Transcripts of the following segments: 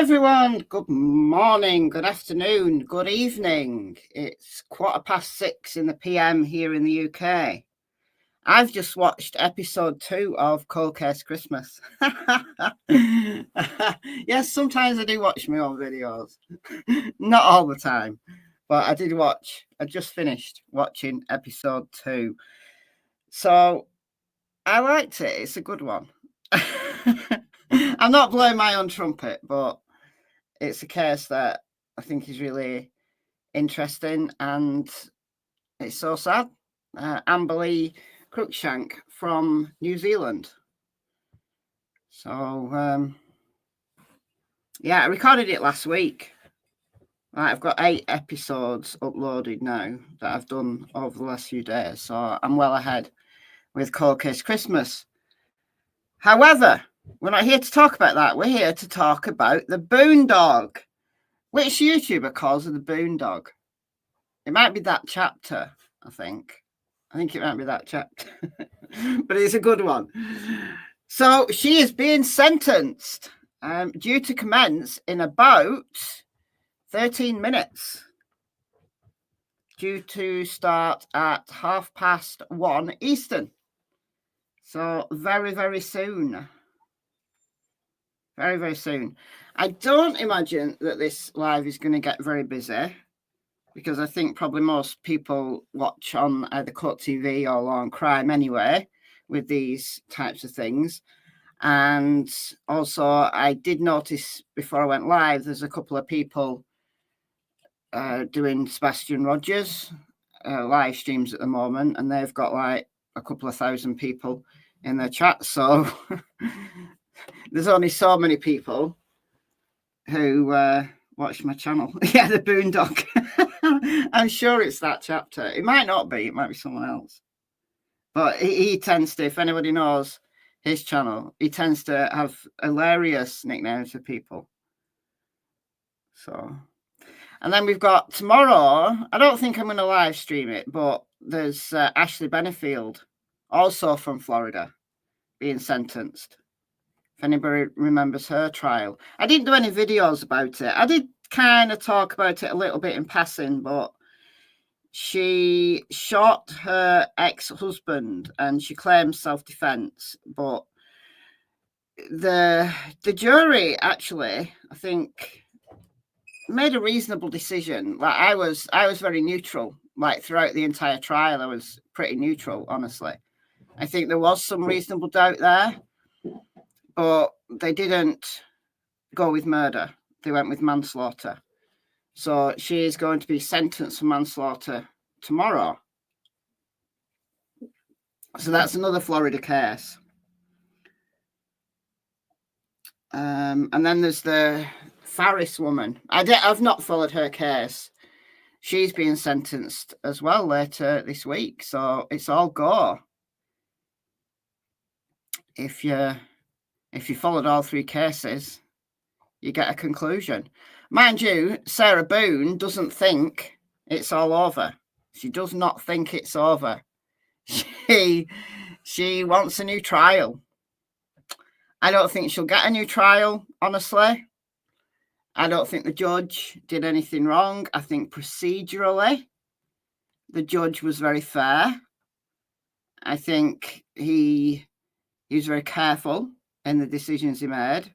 everyone, good morning, good afternoon, good evening. It's 6:15 in the PM here in the UK. I've just watched episode 2 of Cold Case Christmas. Yes, sometimes I do watch my own videos. Not all the time, but I did watch. I just finished watching episode 2. So I liked it. It's a good one. I'm not blowing my own trumpet, but it's a case that I think is really interesting, and it's so sad. Amberley Cruikshank from New Zealand. So, yeah, I recorded it last week. Right, I've got 8 episodes uploaded now that I've done over the last few days, so I'm well ahead with Cold Case Christmas. However, we're not here to talk about that. We're here to talk about the Boone Dog. Which YouTuber calls her the Boone Dog? It might be that chapter, I think. I think it might be that chapter. But it's a good one. So she is being sentenced, due to commence in about 13 minutes. Due to start at 1:30 Eastern. So very, very soon. Very, very soon. I don't imagine that this live is going to get very busy, because I think probably most people watch on either Court TV or Law and Crime anyway with these types of things. And also, I did notice before I went live, there's a couple of people doing Sebastian Rogers live streams at the moment, and they've got like a couple of thousand people in their chat. So there's only so many people who watch my channel. Yeah, the Boone Dog. I'm sure it's that chapter. It might not be. It might be someone else. But he tends to, if anybody knows his channel, he tends to have hilarious nicknames for people. So, and then we've got tomorrow. I don't think I'm going to live stream it, but there's Ashley Benefield, also from Florida, being sentenced. If anybody remembers her trial. I didn't do any videos about it. I did kind of talk about it a little bit in passing, but she shot her ex-husband and she claims self-defense. But the jury actually, I think, made a reasonable decision. Like I was very neutral. Like throughout the entire trial, I was pretty neutral, honestly. I think there was some reasonable doubt there, but they didn't go with murder. They went with manslaughter. So she is going to be sentenced for manslaughter tomorrow. So that's another Florida case. And then there's the Faris woman. I've not followed her case. She's being sentenced as well later this week. So it's all go. If you followed all 3 cases, you get a conclusion. Mind you, Sarah Boone doesn't think it's all over. She does not think it's over. She wants a new trial. I don't think she'll get a new trial, honestly. I don't think the judge did anything wrong. I think procedurally, the judge was very fair. I think he was very careful in the decisions he made.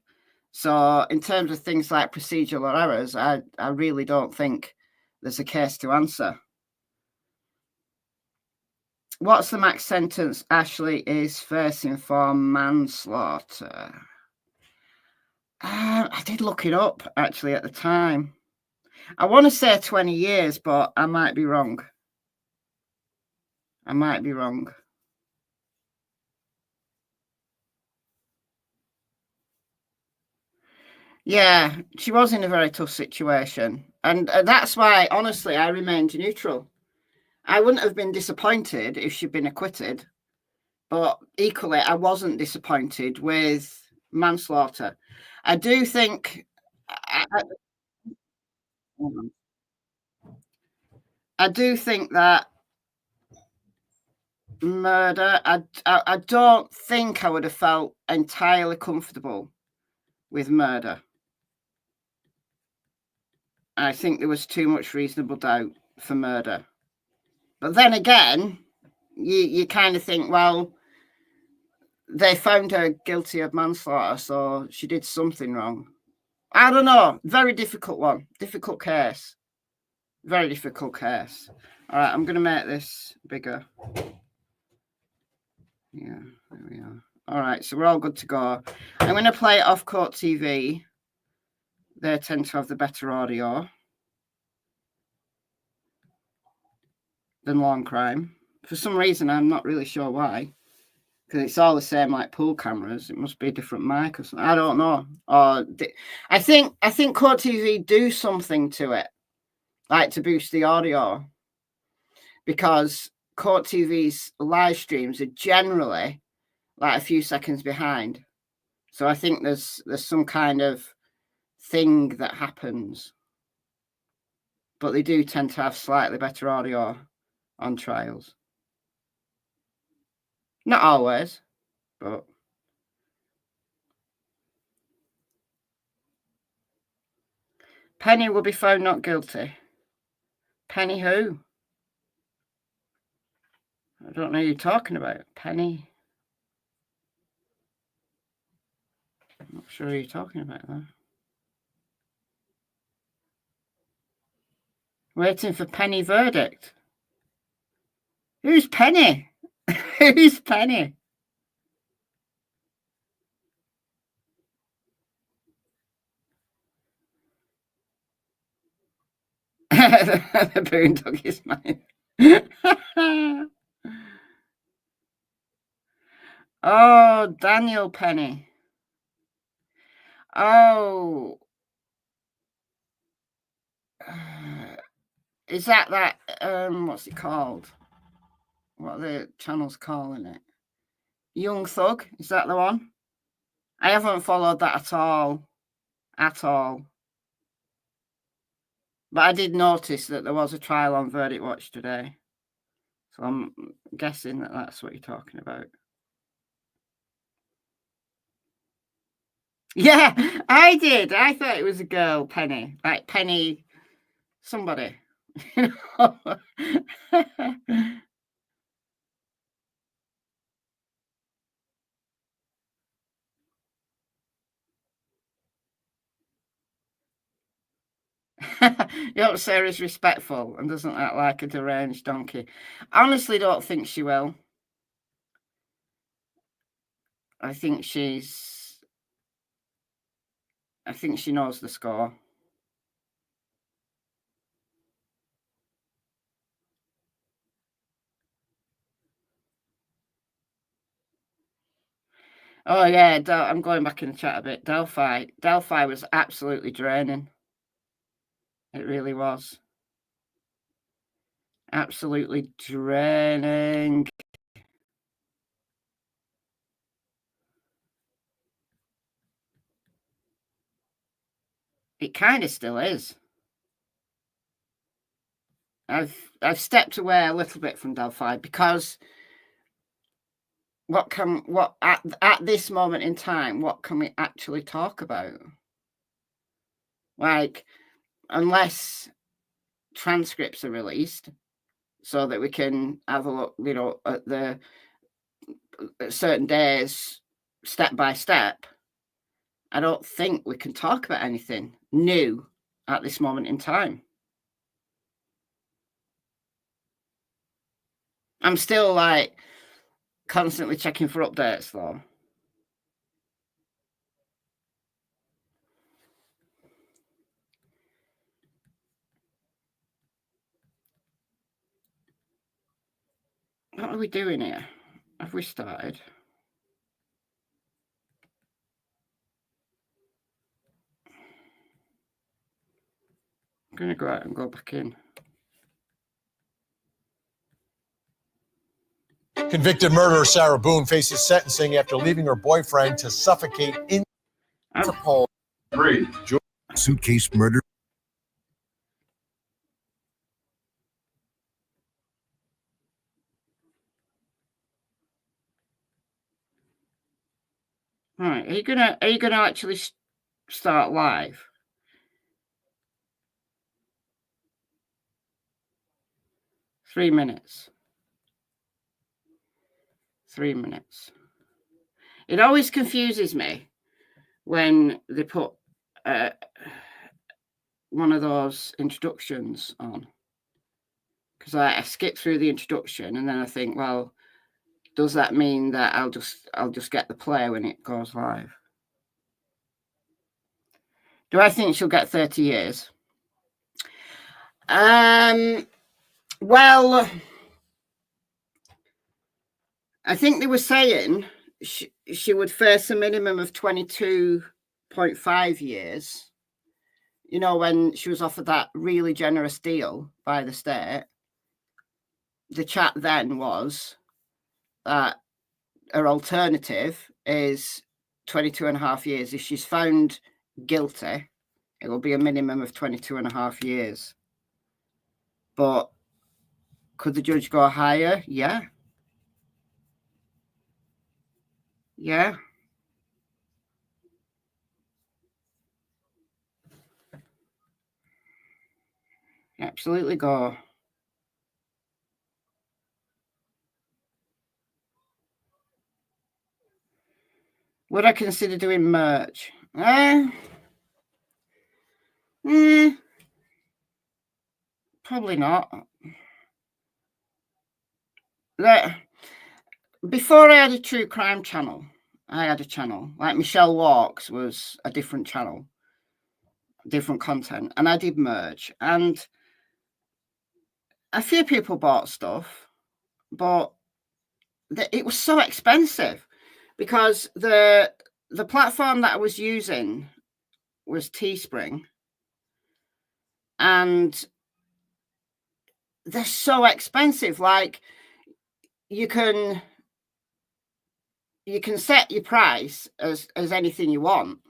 So in terms of things like procedural errors, I really don't think there's a case to answer. What's the max sentence Ashley is facing for manslaughter? I did look it up, actually, at the time. I want to say 20 years, but I might be wrong. I might be wrong. Yeah, she was in a very tough situation. And that's why, honestly, I remained neutral. I wouldn't have been disappointed if she'd been acquitted. But equally, I wasn't disappointed with manslaughter. I do think... I do think that murder, I don't think I would have felt entirely comfortable with murder. I think there was too much reasonable doubt for murder. But then again, you kind of think, well, they found her guilty of manslaughter, so she did something wrong. I don't know. Very difficult one. Difficult case. Very difficult case. All right, I'm going to make this bigger. Yeah, there we are. All right, so we're all good to go. I'm going to play it off Court TV. They tend to have the better audio than Lawn Crime. For some reason, I'm not really sure why. Because it's all the same, like pool cameras. It must be a different mic or something. I don't know. Or I think Court TV do something to it, like to boost the audio, because Court TV's live streams are generally like a few seconds behind. So I think there's some kind of thing that happens, but they do tend to have slightly better audio on trials. Not always, but Penny will be found not guilty. Penny who? I don't know who you're talking about. Penny. I'm not sure who you're talking about though. Waiting for Penny verdict. Who's Penny? Who's Penny? The Boone took his mind. Oh, Daniel Penny. Oh. Is that what's it called? What are the channels calling it? Young Thug? Is that the one? I haven't followed that at all. At all. But I did notice that there was a trial on Verdict Watch today. So I'm guessing that that's what you're talking about. Yeah, I did. I thought it was a girl, Penny. Like Penny somebody. You know? You hope Sarah's respectful and doesn't act like a deranged donkey. I honestly don't think she will. I think she knows the score. Oh yeah, I'm going back in the chat a bit. Delphi was absolutely draining. It really was. Absolutely draining. It kind of still is. I've stepped away a little bit from Delphi because at this moment in time, what can we actually talk about? Like, unless transcripts are released so that we can have a look, you know, at certain days, step by step, I don't think we can talk about anything new at this moment in time. I'm still like constantly checking for updates though. What are we doing here? Have we started? I'm going to go out and go back in. Convicted murderer Sarah Boone faces sentencing after leaving her boyfriend to suffocate in the pole. Suitcase murder. Right, are you gonna actually start live? 3 minutes. 3 minutes. It always confuses me when they put one of those introductions on, because I skip through the introduction and then I think, well, does that mean that I'll just get the play when it goes live? Do I think she'll get 30 years? Well, I think they were saying she would face a minimum of 22.5 years. You know, when she was offered that really generous deal by the state, the chat then was that her alternative is 22.5 years. If she's found guilty, it will be a minimum of 22.5 years. But could the judge go higher? Yeah. Yeah. Absolutely go. Would I consider doing merch? Probably not. Before I had a true crime channel, I had a channel. Like Michelle Walks was a different channel, different content. And I did merch. And a few people bought stuff, but it was so expensive because the platform that I was using was Teespring. And they're so expensive. Like you can set your price as anything you want,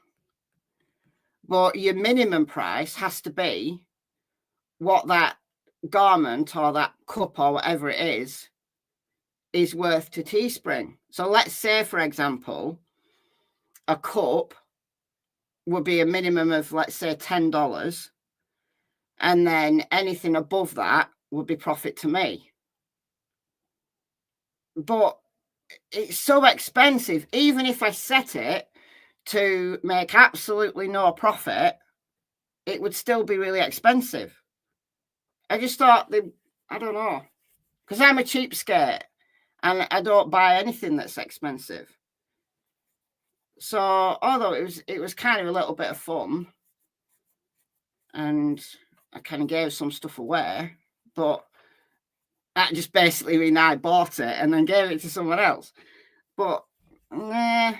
but your minimum price has to be what that garment or that cup or whatever it is worth to Teespring. So let's say, for example, a cup would be a minimum of, let's say, $10, and then anything above that would be profit to me. But it's so expensive. Even if I set it to make absolutely no profit, it would still be really expensive. I just thought I don't know, because I'm a cheapskate and I don't buy anything that's expensive. So although it was kind of a little bit of fun and I kind of gave some stuff away, but that just basically means I bought it and then gave it to someone else. But I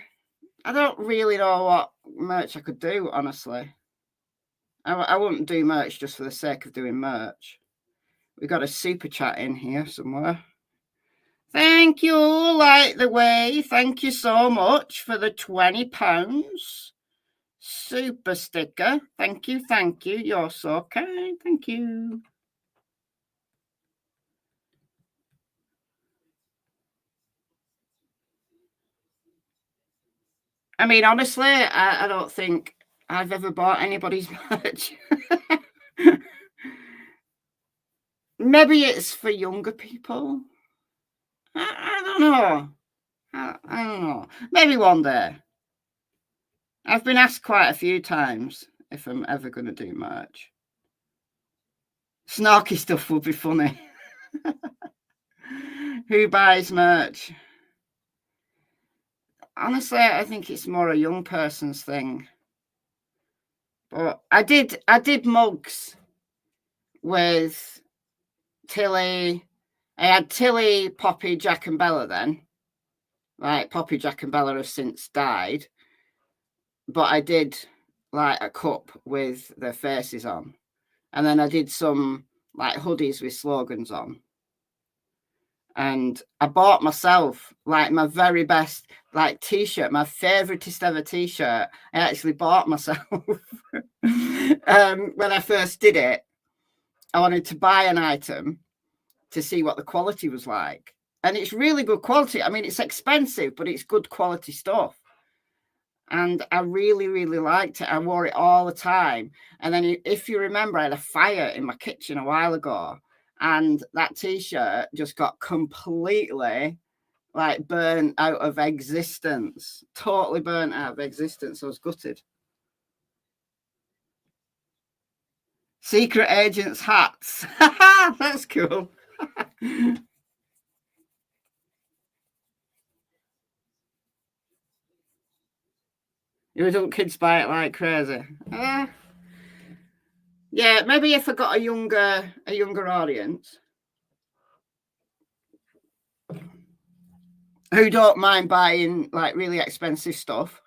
don't really know what merch I could do, honestly. I wouldn't do merch just for the sake of doing merch. We've got a super chat in here somewhere. Thank you, Light the Way. Thank you so much for the £20. Super sticker. Thank you, thank you. You're so kind. Thank you. I mean, honestly, I don't think I've ever bought anybody's merch. Maybe it's for younger people. I don't know. I don't know. Maybe one day. I've been asked quite a few times if I'm ever going to do merch. Snarky stuff would be funny. Who buys merch? Honestly, I think it's more a young person's thing. But I did mugs with Tilly. I had Tilly, Poppy, Jack and Bella then. Right, Poppy, Jack and Bella have since died. But I did like a cup with their faces on. And then I did some like hoodies with slogans on. And I bought myself like my very best like t-shirt, my favoritist ever t-shirt. I actually bought myself when I first did it. I wanted to buy an item to see what the quality was like. And it's really good quality. I mean, it's expensive, but it's good quality stuff. And I really, really liked it. I wore it all the time. And then if you remember, I had a fire in my kitchen a while ago. And that t-shirt just got completely like burnt out of existence. Totally burnt out of existence. I was gutted. Secret agents hats. That's cool. You don't kids buy it like crazy. Yeah, maybe if I got a younger audience who don't mind buying like really expensive stuff.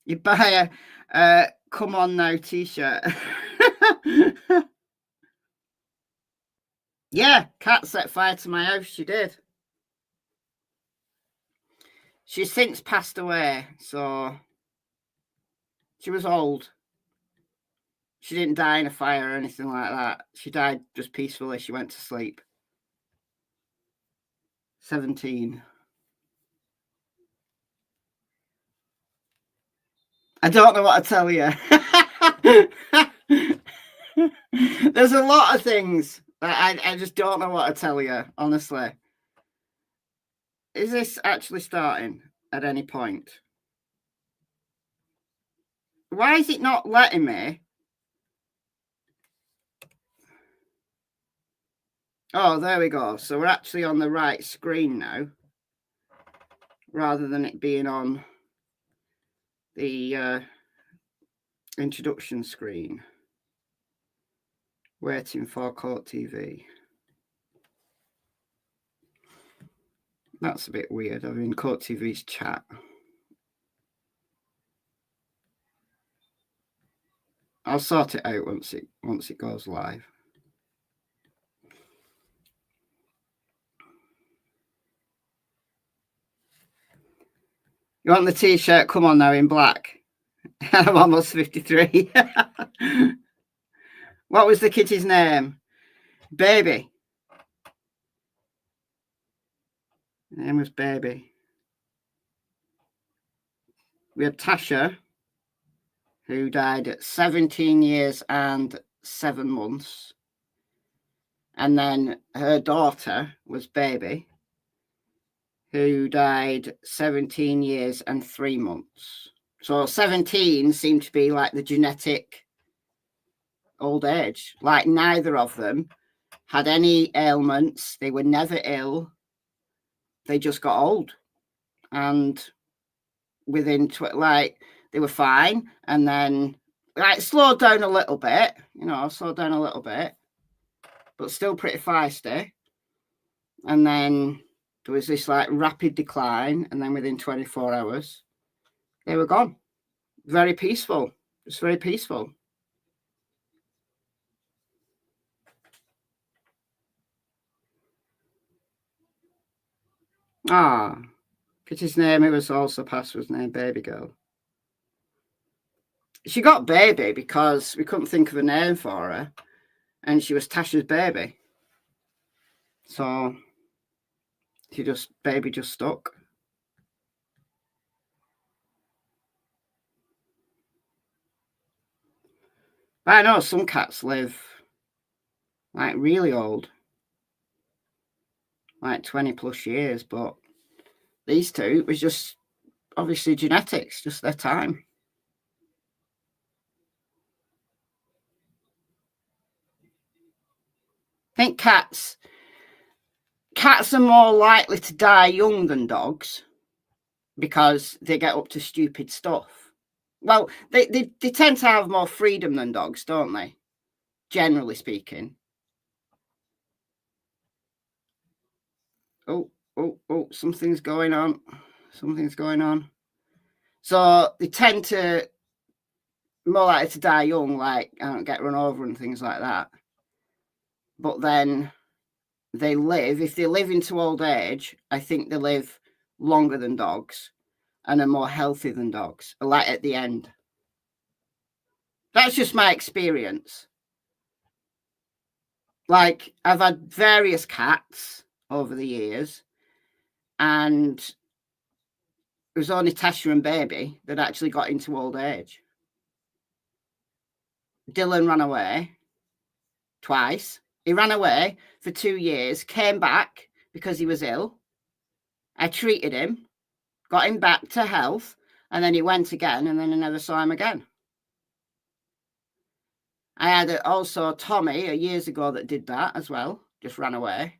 You buy a come on now t-shirt. Yeah, Cat set fire to my house. She did. She's since passed away, so she was old. She didn't die in a fire or anything like that. She died just peacefully. She went to sleep. 17. I don't know what to tell you. There's a lot of things that I just don't know what to tell you, honestly. Is this actually starting at any point? Why is it not letting me? Oh, there we go. So we're actually on the right screen now, rather than it being on the introduction screen. Waiting for Court TV. That's a bit weird. I'm in Court TV's chat. I'll sort it out once it goes live. You want the t-shirt? Come on now in black. I'm almost 53. What was the kitty's name? Baby. Her name was Baby. We had Tasha, who died at 17 years and 7 months. And then her daughter was Baby, who died 17 years and 3 months. So 17 seemed to be like the genetic old age. Like neither of them had any ailments. They were never ill. They just got old. And within, like, they were fine. And then, like, slowed down a little bit. But still pretty feisty. And then there was this, like, rapid decline. And then within 24 hours, they were gone. Very peaceful. Just very peaceful. Kitty's name, it was also passed, was named Baby Girl. She got Baby because we couldn't think of a name for her, and she was Tasha's baby. So Baby just stuck. But I know some cats live like really old, like 20 plus years, but these two, it was just obviously genetics, just their time. I think cats are more likely to die young than dogs because they get up to stupid stuff. Well, they tend to have more freedom than dogs, don't they? Generally speaking. Oh, something's going on. Something's going on. So they tend to more likely to die young, like get run over and things like that. But then they live, if they live into old age, I think they live longer than dogs and are more healthy than dogs, like at the end. That's just my experience. Like, I've had various cats over the years, and it was only Tasha and Baby that actually got into old age. Dylan ran away, twice. He ran away for 2 years, came back because he was ill. I treated him, got him back to health, and then he went again, and then I never saw him again. I had also Tommy years ago that did that as well, just ran away.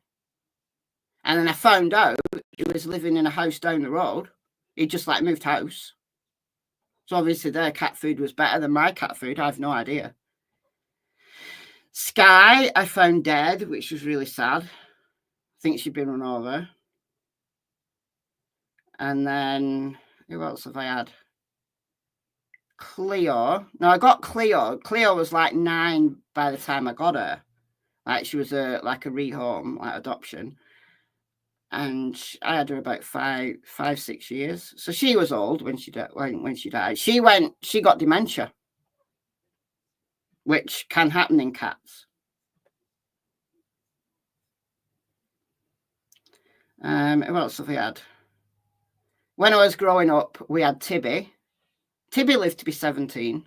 And then I found out he was living in a house down the road. He just like moved house. So obviously their cat food was better than my cat food. I have no idea. Sky, I found dead, which was really sad. I think she'd been run over. And then, who else have I had? Cleo. No, I got Cleo. Cleo was like 9 by the time I got her. Like she was like a rehome, like adoption. And I had her about 5-6 years. So she was old when she died. She got dementia, which can happen in cats. Who else have we had? When I was growing up, we had Tibby. Tibby lived to be 17.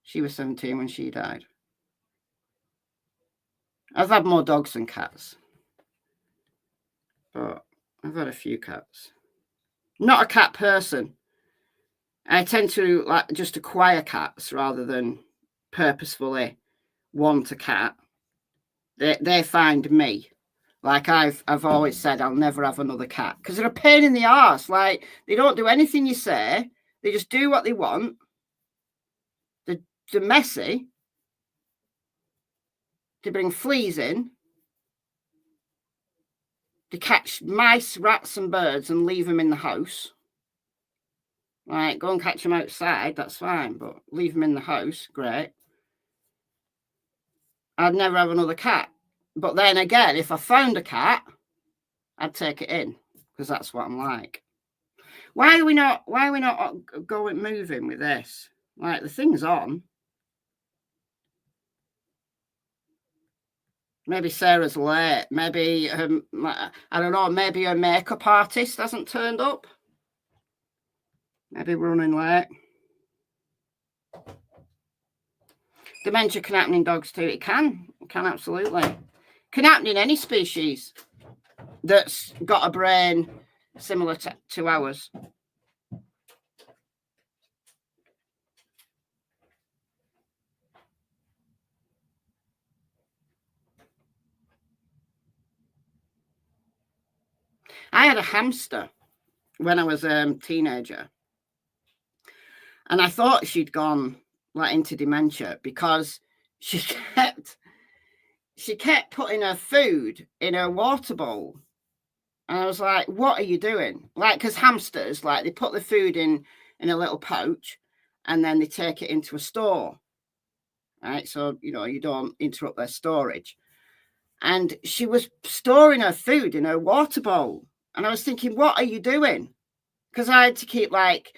She was 17 when she died. I've had more dogs than cats, but I've had a few cats. Not a cat person. I tend to like just acquire cats rather than purposefully want a cat. They find me. Like I've always said, I'll never have another cat because they're a pain in the arse. Like they don't do anything you say. They just do what they want. They're messy. They bring fleas in. They catch mice, rats, and birds and leave them in the house. Right, go and catch them outside, that's fine, but leave them in the house, great. I'd never have another cat. But then again, if I found a cat, I'd take it in because that's what I'm like. Why are we not going moving with this? Like the thing's on. Maybe Sarah's late. Maybe I don't know. Maybe her makeup artist hasn't turned up. Maybe we're running late. Dementia can happen in dogs too. It can absolutely. It can happen in any species that's got a brain similar to ours. I had a hamster when I was a teenager, and I thought she'd gone like into dementia because she kept putting her food in her water bowl. And I was like, what are you doing? Like, because hamsters, like, they put the food in a little pouch and then they take it into a store. Right. So, you don't interrupt their storage. And she was storing her food in her water bowl. And I was thinking, what are you doing? Because I had to keep, like,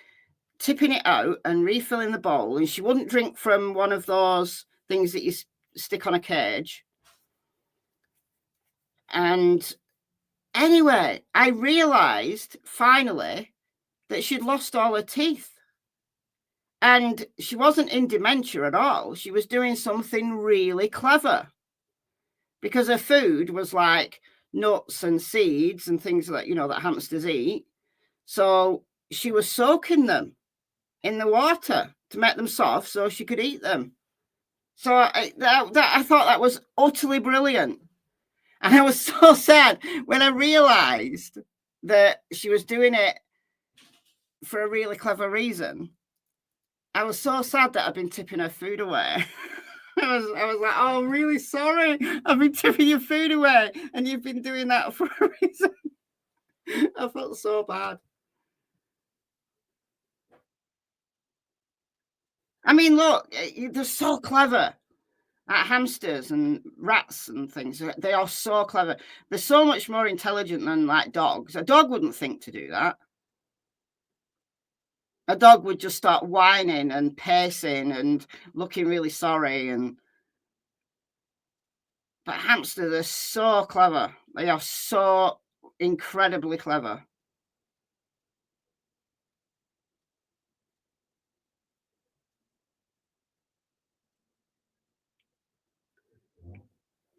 tipping it out and refilling the bowl. And she wouldn't drink from one of those things that you stick on a cage. And anyway, I realised finally that she'd lost all her teeth. And she wasn't in dementia at all. She was doing something really clever. Because her food was like nuts and seeds and things that, that hamsters eat. So she was soaking them in the water to make them soft so she could eat them. So I thought that was utterly brilliant. And I was so sad when I realised that she was doing it for a really clever reason. I was so sad that I'd been tipping her food away. I was like, oh, I'm really sorry. I've been tipping your food away and you've been doing that for a reason. I felt so bad. I mean, look, they're so clever. Hamsters and rats and things, they are so clever. They're so much more intelligent than like dogs. A dog wouldn't think to do that. A dog would just start whining and pacing and looking really sorry. But hamsters are so clever. They are so incredibly clever.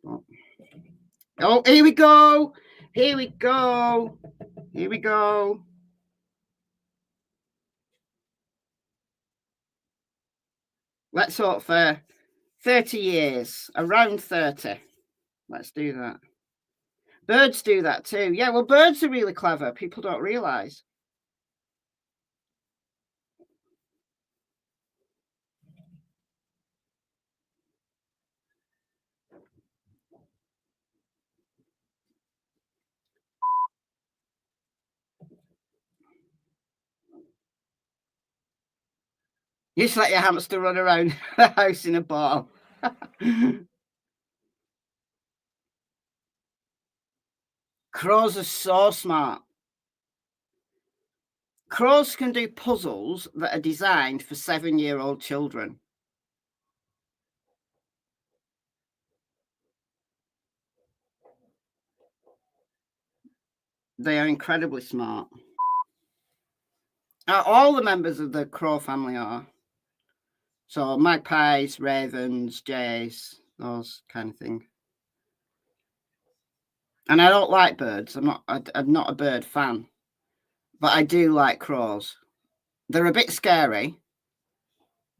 Oh, here we go. Here we go. Here we go. Let's hope for 30 years, around 30. Let's do that. Birds do that too. Yeah, well, birds are really clever. People don't realise. You just let your hamster run around the house in a ball. Crows are so smart. Crows can do puzzles that are designed for 7-year-old children. They are incredibly smart. All the members of the crow family are. So magpies, ravens, jays, those kind of thing. And I don't like birds. I'm not a bird fan, but I do like crows. They're a bit scary,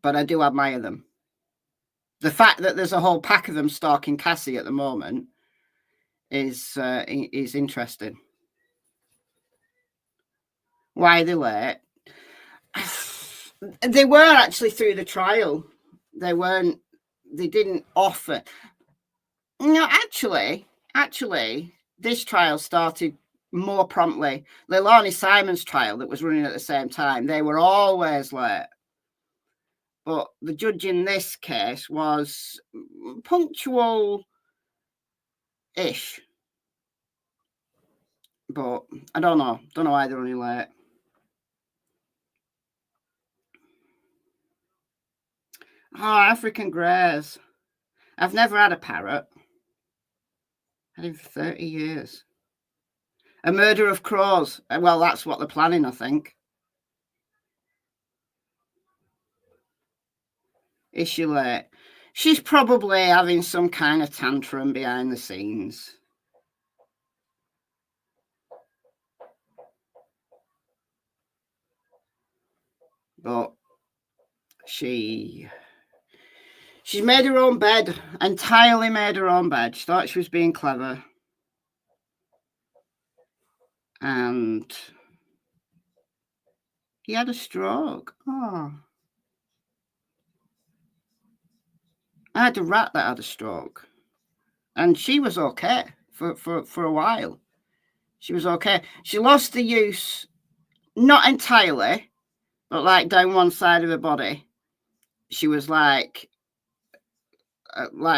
but I do admire them. The fact that there's a whole pack of them stalking Cassie at the moment is interesting. Why are they late? They were actually through the trial. They didn't offer. No, actually, this trial started more promptly. Leilani Simon's trial that was running at the same time, they were always late. But the judge in this case was punctual-ish. But I don't know. Don't know why they're running late. Oh, African greys. I've never had a parrot. I've had him for 30 years. A murder of crows. Well, that's what they're planning, I think. Is she late? She's probably having some kind of tantrum behind the scenes. But she's made her own bed, entirely made her own bed. She thought she was being clever. And he had a stroke. Oh. I had a rat that had a stroke. And she was okay for a while. She was okay. She lost the use, not entirely, but like down one side of her body. She was like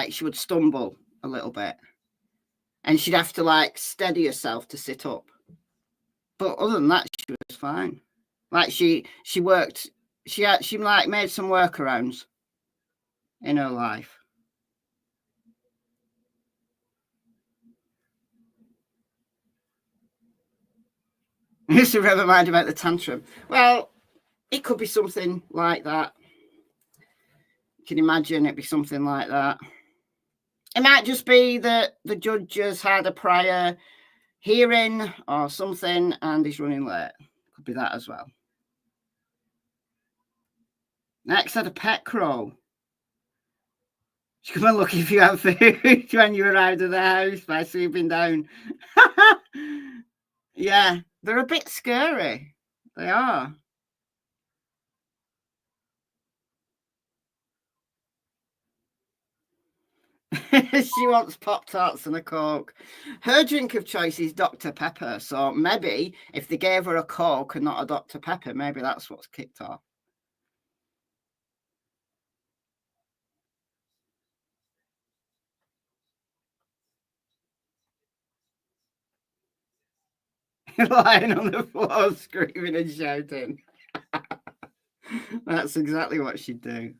she would stumble a little bit. And she'd have to like steady herself to sit up. But other than that, she was fine. Like she worked, she like made some workarounds in her life. I used to never mind about the tantrum. Well, it could be something like that. You can imagine it'd be something like that. It might just be that the judge has had a prior hearing or something and he's running late. Could be that as well. Next, had a pet crow. Come and look if you have food when you arrived at the house by swooping down. Yeah, they're a bit scary. They are. She wants Pop-Tarts and a Coke. Her drink of choice is Dr. Pepper. So maybe if they gave her a Coke and not a Dr. Pepper, maybe that's what's kicked off. Lying on the floor, screaming and shouting. That's exactly what she'd do.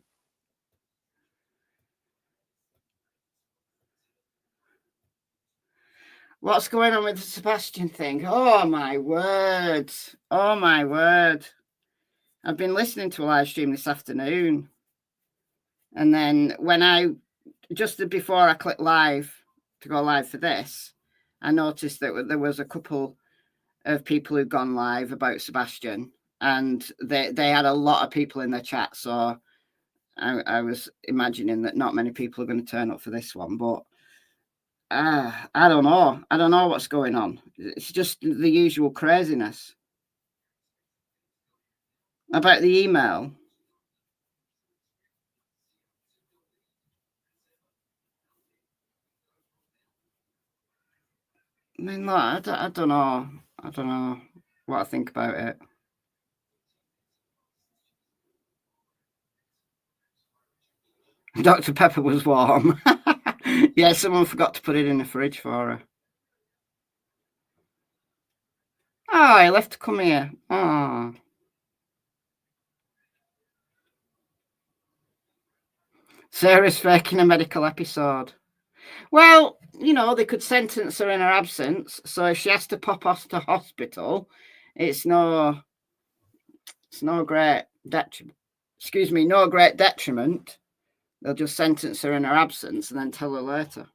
What's going on with the Sebastian thing? Oh, my word. Oh, my word. I've been listening to a live stream this afternoon. And then when just before I clicked live, to go live for this, I noticed that there was a couple of people who'd gone live about Sebastian, and they had a lot of people in their chat. So I was imagining that not many people are going to turn up for this one, but I don't know. I don't know what's going on. It's just the usual craziness. About the email. I mean, look, I don't know. I don't know what I think about it. Dr. Pepper was warm. Yeah, someone forgot to put it in the fridge for her. Oh, I left to come here. Oh. Sarah's faking a medical episode. Well, you know, they could sentence her in her absence. So if she has to pop off to hospital, it's no great detriment. Excuse me, no great detriment. They'll just sentence her in her absence and then tell her later.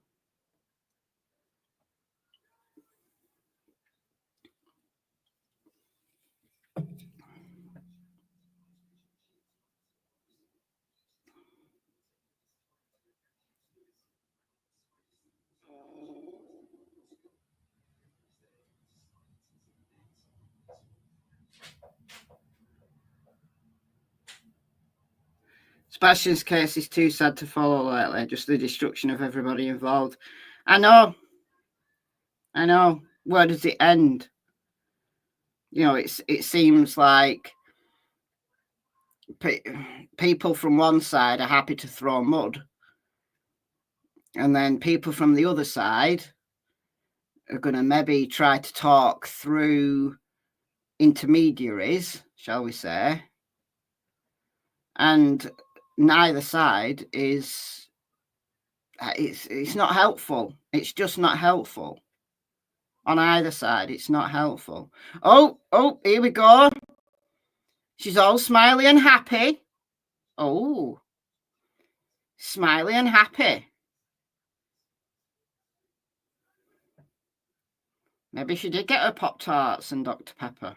Sebastian's case is too sad to follow lately. Just the destruction of everybody involved. I know. Where does it end? You know, it seems like people from one side are happy to throw mud, and then people from the other side are going to maybe try to talk through intermediaries, shall we say, and neither side is it's not helpful. It's just not helpful on either side. It's not helpful. Oh, here we go. She's all smiley and happy. Oh, smiley and happy. Maybe she did get her Pop-Tarts and Dr. Pepper.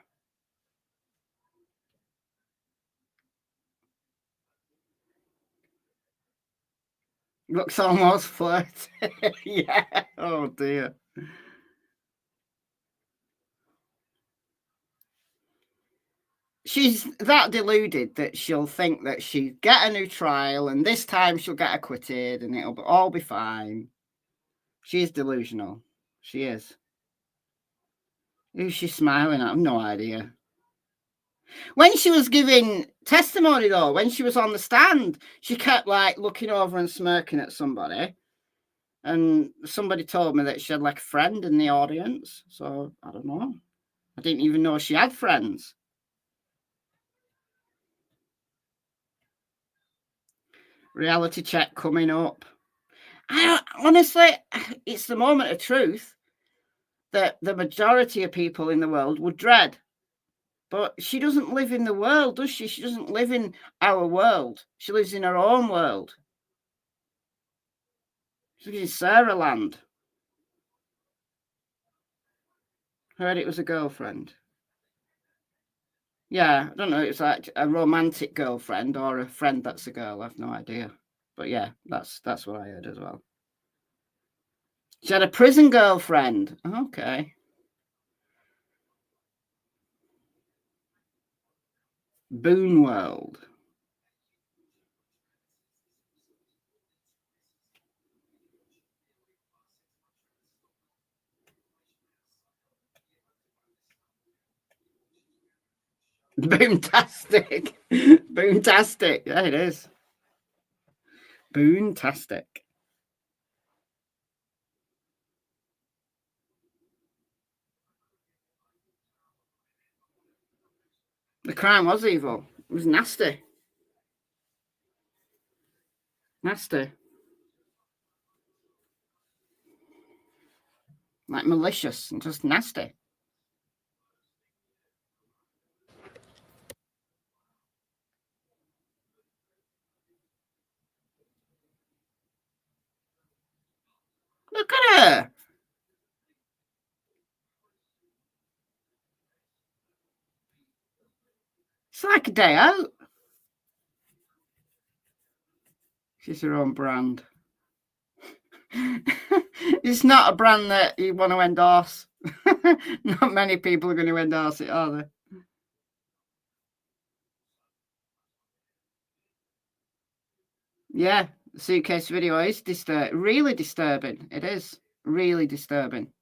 Looks almost flirty. Yeah. Oh, dear. She's that deluded that she'll think that she'll get a new trial and this time she'll get acquitted and it'll all be fine. She's delusional. She is. Who's she smiling at? I've no idea. When she was giving testimony, though, when she was on the stand, she kept like looking over and smirking at somebody. And somebody told me that she had like a friend in the audience. So I don't know. I didn't even know she had friends. Reality check coming up. Honestly, it's the moment of truth that the majority of people in the world would dread. But she doesn't live in the world, does she? She doesn't live in our world. She lives in her own world. She lives in Sarah land. Heard it was a girlfriend. Yeah, I don't know. It's like a romantic girlfriend or a friend that's a girl. I've no idea. But yeah, that's what I heard as well. She had a prison girlfriend. Okay. Boone World. Boontastic. Boontastic. Yeah, it is. Boontastic. The crime was evil. It was nasty. Nasty. Like malicious and just nasty. Look at It's like a day out. She's her own brand. It's not a brand that you want to endorse. Not many people are going to endorse it, are they? Yeah, the suitcase video is really disturbing. It is really disturbing.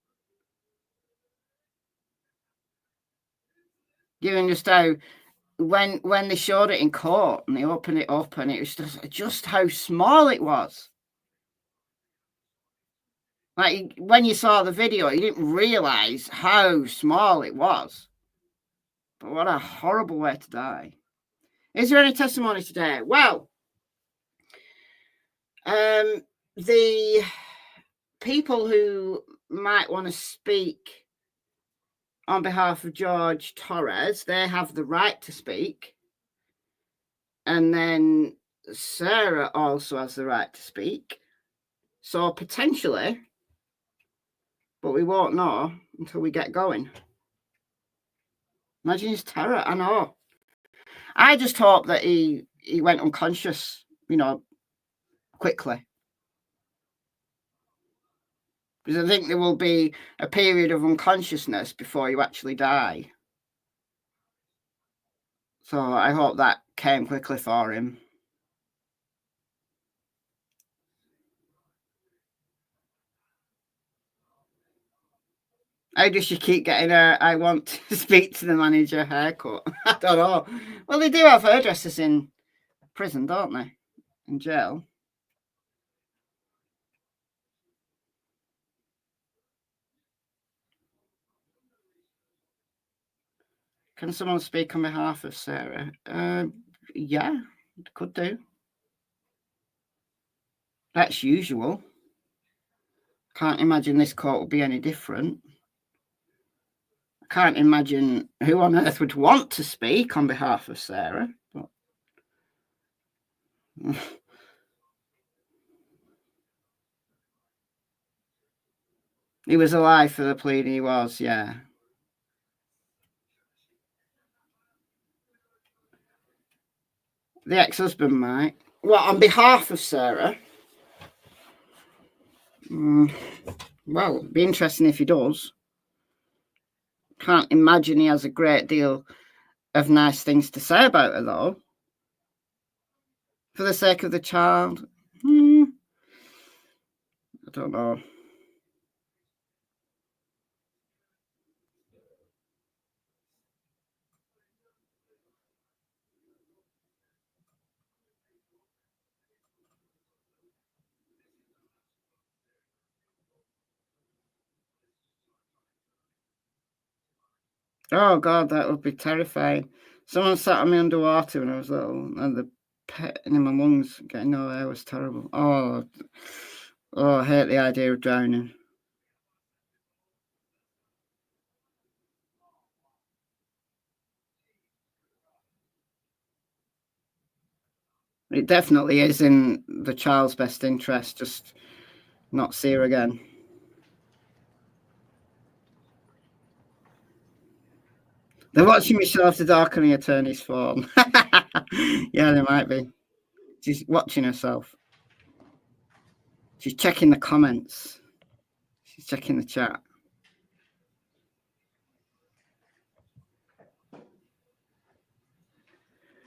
Given just how when they showed it in court and they opened it up and it was just how small it was. Like when you saw the video, you didn't realize how small it was. But what a horrible way to die. Is there any testimony today? Well, the people who might want to speak on behalf of George Torres, they have the right to speak. And then Sarah also has the right to speak. So potentially, but we won't know until we get going. Imagine his terror. I know. I just hope that he went unconscious, quickly. Because I think there will be a period of unconsciousness before you actually die. So I hope that came quickly for him. How does she keep getting her I want to speak to the manager haircut? I don't know. Well, they do have hairdressers in prison, don't they? In jail. Can someone speak on behalf of Sarah? Yeah, could do. That's usual. Can't imagine this court will be any different. I can't imagine who on earth would want to speak on behalf of Sarah. But... he was alive for the plea, he was, yeah. The ex-husband might. Well, on behalf of Sarah. Well, it'd be interesting if he does. Can't imagine he has a great deal of nice things to say about her, though. For the sake of the child, I don't know. Oh, God, that would be terrifying. Someone sat on me underwater when I was little, and the pet in my lungs getting no air was terrible. Oh, I hate the idea of drowning. It definitely is in the child's best interest, just not see her again. They're watching MichelleAfterDark on the attorney's phone. Yeah, they might be. She's watching herself. She's checking the comments. She's checking the chat.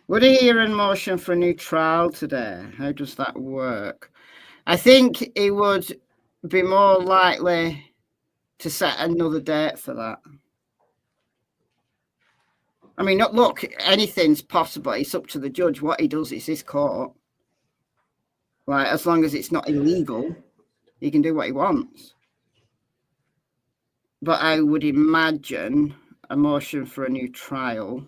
Would he hear in motion for a new trial today? How does that work? I think he would be more likely to set another date for that. I mean, look, anything's possible. It's up to the judge. What he does is his court. Like, as long as it's not illegal, he can do what he wants. But I would imagine a motion for a new trial.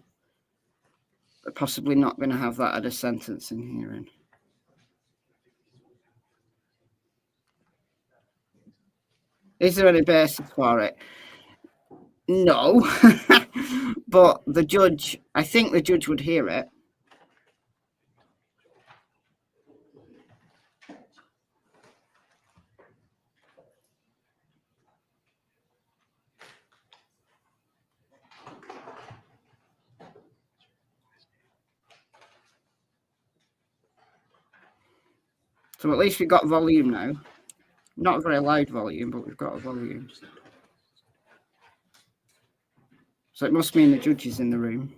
They're possibly not going to have that at a sentencing hearing. Is there any basis for it? No. But the judge, I think the judge would hear it. So at least we've got volume now. Not a very loud volume, but we've got a volume. So it must mean the judge is in the room.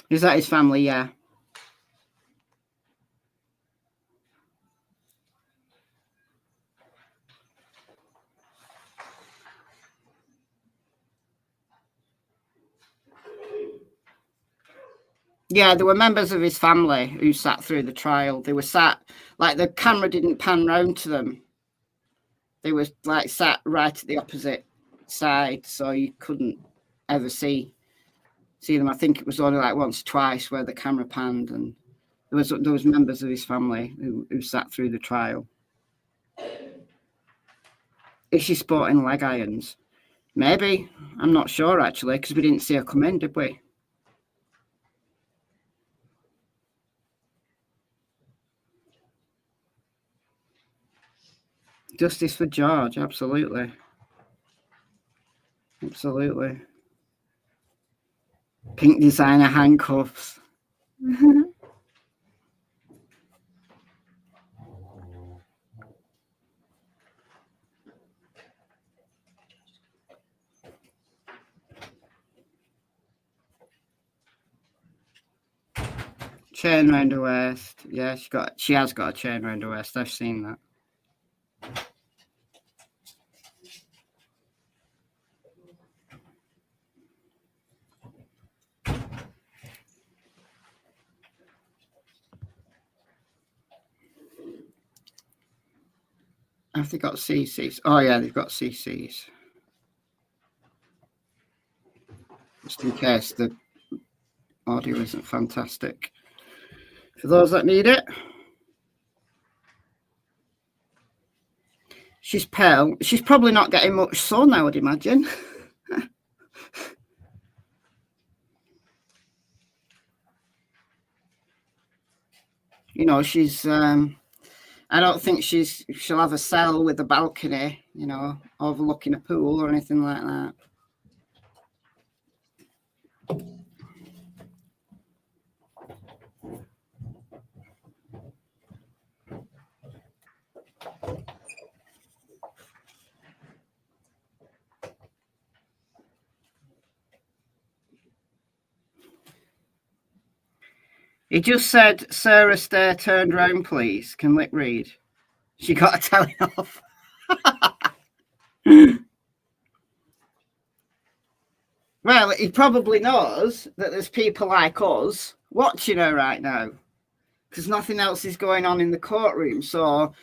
Is that his family? Yeah. Yeah, there were members of his family who sat through the trial. They were sat, like the camera didn't pan round to them. They were like sat right at the opposite side, so you couldn't ever see them. I think it was only like once or twice where the camera panned, and there was members of his family who sat through the trial. Is she sporting leg irons? Maybe. I'm not sure actually, because we didn't see her come in, did we? Justice for George, absolutely. Absolutely. Pink designer handcuffs. Chain round her waist. Yeah, she has got a chain round her waist. I've seen that. Have they got CCs? Oh yeah, they've got CCs. Just in case the audio isn't fantastic. For those that need it. She's pale. She's probably not getting much sun, I would imagine. You know, she's I don't think she'll have a cell with a balcony, you know, overlooking a pool or anything like that. He just said, Sarah Stair turned round, please. Can Lip read? She got a telling off. Well, he probably knows that there's people like us watching her right now because nothing else is going on in the courtroom. So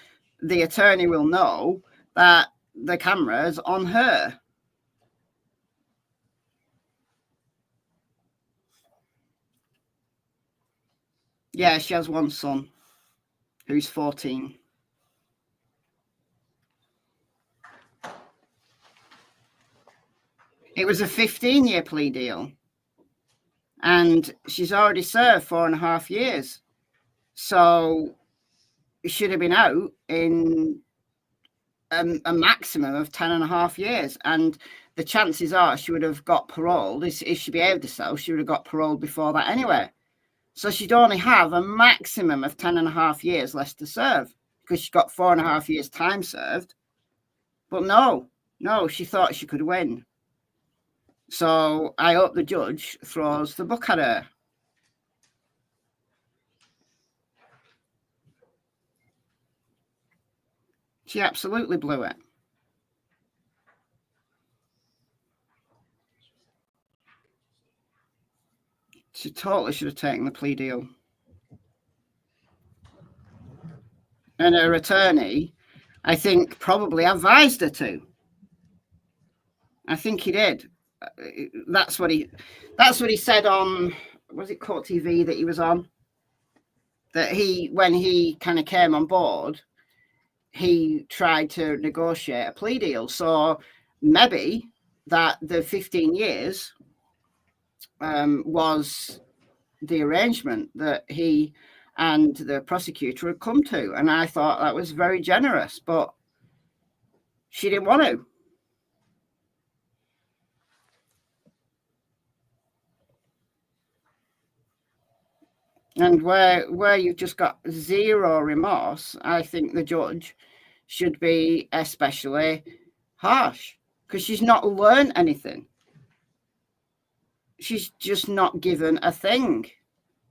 the attorney will know that the camera's on her. Yeah, she has one son who's 14. It was a 15-year plea deal. And she's already served 4.5 years. So she should have been out in a maximum of 10.5 years. And the chances are she would have got paroled. If she behaved herself, she would have got paroled before that anyway. So she'd only have a maximum of 10.5 years left to serve because she got 4.5 years time served. But no, she thought she could win. So I hope the judge throws the book at her. She absolutely blew it. She totally should have taken the plea deal. And her attorney, I think, probably advised her to. I think he did. That's what he said on, was it Court TV that he was on? That when he kind of came on board, he tried to negotiate a plea deal. So maybe that the 15 years was the arrangement that he and the prosecutor had come to. And I thought that was very generous, but she didn't want to. And where you've just got zero remorse, I think the judge should be especially harsh, because she's not learned anything. She's just not given a thing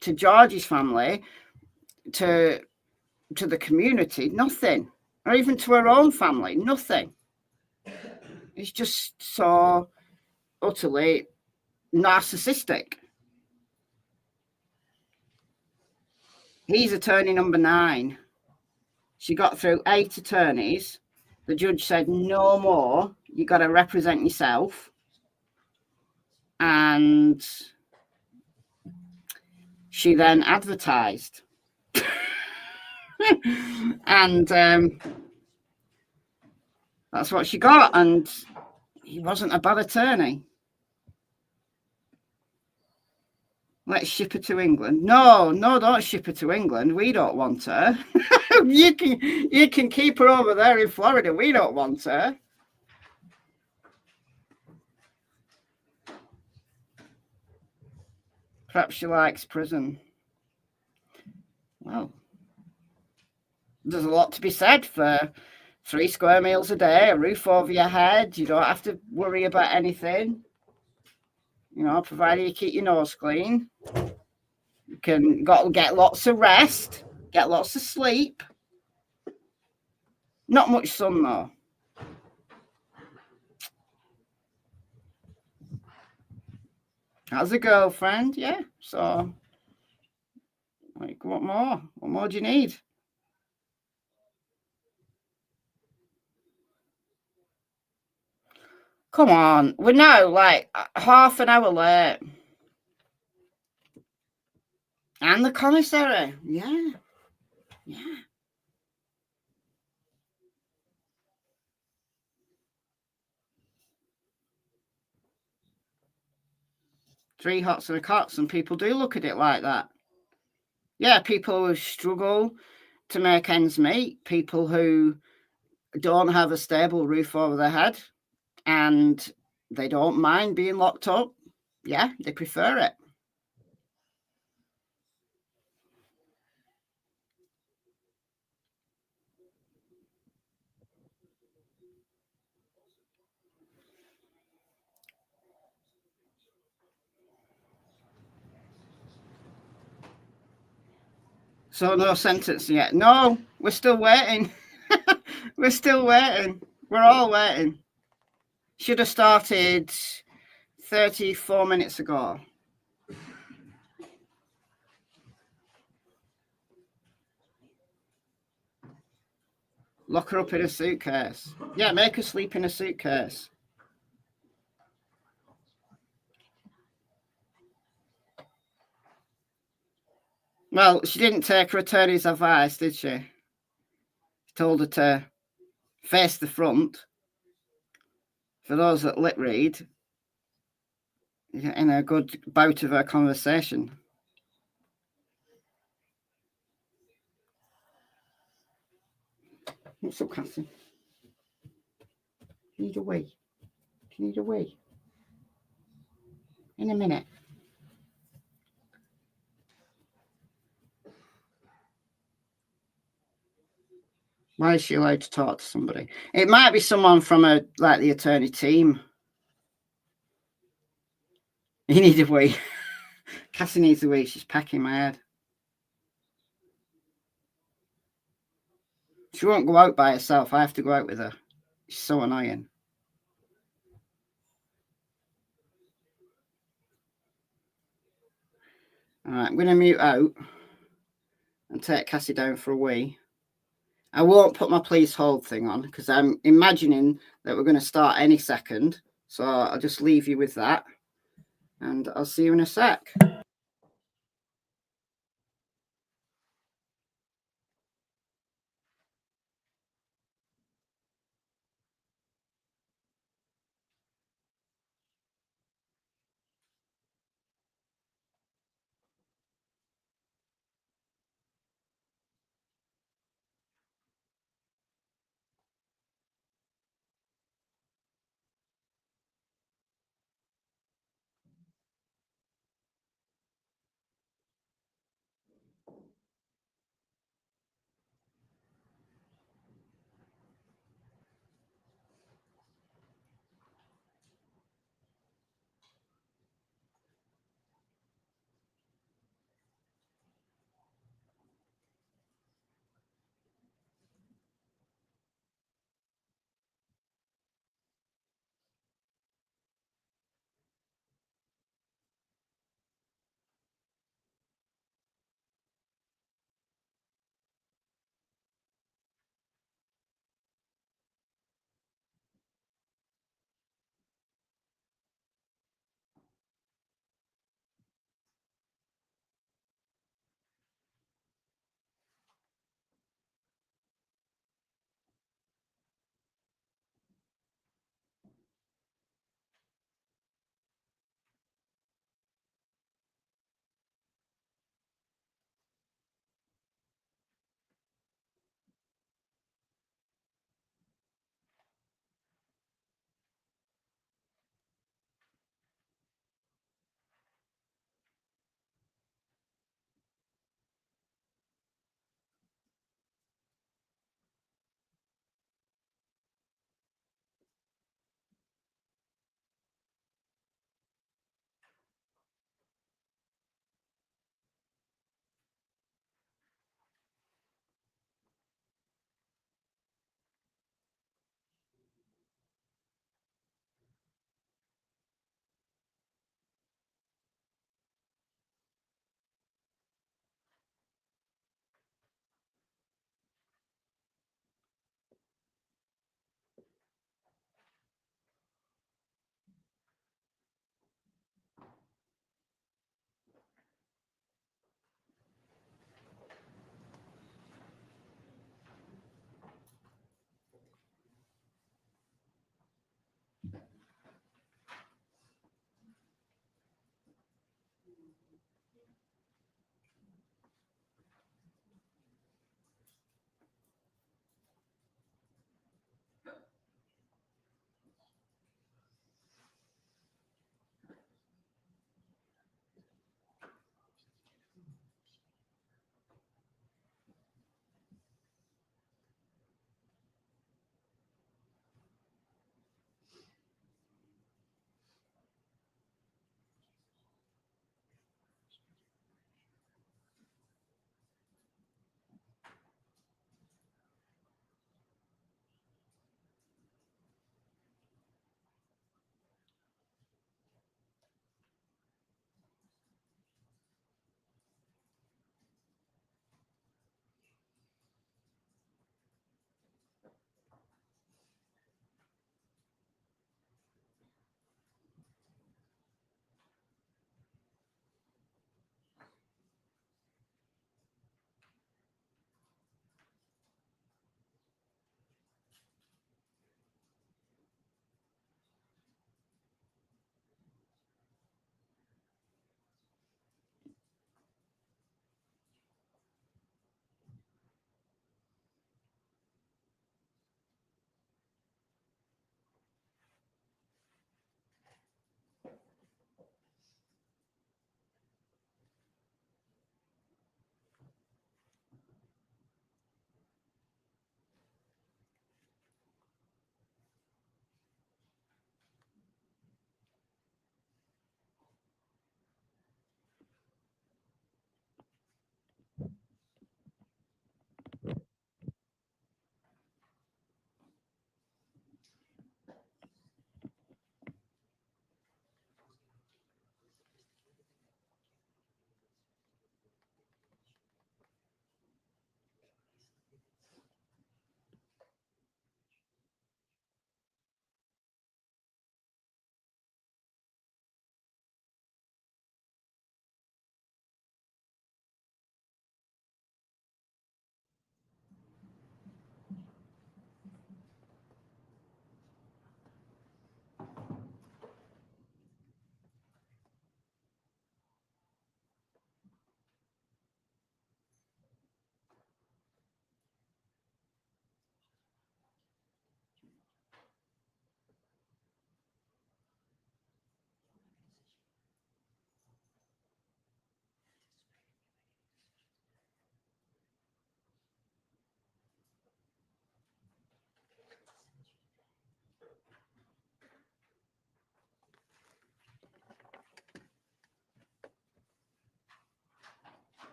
to George's family, to the community, nothing, or even to her own family, nothing. It's just so utterly narcissistic. He's attorney number 9. She got through 8 attorneys. The judge said, no more. You got to represent yourself. And she then advertised. And that's what she got. And he wasn't a bad attorney. Let's ship her to England. No, don't ship her to England. We don't want her. You can keep her over there in Florida. We don't want her. Perhaps she likes prison. Well, there's a lot to be said for 3 square meals a day, a roof over your head. You don't have to worry about anything. You know, provided you keep your nose clean. You can get lots of rest, get lots of sleep. Not much sun though. Has a girlfriend, yeah. So, like, what more? What more do you need? Come on, we're now like half an hour late. And the commissary, yeah. 3 hots and a cot. Some people do look at it like that. Yeah, people who struggle to make ends meet, people who don't have a stable roof over their head, and they don't mind being locked up. Yeah, they prefer it. So no sentencing yet. No, we're still waiting. We're still waiting. We're all waiting. Should have started 34 minutes ago. Lock her up in a suitcase. Yeah, make her sleep in a suitcase. Well, she didn't take her attorney's advice, did she? She told her to face the front. For those that lip read, in a good bout of her conversation. What's up, Cassie? You need a wee? You need a wee? In a minute. Why is she allowed to talk to somebody? It might be someone from the attorney team. You need a wee. Cassie needs a wee. She's packing my head. She won't go out by herself. I have to go out with her. She's so annoying. All right, I'm going to mute out and take Cassie down for a wee. I won't put my please hold thing on because I'm imagining that we're going to start any second. So I'll just leave you with that. And I'll see you in a sec.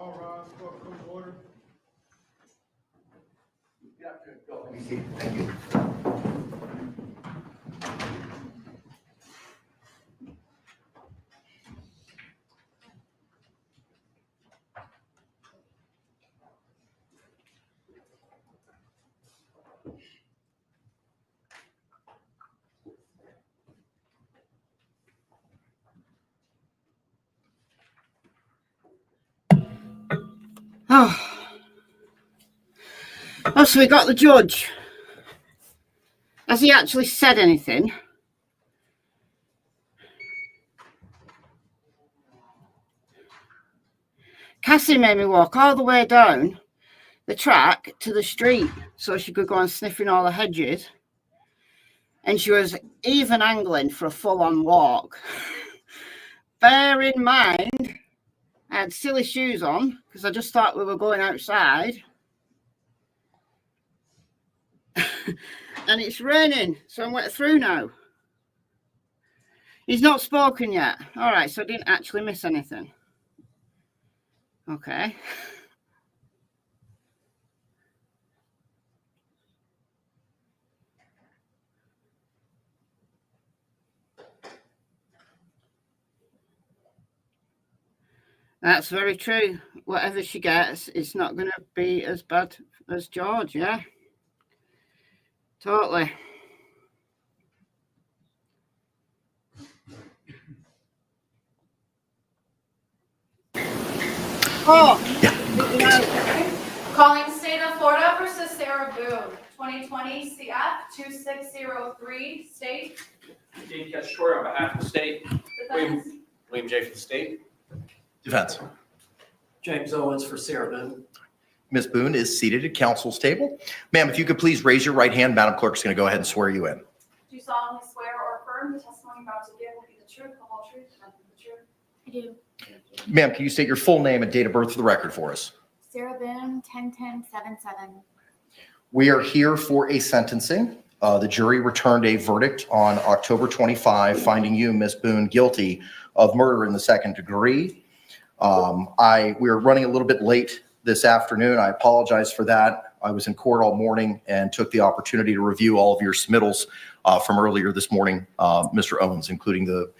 All rise, court come to order. Good afternoon, Bill. Let me see. Thank you. Oh, so we got the judge. Has he actually said anything? Cassie made me walk all the way down the track to the street so she could go on sniffing all the hedges. And she was even angling for a full-on walk. Bear in mind, I had silly shoes on because I just thought we were going outside. And it's raining, so I'm wet through now. He's not spoken yet. All right, so I didn't actually miss anything. Okay. That's very true. Whatever she gets, it's not going to be as bad as George, yeah? Totally. Oh! Yeah. Calling State of Florida versus Sarah Boone, 2020 CF 2603, State. Dave Cacciatore on behalf of the state. Defense. William J. for the state. Defense. James Owens for Sarah Boone. Ms. Boone is seated at counsel's table. Ma'am, if you could please raise your right hand, Madam Clerk is going to go ahead and swear you in. Do you solemnly swear or affirm the testimony you're about to give will be the truth, the whole truth, and nothing but the truth? I do. Ma'am, can you state your full name and date of birth for the record for us? Sarah Boone, 10-10-7-7. We are here for a sentencing. The jury returned a verdict on October 25, finding you, Ms. Boone, guilty of murder in the second degree. We are running a little bit late this afternoon. I apologize for that. I was in court all morning and took the opportunity to review all of your submittals from earlier this morning, Mr. Owens, including the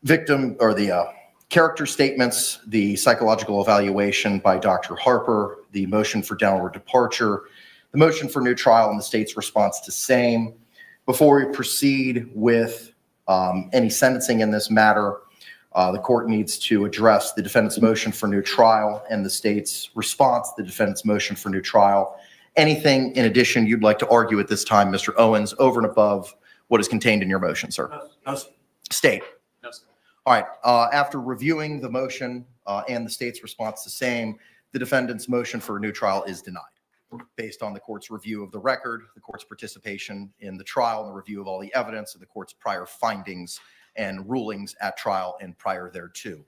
victim or the character statements, the psychological evaluation by Dr. Harper, the motion for downward departure, the motion for new trial, and the state's response to same. Before we proceed with any sentencing in this matter, the court needs to address the defendant's motion for new trial and the state's response to the defendant's motion for new trial. Anything in addition you'd like to argue at this time, Mr. Owens, over and above what is contained in your motion, sir? No, sir. State. No, sir. All right. After reviewing the motion and the state's response to same, the defendant's motion for a new trial is denied. Based on the court's review of the record, the court's participation in the trial, and the review of all the evidence, and the court's prior findings and rulings at trial and prior thereto.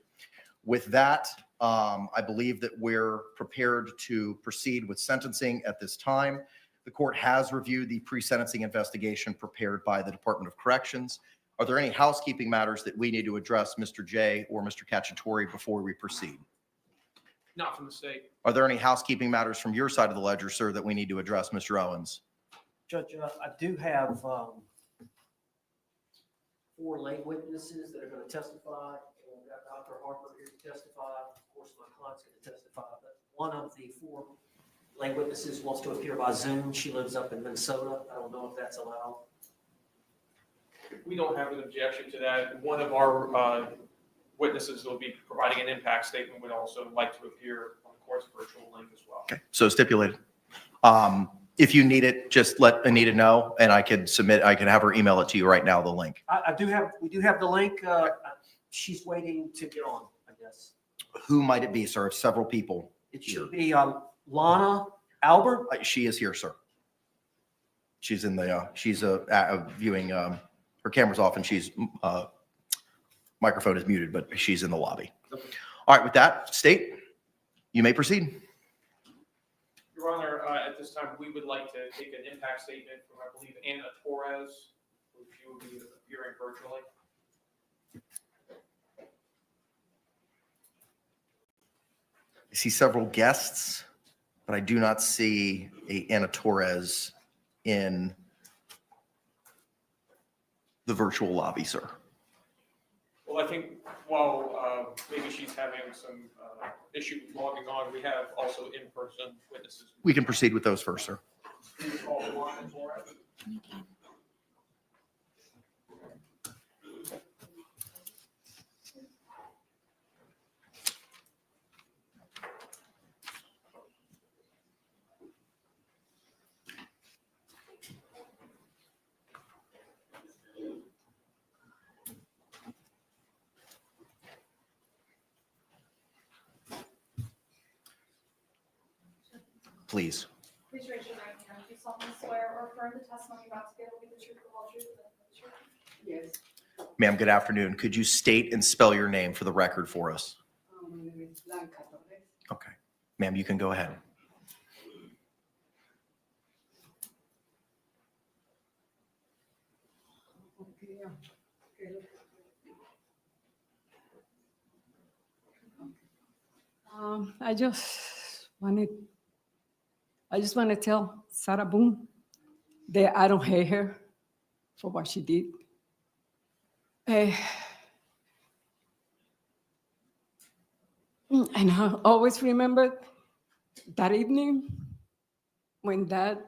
With that, I believe that we're prepared to proceed with sentencing at this time. The court has reviewed the pre-sentencing investigation prepared by the Department of Corrections. Are there any housekeeping matters that we need to address, Mr. J. or Mr. Cacciatore, before we proceed? Not from the state. Are there any housekeeping matters from your side of the ledger, sir, that we need to address, Mr. Owens? Judge, I do have 4 lay witnesses that are going to testify. And we've got Dr. Harper here to testify. Of course, my client's going to testify. But one of the 4 lay witnesses wants to appear by Zoom. She lives up in Minnesota. I don't know if that's allowed. We don't have an objection to that. One of our witnesses will be providing an impact statement would also like to appear on the court's virtual link as well. Okay, so stipulated. If you need it, just let Anita know, and I can submit. I can have her email it to you right now. The link. We do have the link. She's waiting to get on, I guess. Who might it be, sir? It's several people. It should be Lana Albert. She is here, sir. She's in the. She's viewing. Her camera's off, and she's microphone is muted, but she's in the lobby. All right, with that, state, you may proceed. Your Honor, at this time, we would like to take an impact statement from, I believe, Anna Torres, who will be appearing virtually. I see several guests, but I do not see a Anna Torres in the virtual lobby, sir. Well, I think while maybe she's having some issue logging on, we have also in-person witnesses. We can proceed with those first, sir. Please. Please raise your right hand. Do you solemnly swear or affirm the testimony you're about to give will be the truth, the whole truth, and nothing but the truth? Yes. Ma'am, good afternoon. Could you state and spell your name for the record for us? My name is Blanca Torres. Okay. Ma'am, you can go ahead. Okay, yeah. Okay, look. I just want to tell Sarah Boone that I don't hate her for what she did. And I always remember that evening when that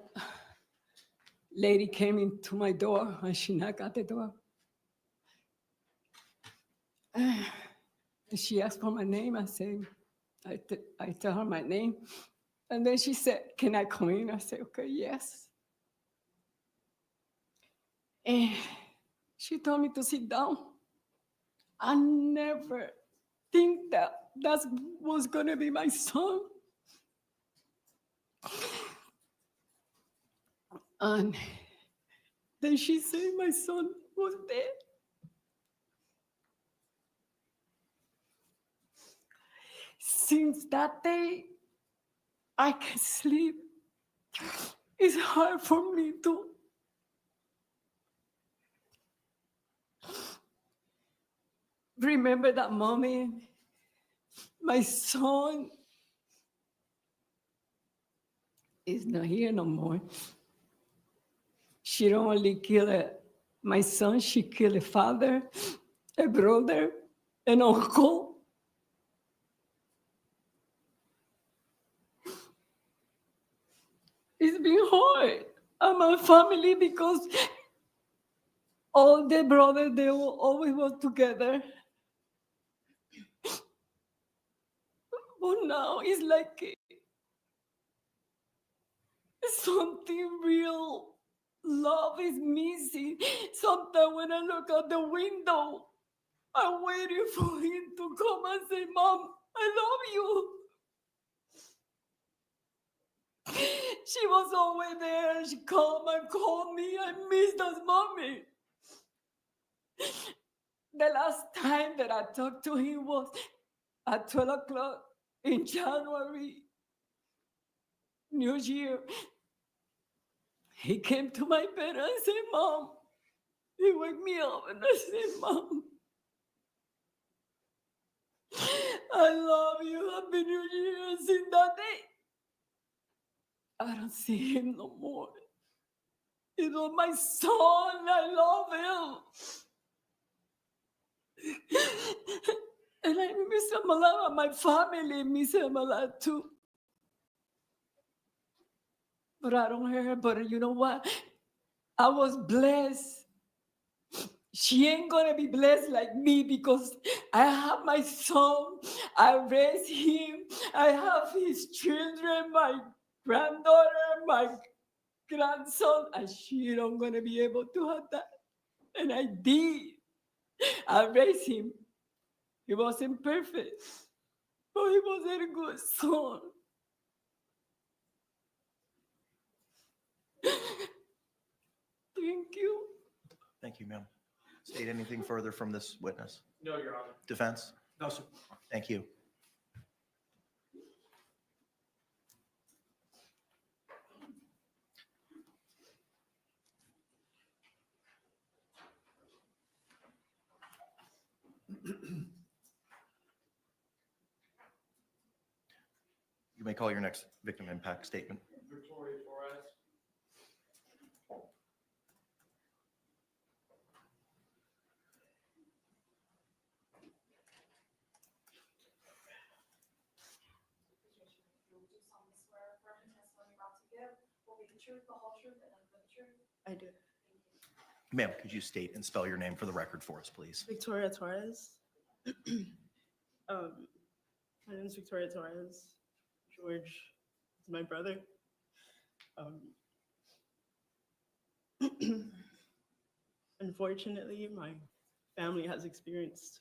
lady came into my door and she knocked at the door. And she asked for my name. I said, I tell her my name. And then she said, can I come in? I said, okay, yes. And she told me to sit down. I never think that was gonna be my son. And then she said my son was dead. Since that day, I can't sleep. It's hard for me to remember that moment. My son is not here no more. She don't only kill my son, she killed a father, a brother, an uncle. It's been hard. And my family, because all the brothers, they will always work together. But now it's like something real. Love is missing. Sometimes when I look out the window, I'm waiting for him to come and say, Mom, I love you. She was always there. She come and call me. I miss that mommy. The last time that I talked to him was at 12 o'clock in January, New Year. He came to my bed and said, Mom. He woke me up and I said, Mom, I love you. Happy New Year. And since that day, I don't see him no more. He was my son. I love him. And I miss him a lot. And my family miss him a lot too. But I don't hear her. But you know what? I was blessed. She ain't gonna be blessed like me because I have my son. I raised him. I have his children, my granddaughter, my grandson, and she don't gonna be able to have that. And I did. I raised him. He wasn't perfect, but he was a good son. Thank you. Thank you, ma'am. State anything further from this witness? No, Your Honor. Defense? No, sir. Thank you. You may call your next victim impact statement. Victoria Torres. I do. Ma'am, could you state and spell your name for the record for us, please? Victoria Torres. My name is Victoria Torres. George is my brother. Unfortunately, my family has experienced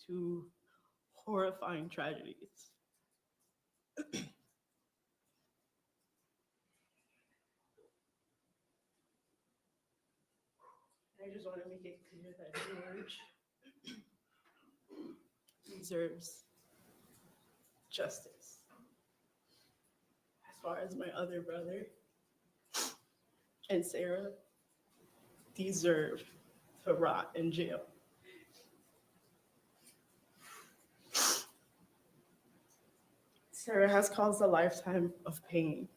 two horrifying tragedies. I just want to make it clear that George deserves justice. As far as my other brother and Sarah deserve to rot in jail. Sarah has caused a lifetime of pain,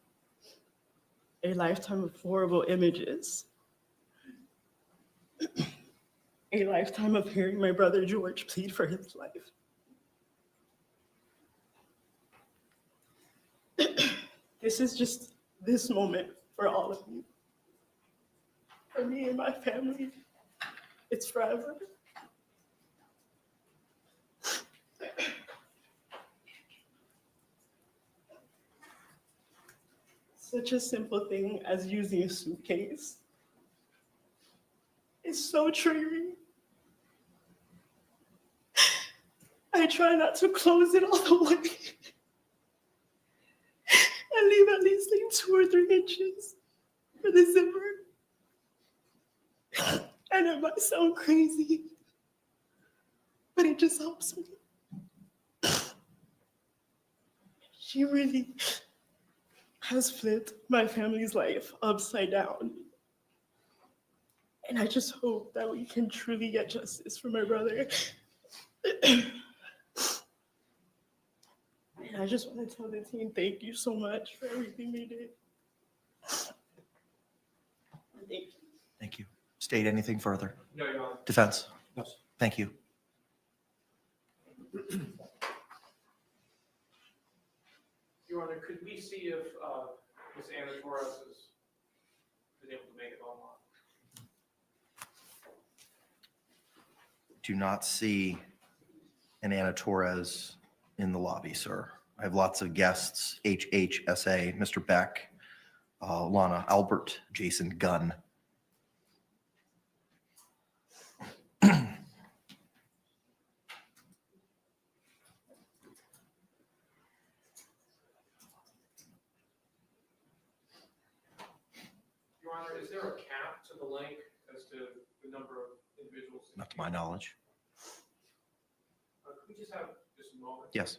a lifetime of horrible images, a lifetime of hearing my brother George plead for his life. This is just this moment for all of you. For me and my family, it's forever. Such a simple thing as using a suitcase is so triggering. I try not to close it all the way. I leave at least like 2 or 3 inches for the zipper. And it might sound crazy, but it just helps me. She really has flipped my family's life upside down. And I just hope that we can truly get justice for my brother. And I just want to tell the team, thank you so much for everything they did. Thank you. Thank you. State anything further? No, Your Honor. Defense? Yes. Thank you. Your Honor, could we see if Ms. Anna Torres has been able to make it online? Do not see an Anna Torres in the lobby, sir. I have lots of guests, HHSA, Mr. Beck, Lana Albert, Jason Gunn. Your Honor, is there a cap to the link as to the number of individuals? Not to my knowledge. Could we just have just a moment? Yes.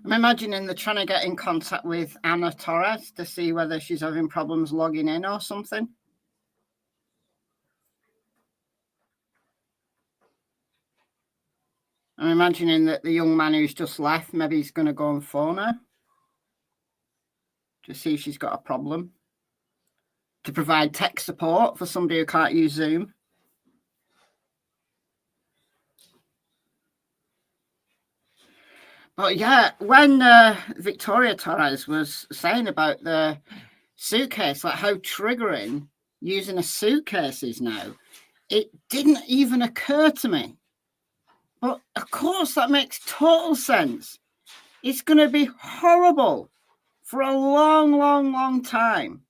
I'm imagining they're trying to get in contact with Anna Torres to see whether she's having problems logging in or something. I'm imagining that the young man who's just left, maybe he's going to go and phone her to see if she's got a problem, to provide tech support for somebody who can't use Zoom. But yeah, when Victoria Torres was saying about the suitcase, like how triggering using a suitcase is now, it didn't even occur to me. But of course, that makes total sense. It's going to be horrible for a long, long, long time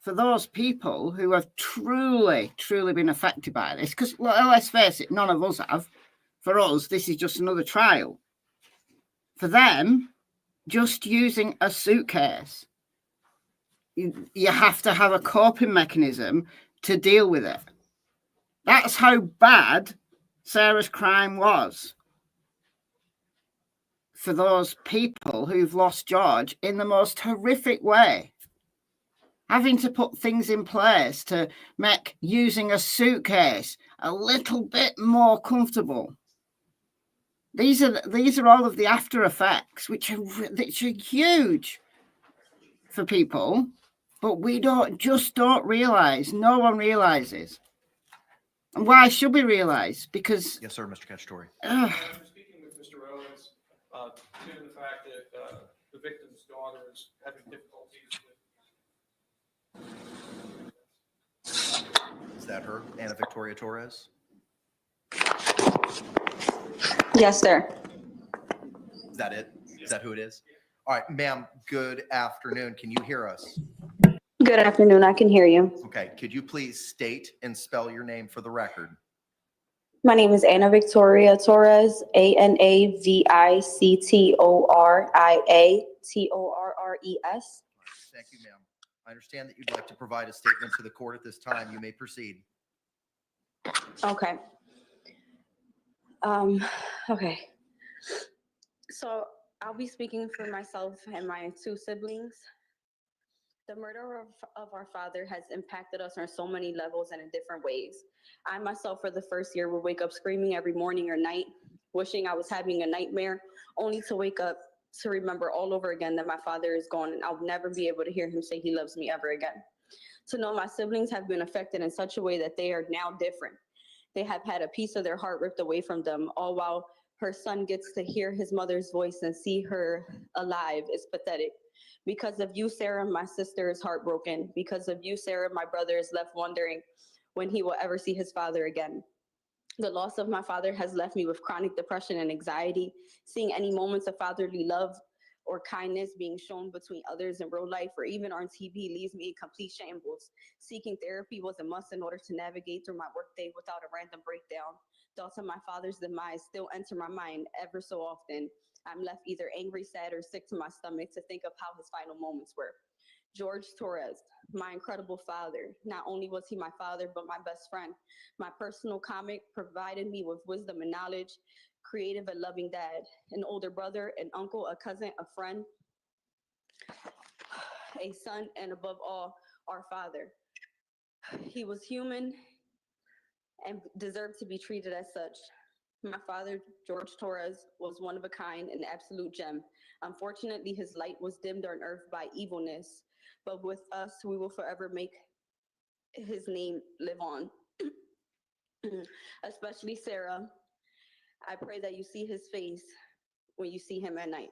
for those people who have truly, truly been affected by this. Because let's face it, none of us have. For us, this is just another trial. For them, just using a suitcase, you have to have a coping mechanism to deal with it. That's how bad Sarah's crime was for those people who've lost George in the most horrific way. Having to put things in place to make using a suitcase a little bit more comfortable. These are all of the after effects, which are huge for people, but we don't realize. No one realizes. And why should we realize? Because Yes, sir, Mr. Cacciatore. After speaking with Mr. Owens, due to the fact that the victim's daughter is having difficulties with. Is that her, Anna Victoria Torres? Yes, sir. Is that it? Is that who it is? All right, ma'am, good afternoon. Can you hear us? Good afternoon. I can hear you. Okay, could you please state and spell your name for the record? My name is Anna Victoria Torres, ANAVICTORIA TORRES. Thank you, ma'am. I understand that you'd like to provide a statement to the court at this time. You may proceed. Okay. Okay. So I'll be speaking for myself and my two siblings. The murder of our father has impacted us on so many levels and in different ways. I myself, for the first year, would wake up screaming every morning or night, wishing I was having a nightmare, only to wake up to remember all over again that my father is gone and I'll never be able to hear him say he loves me ever again. To know my siblings have been affected in such a way that they are now different. They have had a piece of their heart ripped away from them, all while her son gets to hear his mother's voice and see her alive is pathetic. Because of you, Sarah, my sister is heartbroken. Because of you, Sarah, my brother is left wondering when he will ever see his father again. The loss of my father has left me with chronic depression and anxiety. Seeing any moments of fatherly love or kindness being shown between others in real life or even on TV leaves me in complete shambles. Seeking therapy was a must in order to navigate through my workday without a random breakdown. Thoughts of my father's demise still enter my mind ever so often. I'm left either angry, sad, or sick to my stomach to think of how his final moments were. George Torres, my incredible father. Not only was he my father, but my best friend. My personal comic provided me with wisdom and knowledge, creative and loving dad, an older brother, an uncle, a cousin, a friend, a son, and above all, our father. He was human and deserved to be treated as such. My father, George Torres, was one of a kind, an absolute gem. Unfortunately, his light was dimmed on earth by evilness, but with us, we will forever make his name live on. Especially Sarah, I pray that you see his face when you see him at night.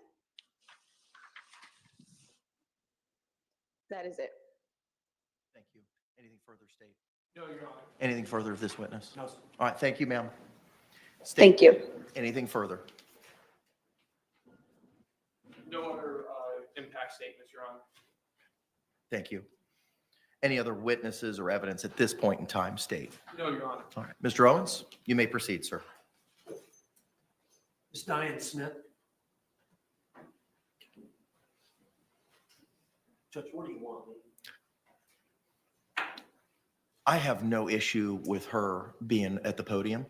That is it. Thank you. Anything further, State? No, Your Honor. Anything further of this witness? No, sir. All right, thank you, ma'am. State, Thank you. anything further? No other impact statements, Your Honor. Thank you. Any other witnesses or evidence at this point in time, State? No, Your Honor. All right, Mr. Owens, you may proceed, sir. Ms. Diane Smith. Judge, what do you want? I have no issue with her being at the podium.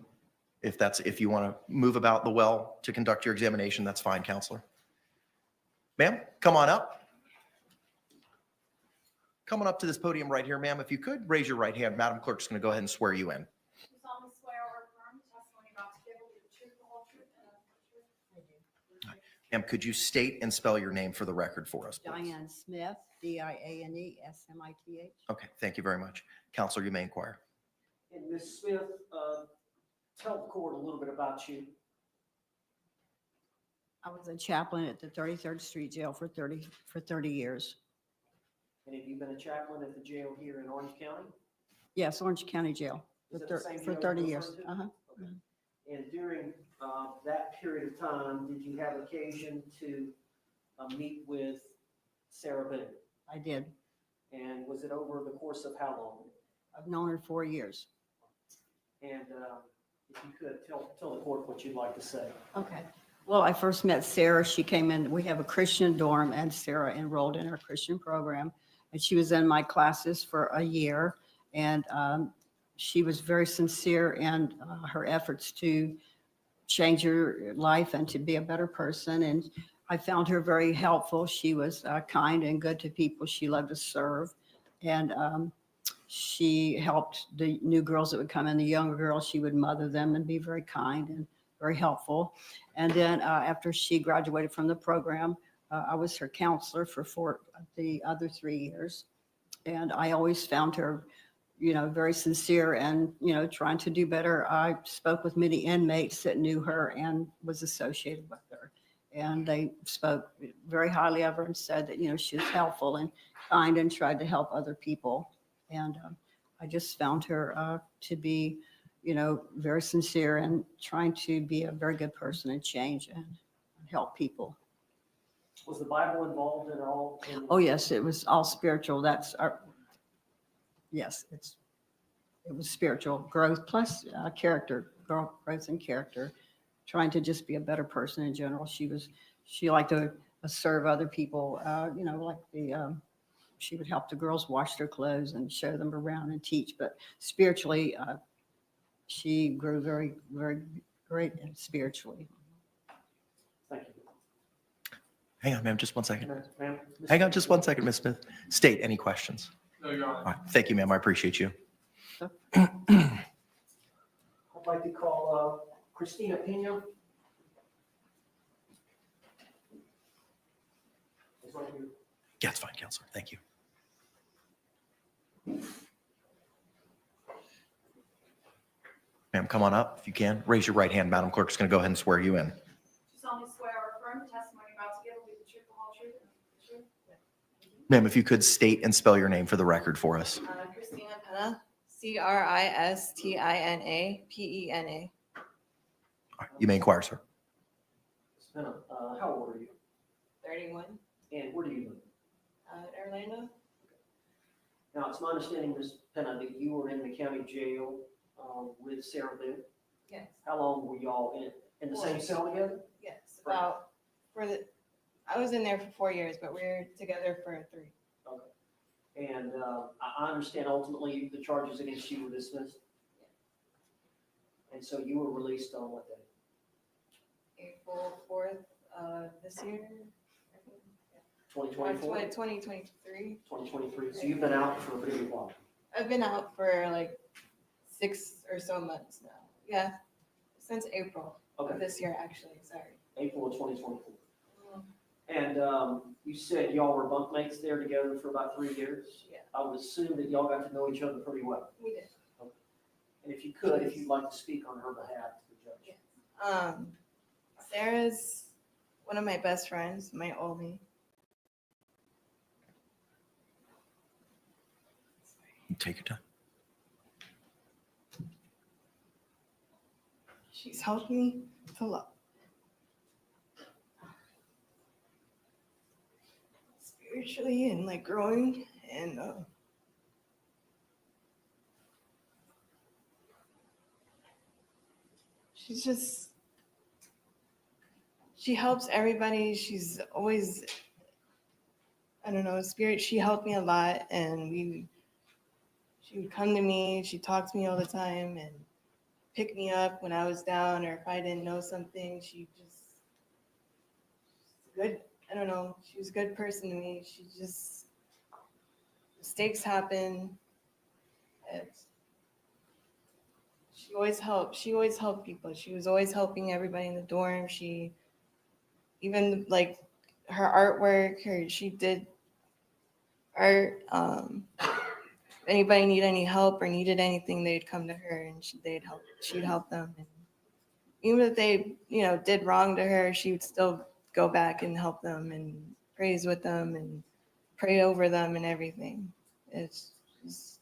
If you want to move about the well to conduct your examination, that's fine, counselor. Ma'am, come on up. Coming up to this podium right here, ma'am, if you could raise your right hand. Madam Clerk's going to go ahead and swear you in. You solemnly swear or affirm the testimony about to give will be the truth, the whole truth, and nothing but the truth. Ma'am, could you state and spell your name for the record for us, please? Diane Smith, Diane Okay, thank you very much. Counselor, you may inquire. And Ms. Smith, tell the court a little bit about you. I was a chaplain at the 33rd Street Jail for 30 years. And have you been a chaplain at the jail here in Orange County? Yes, Orange County Jail Is for it the same for jail 30 you're years. referring to? Uh-huh. Okay. And during that period of time, did you have occasion to meet with Sarah Boone? I did. And was it over the course of how long? I've known her 4 years. And if you could tell the court what you'd like to say. Okay. Well, I first met Sarah. She came in, we have a Christian dorm, and Sarah enrolled in our Christian program. And she was in my classes for a year. And she was very sincere in her efforts to change her life and to be a better person. And I found her very helpful. She was kind and good to people. She loved to serve. And she helped the new girls that would come in, the younger girls. She would mother them and be very kind and very helpful. And then after she graduated from the program, I was her counselor for the other 3 years. And I always found her, very sincere and, trying to do better. I spoke with many inmates that knew her and was associated with her. And they spoke very highly of her and said that, she was helpful and kind and tried to help other people. And I just found her to be, very sincere and trying to be a very good person and change and help people. Was the Bible involved at all? Oh, yes, it was all spiritual. Yes, it was spiritual growth plus character, growth and character, trying to just be a better person in general. She liked to serve other people, she would help the girls wash their clothes and show them around and teach. But spiritually, she grew very, very great and spiritually. Thank you. Hang on, ma'am, just 1 second. Ma'am? Hang on just 1 second, Ms. Smith. State any questions. No, Your Honor. All right, thank you, ma'am. I appreciate you. I'd like to call Christina Pena. Yeah, it's fine, Counselor. Thank you. Ma'am, come on up if you can. Raise your right hand. Madam Clerk's going to go ahead and swear you in. You solemnly swear or affirm the testimony about to give will be the truth, the whole truth, and nothing but the truth. Ma'am, if you could state and spell your name for the record for us. Christina Pena, Christina Pena. All right, you may inquire, sir. Pena, how old are you? 31, And where do you live? Orlando. Now, it's my understanding, Ms. Pena, that you were in the county jail with Sarah Boone. Yes. How long were y'all in the same cell together? Yes, I was in there for 4 years, but we were together for 3. Okay. And I understand ultimately the charges against you were dismissed? And so you were released on what day? April 4th this year. 2024? 2023. 2023. So you've been out for a pretty good while. I've been out for like 6 or so months now. Yeah, since April of this year, actually. Sorry. April of 2024. And you said y'all were bunkmates there together for about 3 years? Yeah. I would assume that y'all got to know each other pretty well. We did. Okay. And if you'd like to speak on her behalf to the judge. Sarah's one of my best friends, my only. Take your time. She's helped me a lot. Spiritually and like growing and she helps everybody. She's always, I don't know, spirit. She helped me a lot and she would come to me. She talked to me all the time and pick me up when I was down or if I didn't know something. She's good I don't know, she was a good person to me. She just, mistakes happen. She always helped people. She was always helping everybody in the dorm. She, even like her artwork, she did art. Anybody need any help or needed anything, they'd come to her and she'd help them. And even if they, did wrong to her, she would still go back and help them and praise with them and pray over them and everything. It's just.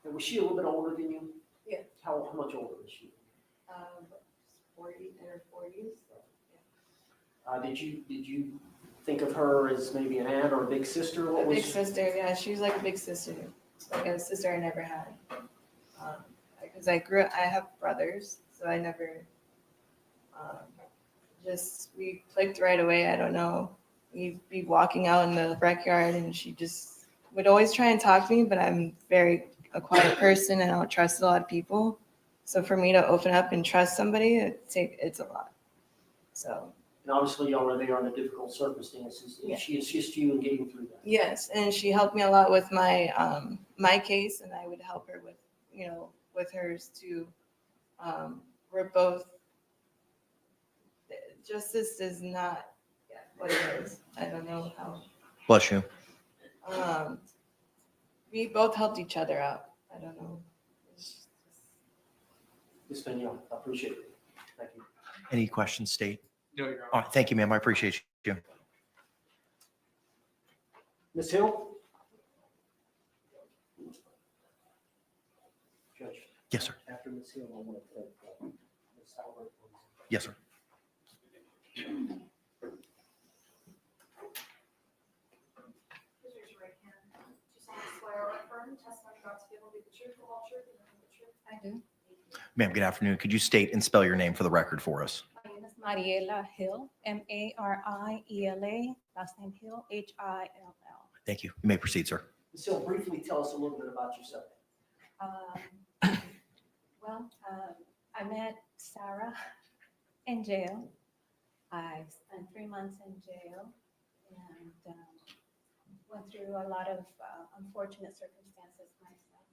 And was she a little bit older than you? Yeah. How much older was she? 40, in her 40s. Did you think of her as maybe an aunt or a big sister? What A was big sister, yeah. She was like a big sister, like a sister I never had. Because I have brothers, so I never, we clicked right away. I don't know. We'd be walking out in the backyard and she just would always try and talk to me, but I'm a quiet person and I don't trust a lot of people. So for me to open up and trust somebody, it's a lot. So. And obviously y'all were there under difficult circumstances. And she assisted you in getting through that. Yes, and she helped me a lot with my my case, and I would help her with with hers too. We're both. Justice is not what it is. I don't know how. Bless you. We both helped each other out. I don't know. Ms. Vigneault, I appreciate it. Thank you. Any questions, State? No, Your Honor. All right, thank you, ma'am. I appreciate you. Ms. Hill? Judge. Yes, sir. After Ms. Hill, I want to thank Ms. Albert. Yes, sir. Raise your right hand. Do you solemnly swear or affirm testimony you're about to give will be the truth, the whole truth, and nothing but the truth? I do. Ma'am, good afternoon. Could you state and spell your name for the record for us? My name is Mariela Hill, Mariela, last name Hill, Hill. Thank you. You may proceed, sir. Ms. Hill, briefly tell us a little bit about yourself. I met Sarah in jail. I spent 3 months in jail and went through a lot of unfortunate circumstances myself.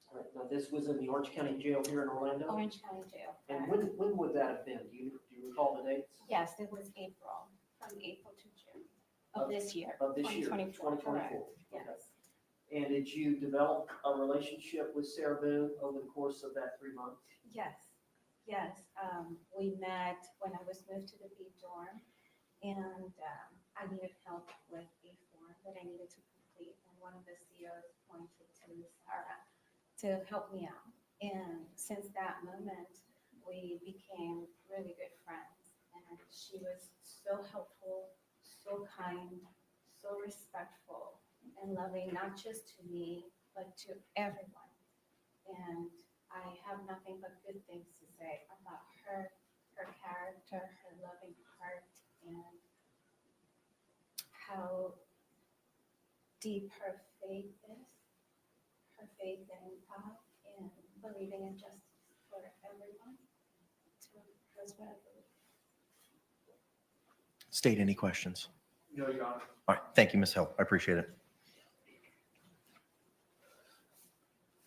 All right, now this was in the Orange County Jail here in Orlando? Orange County Jail. And when would that have been? Do you recall the dates? Yes, it was April, from April to June of this year. Of this year, 2024. 2024. Yes. Okay. And did you develop a relationship with Sarah Boone over the course of that 3 months? Yes, yes. We met when I was moved to the B dorm, and I needed help with a form that I needed to complete, and one of the COs pointed to Sarah to help me out. And since that moment, we became really good friends, and she was so helpful, so kind, so respectful and loving, not just to me, but to everyone. And I have nothing but good things to say about her, her character, her loving heart, and how deep her faith is, her faith in God and believing in justice for everyone. That's what I believe. State, any questions? No, Your Honor. All right, thank you, Ms. Hill. I appreciate it.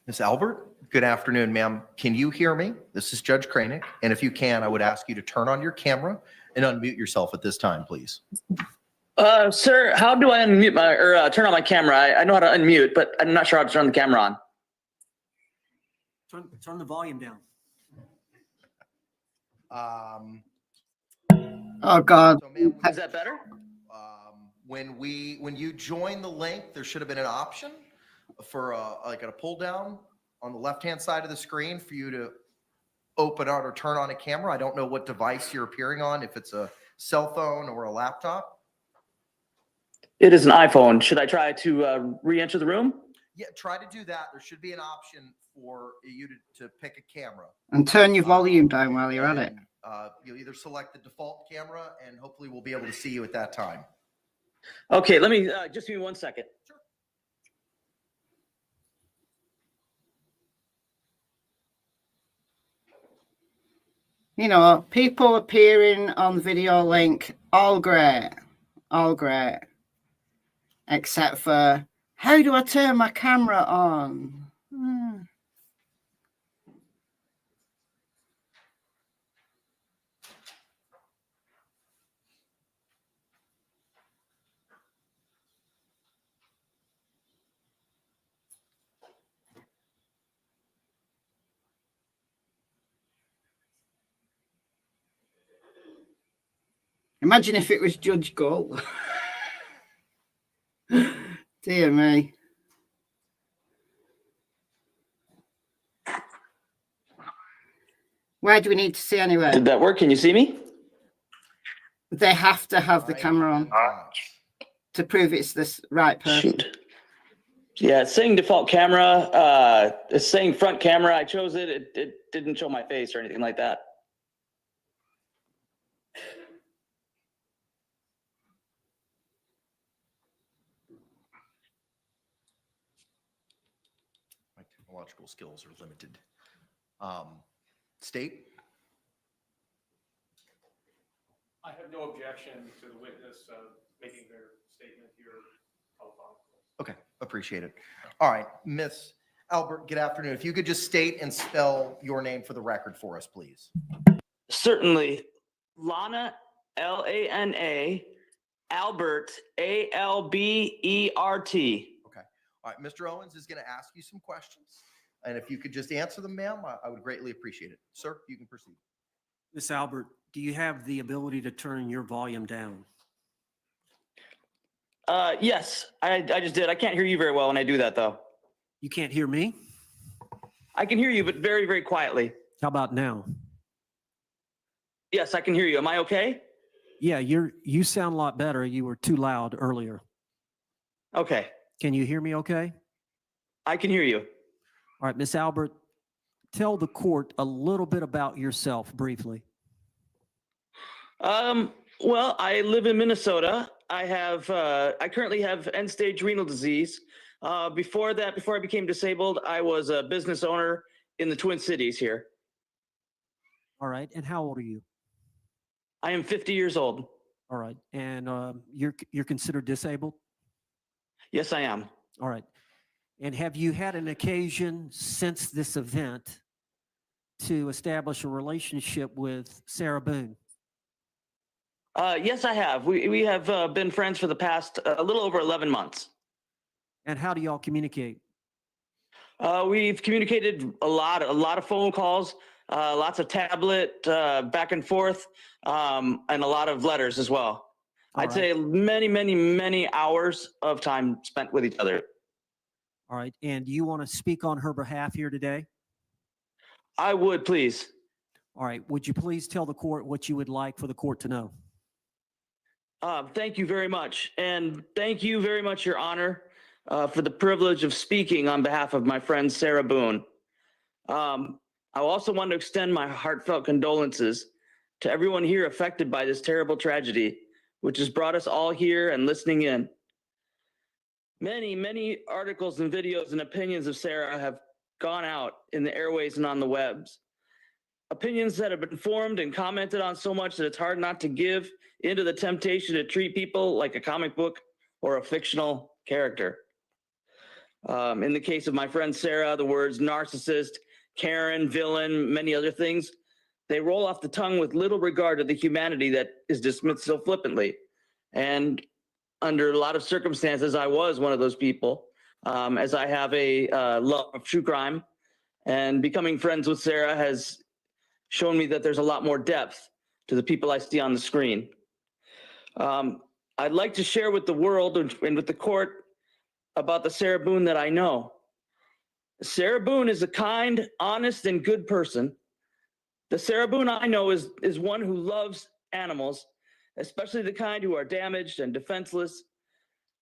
Ms. Albert, good afternoon, ma'am. Can you hear me? This is Judge Kranick, and if you can, I would ask you to turn on your camera and unmute yourself at this time, please. Sir, how do I unmute turn on my camera? I know how to unmute, but I'm not sure how to turn the camera on. Turn the volume down. Oh God. So, ma'am, Is that better? when you join the link, there should have been an option for like a pull down on the left-hand side of the screen for you to open out or turn on a camera. I don't know what device you're appearing on, if it's a cell phone or a laptop. It is an iPhone. Should I try to re-enter the room? Yeah, try to do that. There should be an option for you to pick a camera. And turn your volume down while you're at it. You'll either select the default camera and hopefully we'll be able to see you at that time. Okay, let me just give me 1 second. Sure. You know, people appearing on the video link, all great. All great. Except for, how do I turn my camera on? Imagine if it was Judge Gull. Dear me. Where do we need to see anyway? Did that work? Can you see me? They have to have the camera on to prove it's this right person. Shoot. Yeah, it's saying default camera. It's saying front camera. I chose it. It didn't show my face or anything like that. My technological skills are limited. State? I have no objection to the witness making their statement here telephonically. Okay, appreciate it. All right, Miss Albert, good afternoon. If you could just state and spell your name for the record for us, please. Certainly. Lana, L-A-N-A, Albert, A-L-B-E-R-T. Okay. All right, Mr. Owens is going to ask you some questions. And if you could just answer them, ma'am, I would greatly appreciate it. Sir, you can proceed. Miss Albert, do you have the ability to turn your volume down? Yes, I just did. I can't hear you very well when I do that, though. You can't hear me? I can hear you, but very, very quietly. How about now? Yes, I can hear you. Am I okay? Yeah, you sound a lot better. You were too loud earlier. Okay. Can you hear me okay? I can hear you. All right, Miss Albert, tell the court a little bit about yourself briefly. Well, I live in Minnesota. I currently have end-stage renal disease. Before I became disabled, I was a business owner in the Twin Cities here. All right, and how old are you? I am 50 years old. All right, and you're considered disabled? Yes, I am. All right, and have you had an occasion since this event to establish a relationship with Sarah Boone? Yes, I have. We have been friends for the past a little over 11 months. And how do y'all communicate? We've communicated a lot of phone calls, lots of tablet back and forth, and a lot of letters as well. I'd say many, many, many hours of time spent with each other. All right, and do you want to speak on her behalf here today? I would, please. All right, would you please tell the court what you would like for the court to know? Thank you very much. And thank you very much, Your Honor, for the privilege of speaking on behalf of my friend, Sarah Boone. I also want to extend my heartfelt condolences to everyone here affected by this terrible tragedy, which has brought us all here and listening in. Many, many articles and videos and opinions of Sarah have gone out in the airways and on the webs. Opinions that have been formed and commented on so much that it's hard not to give into the temptation to treat people like a comic book or a fictional character. In the case of my friend Sarah, the words narcissist, Karen, villain, many other things, they roll off the tongue with little regard to the humanity that is dismissed so flippantly. And under a lot of circumstances, I was one of those people, as I have a love of true crime, and becoming friends with Sarah has shown me that there's a lot more depth to the people I see on the screen. I'd like to share with the world and with the court about the Sarah Boone that I know. Sarah Boone is a kind, honest, and good person. The Sarah Boone I know is one who loves animals, especially the kind who are damaged and defenseless.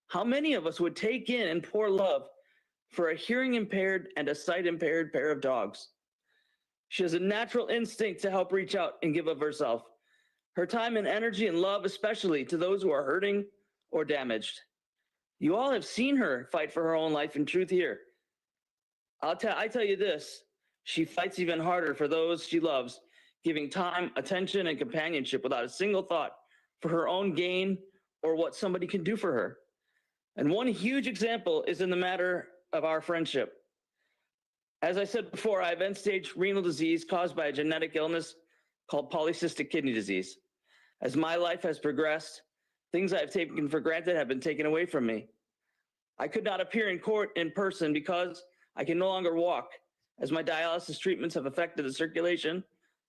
How many of us would take in and pour love for a hearing impaired and a sight impaired pair of dogs? She has a natural instinct to help reach out and give of herself. Her time and energy and love, especially to those who are hurting or damaged. You all have seen her fight for her own life and truth here. I tell you this, she fights even harder for those she loves, giving time, attention, and companionship without a single thought for her own gain or what somebody can do for her. And one huge example is in the matter of our friendship. As I said before, I have end-stage renal disease caused by a genetic illness called polycystic kidney disease. As my life has progressed, things I have taken for granted have been taken away from me. I could not appear in court in person because I can no longer walk, as my dialysis treatments have affected the circulation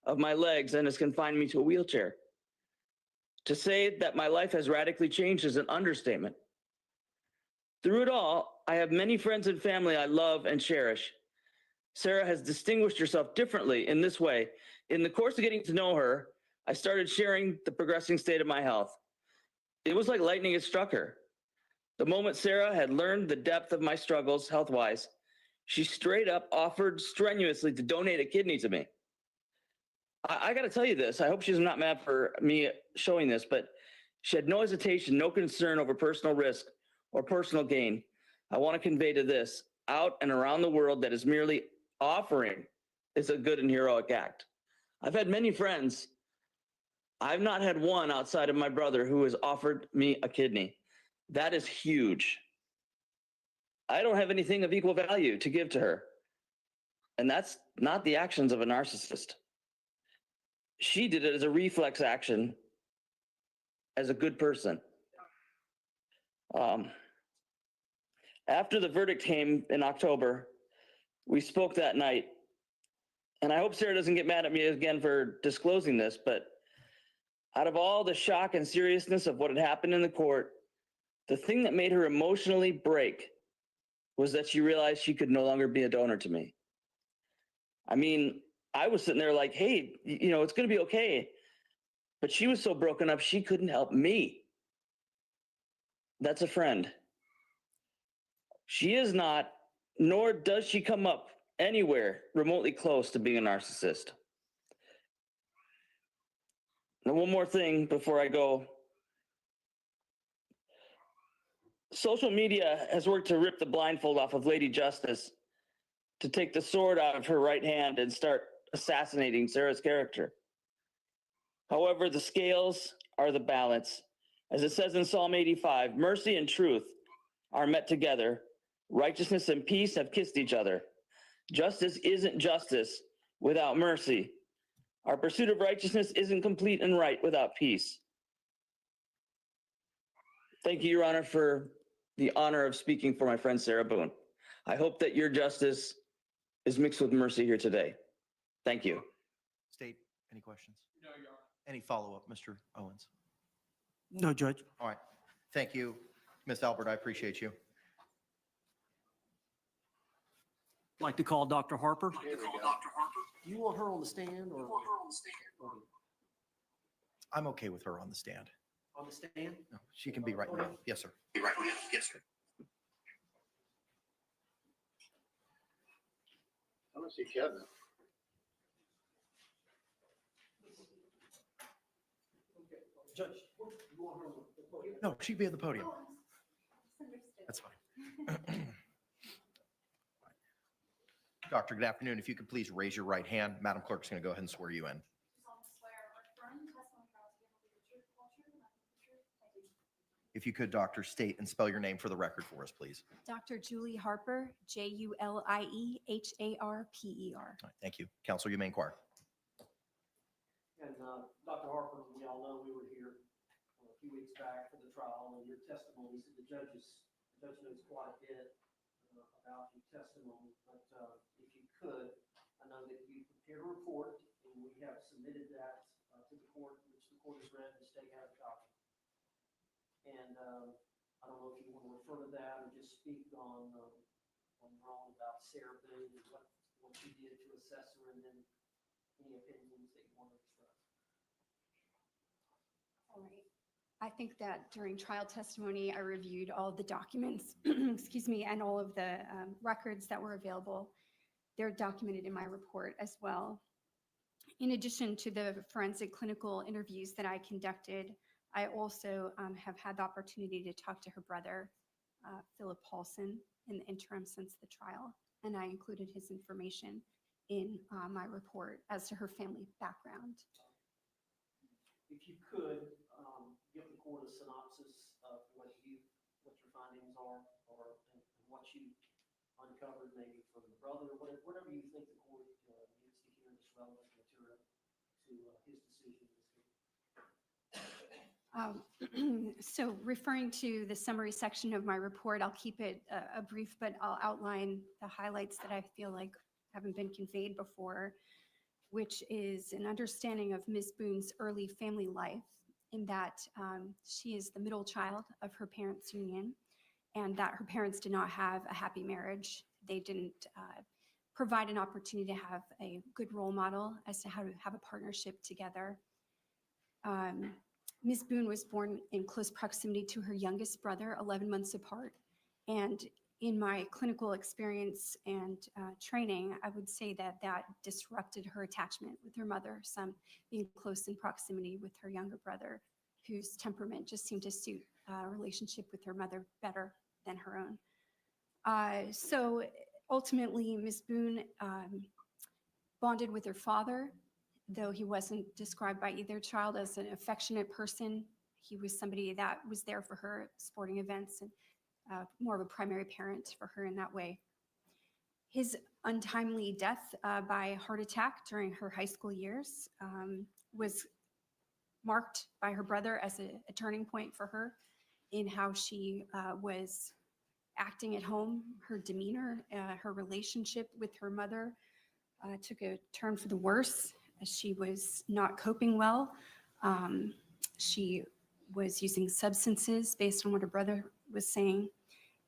of my legs and has confined me to a wheelchair. To say that my life has radically changed is an understatement. Through it all, I have many friends and family I love and cherish. Sarah has distinguished herself differently in this way. In the course of getting to know her, I started sharing the progressing state of my health. It was like lightning had struck her. The moment Sarah had learned the depth of my struggles health-wise, she straight up offered strenuously to donate a kidney to me. I got to tell you this. I hope she's not mad for me showing this, but she had no hesitation, no concern over personal risk or personal gain. I want to convey to this out and around the world that is merely offering is a good and heroic act. I've had many friends. I've not had one outside of my brother who has offered me a kidney. That is huge. I don't have anything of equal value to give to her. And that's not the actions of a narcissist. She did it as a reflex action, as a good person. After the verdict came in October, we spoke that night. And I hope Sarah doesn't get mad at me again for disclosing this, but out of all the shock and seriousness of what had happened in the court, the thing that made her emotionally break was that she realized she could no longer be a donor to me. I mean, I was sitting there like, hey, you know, it's going to be okay. But she was so broken up, she couldn't help me. That's a friend. She is not, nor does she come up anywhere remotely close to being a narcissist. Now, one more thing before I go. Social media has worked to rip the blindfold off of Lady Justice, to take the sword out of her right hand and start assassinating Sarah's character. However, the scales are the balance. As it says in Psalm 85, mercy and truth are met together. Righteousness and peace have kissed each other. Justice isn't justice without mercy. Our pursuit of righteousness isn't complete and right without peace. Thank you, Your Honor, for the honor of speaking for my friend Sarah Boone. I hope that your justice is mixed with mercy here today. Thank you. State, any questions? No, Your Honor. Any follow-up, Mr. Owens? No, Judge. All right. Thank you, Ms. Albert. I appreciate you. I'd like to call Dr. Harper. You want her on the stand or? I'm okay with her on the stand. On the stand? No, she can be right now. Yes, sir. Yes, sir. I don't see Kevin. Judge, you want her on the podium? No, she'd be at the podium. That's fine. Doctor, good afternoon. If you could please raise your right hand. Madam Clerk's going to go ahead and swear you in. If you could, doctor, state and spell your name for the record for us, please. Dr. Julie Harper, JULIEHARPER. All right, thank you. Counsel, you may inquire. And Dr. Harper, we all know we were here a few weeks back for the trial, and your testimony, so the judge knows quite a bit about your testimony, but if you could, I know that you prepared a report, and we have submitted that to the court, which the court has read, and the state has a copy. And I don't know if you want to refer to that or just speak on wrong about Sarah Boone and what you did to assess her, and then any opinions that you want to express. All right. I think that during trial testimony, I reviewed all of the documents, excuse me, and all of the records that were available. They're documented in my report as well. In addition to the forensic clinical interviews that I conducted, I also have had the opportunity to talk to her brother, Philip Paulson, in the interim since the trial, and I included his information in my report as to her family background. If you could, give the court a synopsis of what your findings are, or and what you uncovered maybe from the brother, whatever you think the court needs to hear as relevant material to his decision. So referring to the summary section of my report, I'll keep it a brief, but I'll outline the highlights that I feel like haven't been conveyed before, which is an understanding of Ms. Boone's early family life, in that she is the middle child of her parents' union, and that her parents did not have a happy marriage. They didn't provide an opportunity to have a good role model as to how to have a partnership together. Ms. Boone was born in close proximity to her youngest brother, 11 months apart. And in my clinical experience and training, I would say that that disrupted her attachment with her mother, some being close in proximity with her younger brother, whose temperament just seemed to suit a relationship with her mother better than her own. So ultimately, Ms. Boone bonded with her father, though he wasn't described by either child as an affectionate person. He was somebody that was there for her at sporting events and more of a primary parent for her in that way. His untimely death by heart attack during her high school years was marked by her brother as a turning point for her in how she was acting at home. Her demeanor, her relationship with her mother took a turn for the worse as she was not coping well. She was using substances based on what her brother was saying.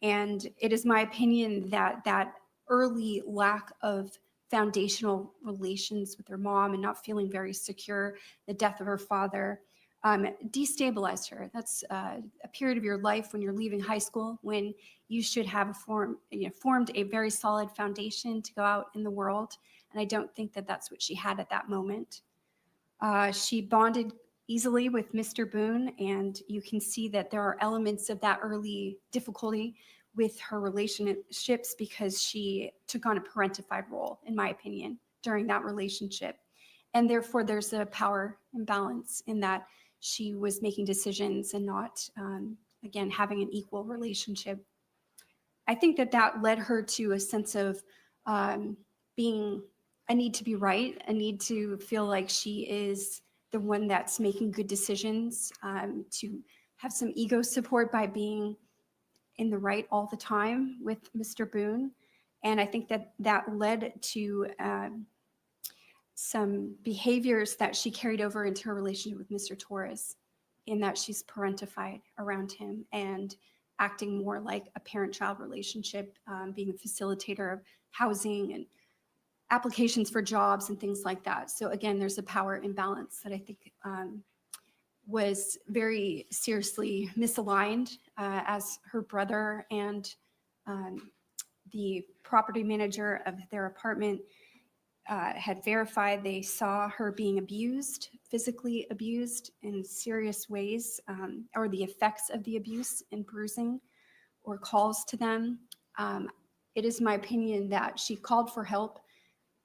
And it is my opinion that that early lack of foundational relations with her mom and not feeling very secure, the death of her father, destabilized her. That's a period of your life when you're leaving high school, when you should have formed a very solid foundation to go out in the world. And I don't think that that's what she had at that moment. She bonded easily with Mr. Boone, and you can see that there are elements of that early difficulty with her relationships because she took on a parentified role, in my opinion, during that relationship. And therefore, there's a power imbalance in that she was making decisions and not, again, having an equal relationship. I think that that led her to a sense of being a need to be right, a need to feel like she is the one that's making good decisions, to have some ego support by being in the right all the time with Mr. Boone. And I think that that led to some behaviors that she carried over into her relationship with Mr. Torres, in that she's parentified around him and acting more like a parent-child relationship, being a facilitator of housing and applications for jobs and things like that. So again, there's a power imbalance that I think was very seriously misaligned, as her brother and the property manager of their apartment had verified. They saw her being abused, physically abused in serious ways, or the effects of the abuse in bruising or calls to them. It is my opinion that she called for help,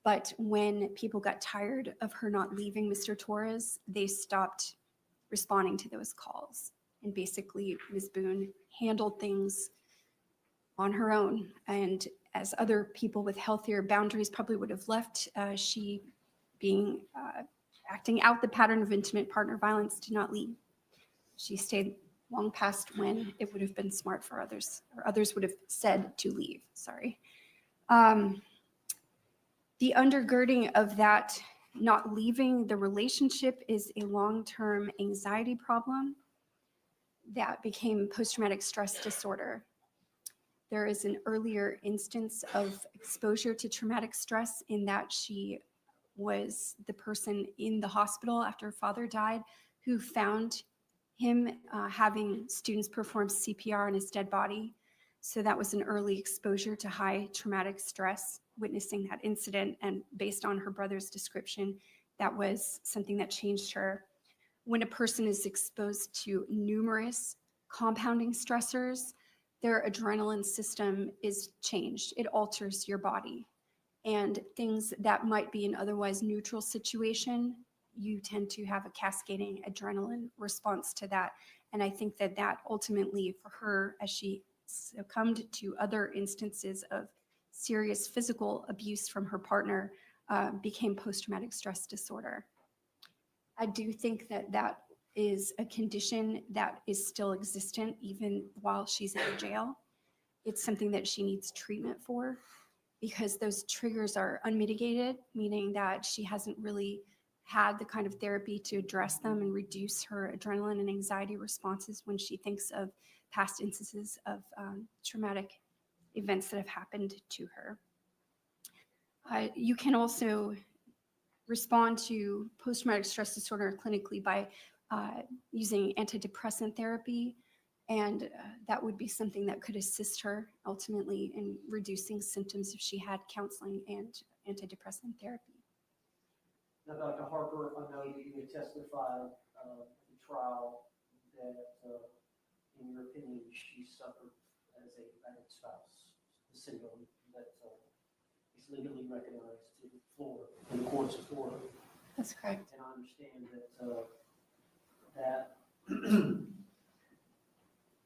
but when people got tired of her not leaving Mr. Torres, they stopped responding to those calls. And basically, Ms. Boone handled things on her own. And as other people with healthier boundaries probably would have left, she being acting out the pattern of intimate partner violence did not leave. She stayed long past when it would have been smart for others, or others would have said to leave, sorry. The undergirding of that not leaving the relationship is a long-term anxiety problem that became post-traumatic stress disorder. There is an earlier instance of exposure to traumatic stress in that she was the person in the hospital after her father died who found him having students perform CPR on his dead body. So that was an early exposure to high traumatic stress, witnessing that incident. And based on her brother's description, that was something that changed her. When a person is exposed to numerous compounding stressors, their adrenaline system is changed. It alters your body. and things that might be an otherwise neutral situation, you tend to have a cascading adrenaline response to that. And I think that that ultimately for her, as she succumbed to other instances of serious physical abuse from her partner, became post-traumatic stress disorder. I do think that that is a condition that is still existent even while she's in jail. It's something that she needs treatment for because those triggers are unmitigated, meaning that she hasn't really had the kind of therapy to address them and reduce her adrenaline and anxiety responses when she thinks of past instances of traumatic events that have happened to her. You can also respond to post-traumatic stress disorder clinically by using antidepressant therapy, and that would be something that could assist her ultimately in reducing symptoms if she had counseling and antidepressant therapy. Now, Dr. Harper, I know that you had testified at the trial that, in your opinion, she suffered as a battered spouse, the syndrome that is legally recognized in Florida, in the courts of Florida. That's correct. And I understand that that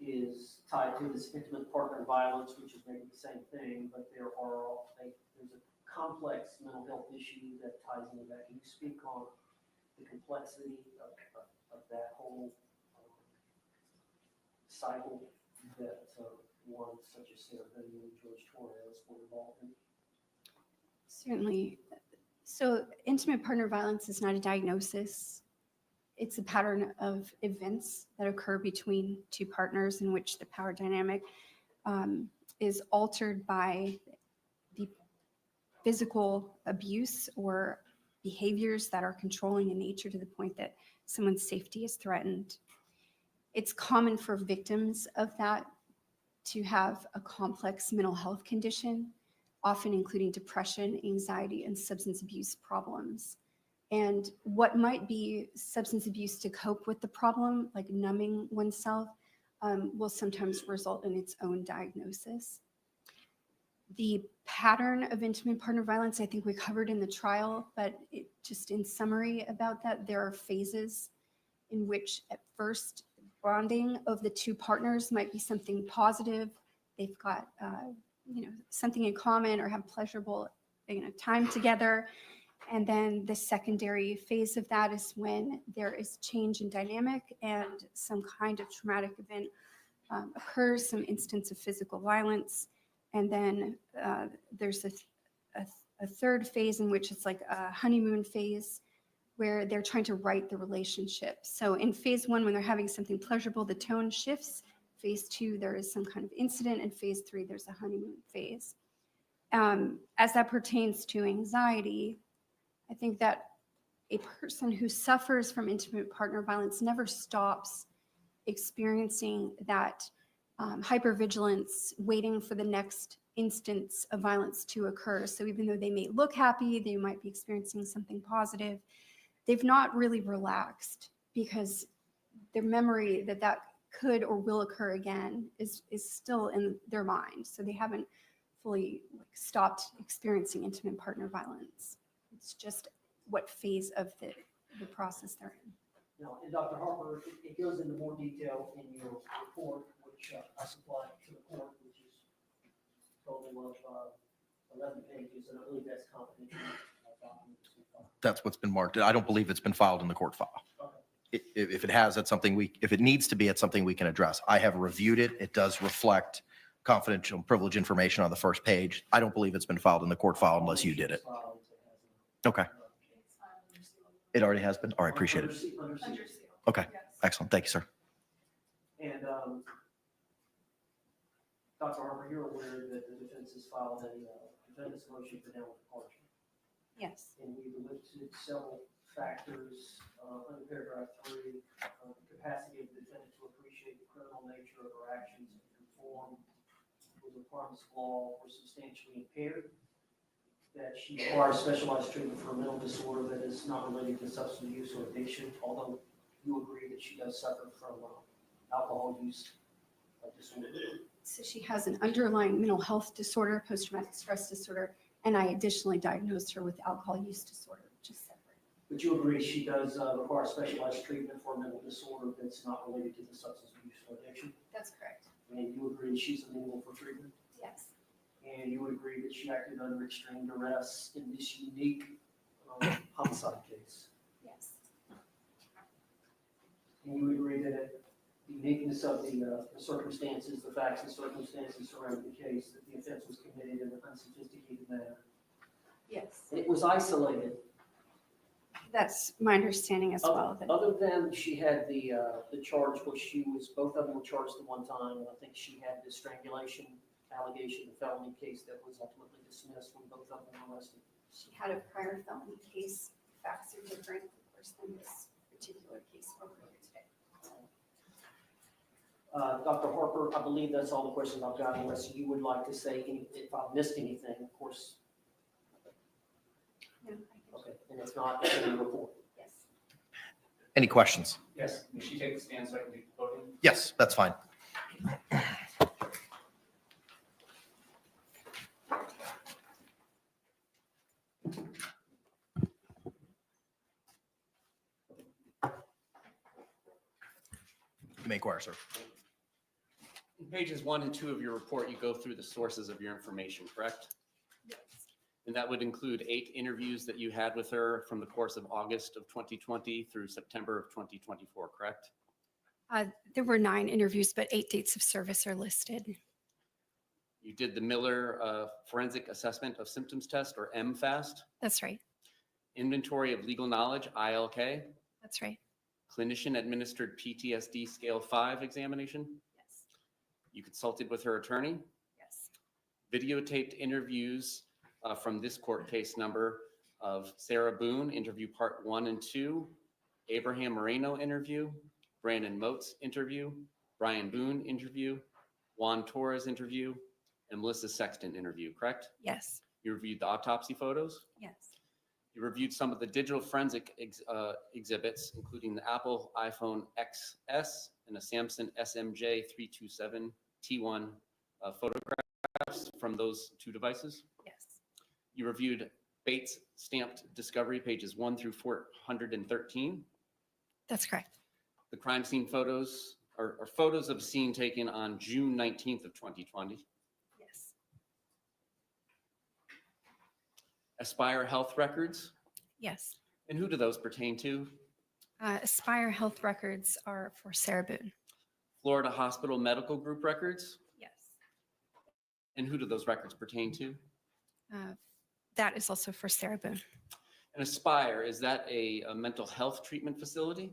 is tied to this intimate partner violence, which is maybe the same thing, but there's a complex mental health issue that ties into that. Can you speak on the complexity of that whole cycle that one such as Sarah Boone and George Torres were involved in? Certainly. So intimate partner violence is not a diagnosis. It's a pattern of events that occur between two partners in which the power dynamic is altered by the physical abuse or behaviors that are controlling in nature to the point that someone's safety is threatened. It's common for victims of that to have a complex mental health condition, often including depression, anxiety, and substance abuse problems. And what might be substance abuse to cope with the problem, like numbing oneself, will sometimes result in its own diagnosis. The pattern of intimate partner violence, I think we covered in the trial, but just in summary about that, there are phases in which at first bonding of the two partners might be something positive. They've got something in common or have pleasurable time together. And then the secondary phase of that is when there is change in dynamic and some kind of traumatic event occurs, some instance of physical violence. And then there's a third phase in which it's like a honeymoon phase where they're trying to right the relationship. So in phase one, when they're having something pleasurable, the tone shifts. Phase two, there is some kind of incident. And phase three, there's a honeymoon phase. As that pertains to anxiety, I think that a person who suffers from intimate partner violence never stops experiencing that hypervigilance, waiting for the next instance of violence to occur. So even though they may look happy, they might be experiencing something positive, they've not really relaxed because their memory that that could or will occur again is still in their mind. So they haven't fully stopped experiencing intimate partner violence. It's just what phase of the process they're in. Now, and Dr. Harper, it goes into more detail in your report, which I supplied to the court, which is a total of 11 pages, and I believe that's confidential. That's what's been marked. I don't believe it's been filed in the court file. Okay. If it has, that's something if it needs to be, it's something we can address. I have reviewed it. It does reflect confidential and privileged information on the first page. I don't believe it's been filed in the court file unless you did it. Okay. It already has been? All right, appreciate it. Okay, excellent. Thank you, sir. And Dr. Harper, you're aware that the defense has filed a defendant's motion for downward departure. Yes. And we've listed several factors under paragraph 3, the capacity of the defendant to appreciate the criminal nature of her actions and conform with the requirements of law or substantially impaired, that she requires specialized treatment for a mental disorder that is not related to substance use or addiction, although you agree that she does suffer from alcohol use disorder. So she has an underlying mental health disorder, post-traumatic stress disorder, And I additionally diagnosed her with alcohol use disorder, which is separate. But you agree she does require specialized treatment for a mental disorder that's not related to the substance abuse or addiction? That's correct. And you agree she's amenable for treatment? Yes. And you would agree that she acted under extreme duress in this unique homicide case? Yes. And you would agree that the uniqueness of the circumstances, the facts and circumstances surrounding the case, that the offense was committed in an unsophisticated manner? Yes. And it was isolated. That's my understanding as well. That Other than she had the charge, which both of them were charged at one time, and I think she had the strangulation allegation, the felony case that was ultimately dismissed when both of them were arrested. she had a prior felony case. Facts are different, of course, than this particular case over here today. Dr. Harper, I believe that's all the questions I've got, unless you would like to say, if I've missed anything, of course. No, Okay, and if not, it's in the report. yes. Any questions? Yes, may she take the stand so I can do the voting? Yes, that's fine. You may inquire, sir. In pages 1 and 2 of your report, you go through the sources of your information, correct? Yes. And that would include 8 interviews that you had with her from the course of August of 2020 through September of 2024, correct? There were 9 interviews, but 8 dates of service are listed. You did the Miller Forensic Assessment of Symptoms Test, or MFAST, That's right. Inventory of Legal Knowledge, ILK, That's right. Clinician Administered PTSD Scale 5 examination. Yes. You consulted with her attorney. Yes. Videotaped interviews from this court case number of Sarah Boone, interview part 1 and 2, Abraham Moreno interview, Brandon Moats interview, Brian Boone interview, Juan Torres interview, and Melissa Sexton interview, correct? Yes. You reviewed the autopsy photos. Yes. You reviewed some of the digital forensic exhibits, including the Apple iPhone XS and a Samsung SMJ 327 T1 photographs from those 2 devices. Yes. You reviewed Bates stamped discovery pages 1 through 413. That's correct. The crime scene photos are photos of the scene taken on June 19th of 2020. Yes. Aspire Health records. Yes. And who do those pertain to? Aspire Health records are for Sarah Boone. Florida Hospital Medical Group records. Yes. And who do those records pertain to? That is also for Sarah Boone. And Aspire, is that a mental health treatment facility?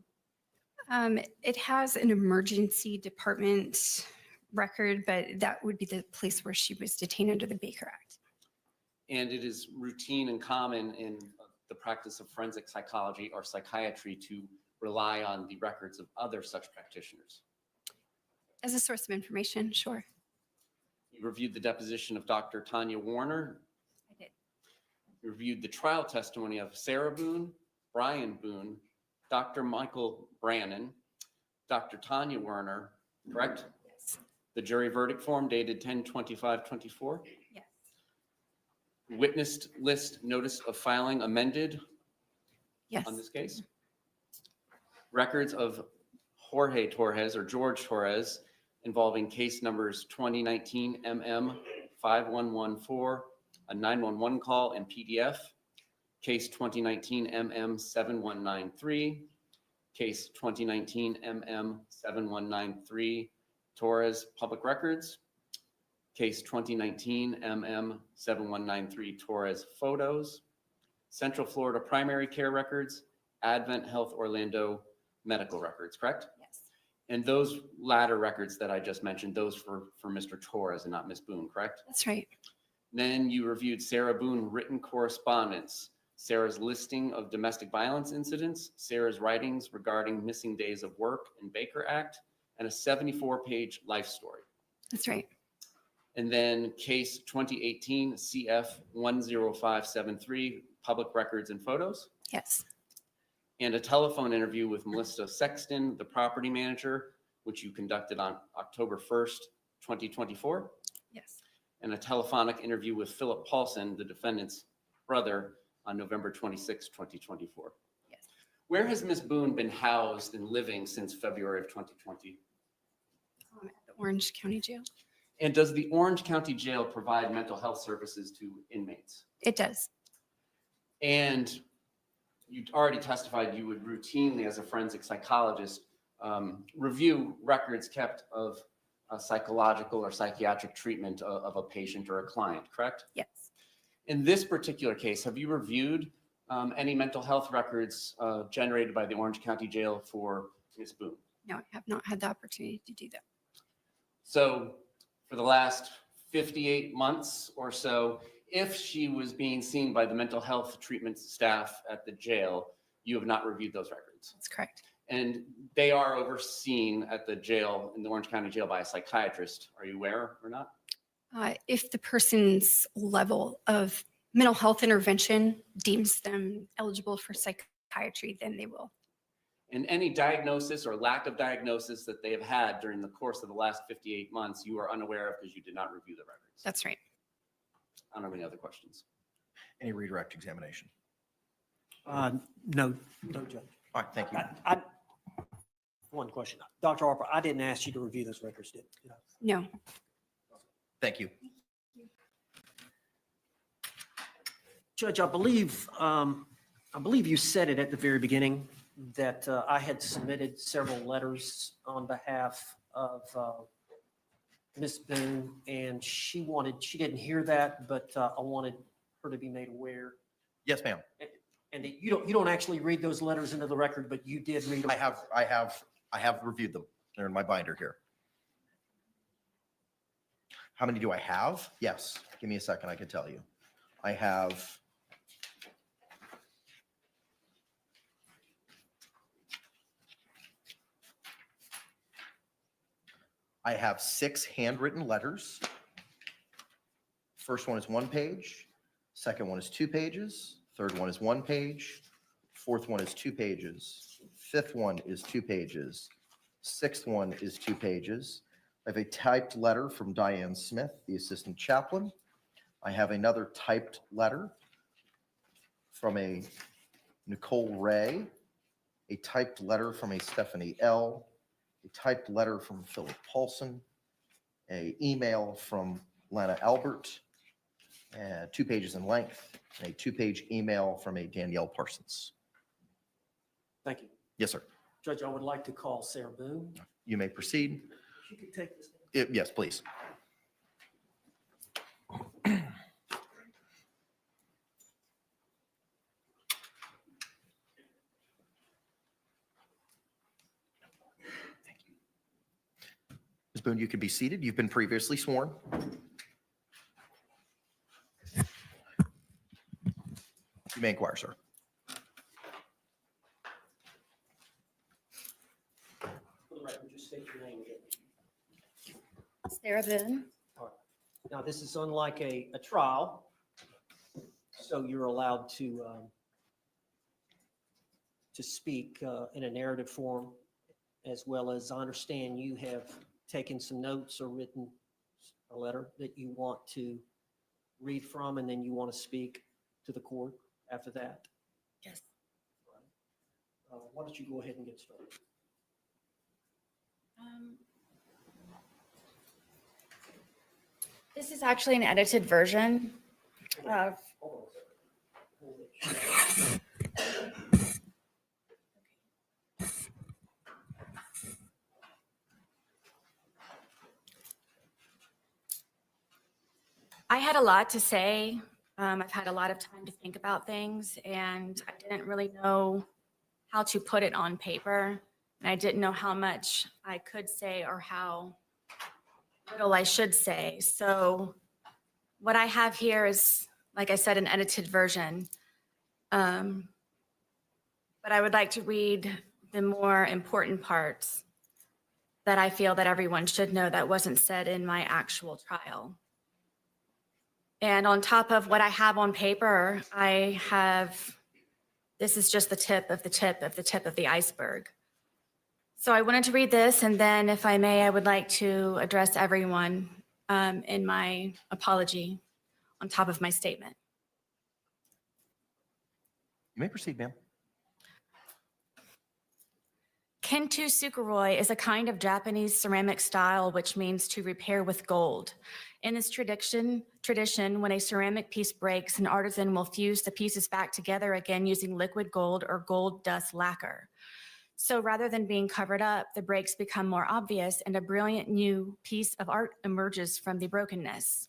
It has an emergency department record, but that would be the place where she was detained under the Baker Act. And it is routine and common in the practice of forensic psychology or psychiatry to rely on the records of other such practitioners. As a source of information, sure. You reviewed the deposition of Dr. Tanya Warner. I did. You reviewed the trial testimony of Sarah Boone, Brian Boone, Dr. Michael Brannon, Dr. Tanya Werner, correct? Yes. The jury verdict form dated 10/25/24. Yes. Witness list notice of filing amended Yes. on this case. Records of Jorge Torres or George Torres involving case numbers 2019 MM 5114, a 911 call and PDF. Case 2019 MM 7193, case 2019 MM 7193, Torres Public Records, case 2019 MM 7193, Torres Photos, Central Florida Primary Care Records, Advent Health Orlando Medical Records, correct? Yes. And those latter records that I just mentioned, those for Mr. Torres and not Ms. Boone, correct? That's right. Then you reviewed Sarah Boone written correspondence, Sarah's listing of domestic violence incidents, Sarah's writings regarding missing days of work and Baker Act, and a 74-page life story. That's right. And then case 2018 CF 10573, public records and photos. Yes. And a telephone interview with Melissa Sexton, the property manager, which you conducted on October 1st, 2024. Yes. and a telephonic interview with Philip Paulson, the defendant's brother, on November 26, 2024. Yes. Where has Ms. Boone been housed and living since February of 2020? At the Orange County Jail. And does the Orange County Jail provide mental health services to inmates? It does. And you already testified you would routinely, as a forensic psychologist, review records kept of psychological or psychiatric treatment of a patient or a client, correct? Yes. In this particular case, have you reviewed any mental health records generated by the Orange County Jail for Ms. Boone? No, I have not had the opportunity to do that. So for the last 58 months or so, if she was being seen by the mental health treatment staff at the jail, you have not reviewed those records. That's correct. And they are overseen at the jail, in the Orange County Jail, by a psychiatrist. Are you aware or not? If the person's level of mental health intervention deems them eligible for psychiatry, then they will. And any diagnosis or lack of diagnosis that they have had during the course of the last 58 months, you are unaware of because you did not review the records. That's right. I don't have any other questions. Any redirect examination? No, Judge. All right, thank you. One question. Dr. Harper, I didn't ask you to review those records, did I? No. Thank you. Judge, I believe you said it at the very beginning that I had submitted several letters on behalf of Ms. Boone, and she didn't hear that, but I wanted her to be made aware. Yes, ma'am. And that you don't actually read those letters into the record, but you did read them. I have reviewed them. They're in my binder here. How many do I have? Yes. Give me a second. I can tell you. I have I have 6 handwritten letters. First one is 1 page. Second one is 2 pages. Third one is 1 page. Fourth one is 2 pages. Fifth one is 2 pages. Sixth one is 2 pages. I have a typed letter from Diane Smith, the assistant chaplain. I have another typed letter from a Nicole Ray, a typed letter from a Stephanie L., a typed letter from Philip Paulson, a email from Lana Albert, 2 pages in length, and a 2-page email from a Danielle Parsons. Thank you. Yes, sir. Judge, I would like to call Sarah Boone. You may proceed. She could take this. Yes, please. Ms. Boone, you can be seated. You've been previously sworn. You may inquire, sir. For the record, just state your name again. Sarah Boone. Now, this is unlike a trial, so you're allowed to speak in a narrative form, as well as I understand you have taken some notes or written a letter that you want to read from, and then you want to speak to the court after that. Yes. Why don't you go ahead and get started? This is actually an edited version of. I had a lot to say. I've had a lot of time to think about things, and I didn't really know how to put it on paper. And I didn't know how much I could say or how little I should say. So what I have here is, like I said, an edited version. But I would like to read the more important parts that I feel that everyone should know that wasn't said in my actual trial. And on top of what I have on paper, I have, this is just the tip of the tip of the tip of the iceberg. So I wanted to read this, and then if I may, I would like to address everyone in my apology on top of my statement. You may proceed, ma'am. Kintu Sukuroi is a kind of Japanese ceramic style which means to repair with gold. In this tradition, when a ceramic piece breaks, an artisan will fuse the pieces back together again using liquid gold or gold dust lacquer. So rather than being covered up, the breaks become more obvious and a brilliant new piece of art emerges from the brokenness.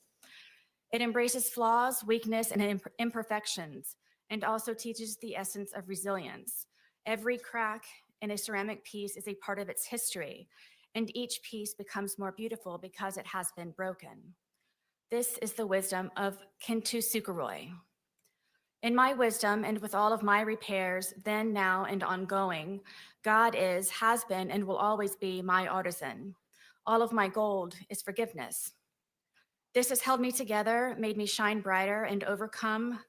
It embraces flaws, weakness, and imperfections, and also teaches the essence of resilience. Every crack in a ceramic piece is a part of its history, and each piece becomes more beautiful because it has been broken. This is the wisdom of Kintu Sukuroi. In my wisdom and with all of my repairs, then, now, and ongoing, God is, has been, and will always be my artisan. All of my gold is forgiveness. This has held me together, made me shine brighter, and overcome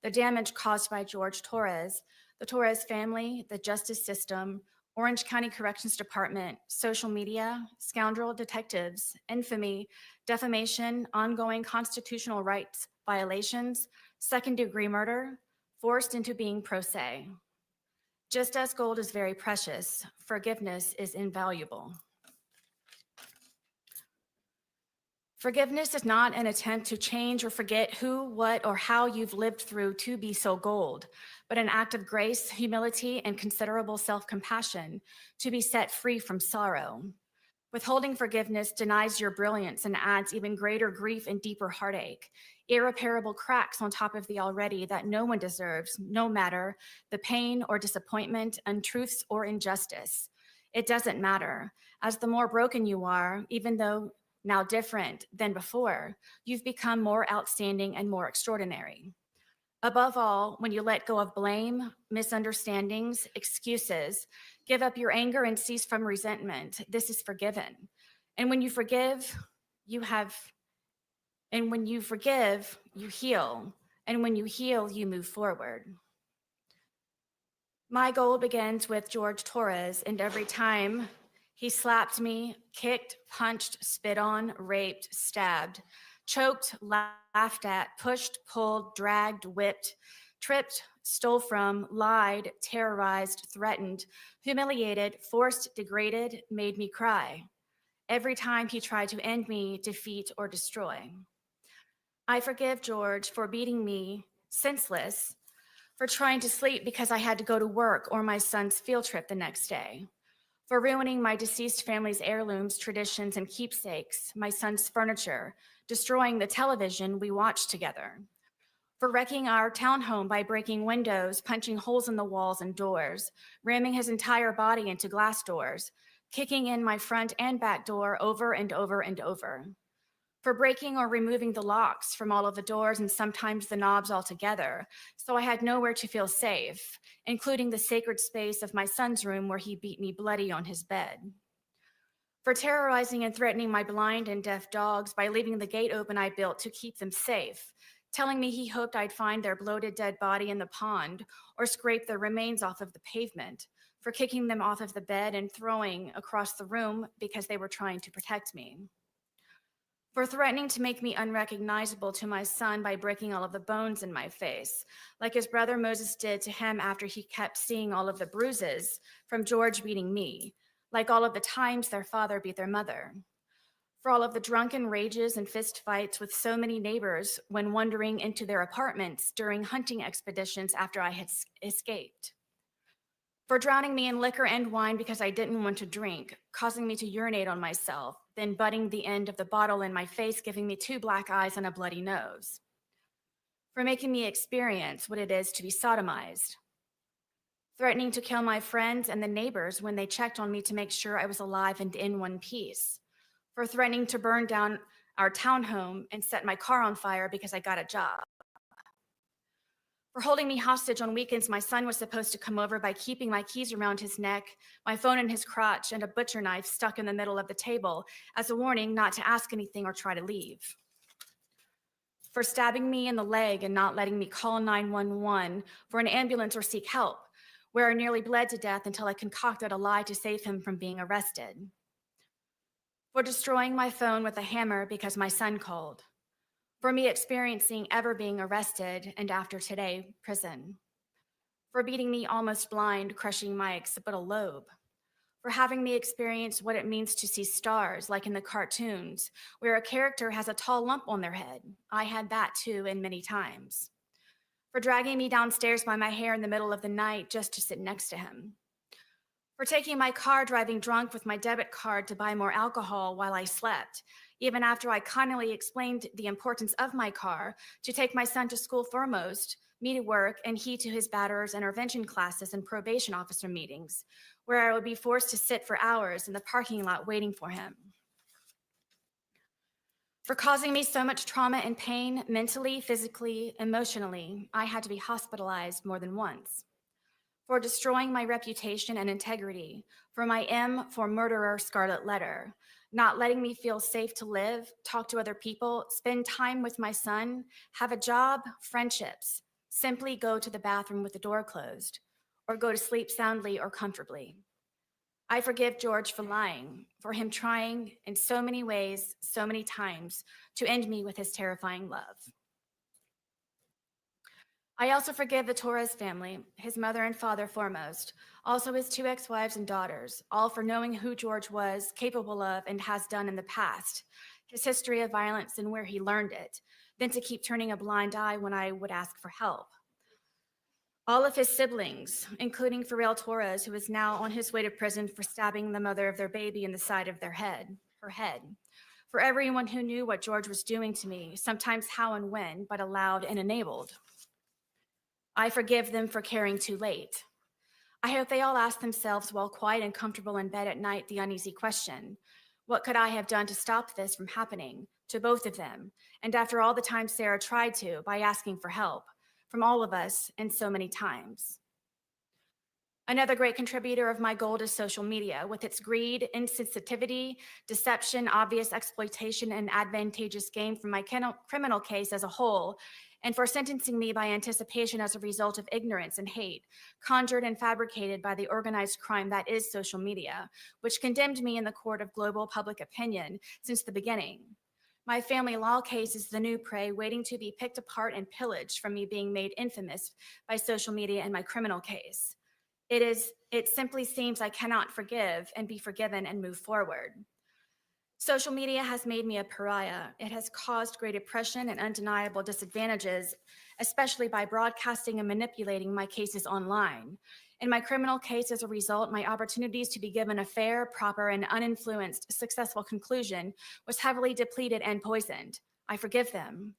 the damage caused by George Torres, the Torres family, the justice system, Orange County Corrections Department, social media, scoundrel detectives, infamy, defamation, ongoing constitutional rights violations, second-degree murder, forced into being pro se. Just as gold is very precious, forgiveness is invaluable. Forgiveness is not an attempt to change or forget who, what, or how you've lived through to be so gold, but an act of grace, humility, and considerable self-compassion to be set free from sorrow. Withholding forgiveness denies your brilliance and adds even greater grief and deeper heartache, irreparable cracks on top of the already that no one deserves, no matter the pain or disappointment, untruths or injustice. It doesn't matter, as the more broken you are, even though now different than before, you've become more outstanding and more extraordinary. Above all, when you let go of blame, misunderstandings, excuses, give up your anger and cease from resentment, this is forgiven. And when you forgive, you heal. And when you heal, you move forward. My goal begins with George Torres, and every time he slapped me, kicked, punched, spit on, raped, stabbed, choked, laughed at, pushed, pulled, dragged, whipped, tripped, stole from, lied, terrorized, threatened, humiliated, forced, degraded, made me cry. Every time he tried to end me, defeat, or destroy. I forgive George for beating me senseless, for trying to sleep because I had to go to work or my son's field trip the next day, for ruining my deceased family's heirlooms, traditions, and keepsakes, my son's furniture, destroying the television we watched together, for wrecking our townhome by breaking windows, punching holes in the walls and doors, ramming his entire body into glass doors, kicking in my front and back door over and over and over, for breaking or removing the locks from all of the doors and sometimes the knobs altogether, so I had nowhere to feel safe, including the sacred space of my son's room where he beat me bloody on his bed. For terrorizing and threatening my blind and deaf dogs by leaving the gate open I built to keep them safe, telling me he hoped I'd find their bloated dead body in the pond or scrape their remains off of the pavement, for kicking them off of the bed and throwing across the room because they were trying to protect me, for threatening to make me unrecognizable to my son by breaking all of the bones in my face, like his brother Moses did to him after he kept seeing all of the bruises from George beating me, like all of the times their father beat their mother, for all of the drunken rages and fist fights with so many neighbors when wandering into their apartments during hunting expeditions after I had escaped, for drowning me in liquor and wine because I didn't want to drink, causing me to urinate on myself, then butting the end of the bottle in my face, giving me 2 black eyes and a bloody nose, for making me experience what it is to be sodomized, threatening to kill my friends and the neighbors when they checked on me to make sure I was alive and in one piece, for threatening to burn down our townhome and set my car on fire because I got a job, for holding me hostage on weekends my son was supposed to come over by keeping my keys around his neck, my phone in his crotch, and a butcher knife stuck in the middle of the table as a warning not to ask anything or try to leave, for stabbing me in the leg and not letting me call 911 for an ambulance or seek help, where I nearly bled to death until I concocted a lie to save him from being arrested, For destroying my phone with a hammer because my son called. For me experiencing ever being arrested and after today, prison. For beating me almost blind, crushing my occipital lobe. For having me experience what it means to see stars like in the cartoons, where a character has a tall lump on their head. I had that too, and many times. For dragging me downstairs by my hair in the middle of the night just to sit next to him. For taking my car driving drunk with my debit card to buy more alcohol while I slept, even after I kindly explained the importance of my car to take my son to school foremost, me to work, and he to his batterers intervention classes and probation officer meetings, where I would be forced to sit for hours in the parking lot waiting for him. For causing me so much trauma and pain, mentally, physically, emotionally, I had to be hospitalized more than once. For destroying my reputation and integrity, for my M for murderer scarlet letter, not letting me feel safe to live, talk to other people, spend time with my son, have a job, friendships, simply go to the bathroom with the door closed, or go to sleep soundly or comfortably. I forgive George for lying, for him trying in so many ways, so many times, to end me with his terrifying love. I also forgive the Torres family, his mother and father foremost, also his 2 ex-wives and daughters, all for knowing who George was capable of and has done in the past, his history of violence and where he learned it, then to keep turning a blind eye when I would ask for help. All of his siblings, including Pharrell Torres, who is now on his way to prison for stabbing the mother of their baby in the side of her head. For everyone who knew what George was doing to me, sometimes how and when, but allowed and enabled. I forgive them for caring too late. I hope they all ask themselves while quiet and comfortable in bed at night the uneasy question, what could I have done to stop this from happening to both of them? And after all the time Sarah tried to, by asking for help from all of us and so many times. Another great contributor of my gold is social media, with its greed, insensitivity, deception, obvious exploitation, and advantageous gain from my criminal case as a whole, and for sentencing me by anticipation as a result of ignorance and hate, conjured and fabricated by the organized crime that is social media, which condemned me in the court of global public opinion since the beginning. My family law case is the new prey waiting to be picked apart and pillaged from me being made infamous by social media and my criminal case. It simply seems I cannot forgive and be forgiven and move forward. Social media has made me a pariah. It has caused great oppression and undeniable disadvantages, especially by broadcasting and manipulating my cases online. In my criminal case, as a result, my opportunities to be given a fair, proper, and uninfluenced successful conclusion was heavily depleted and poisoned. I forgive them.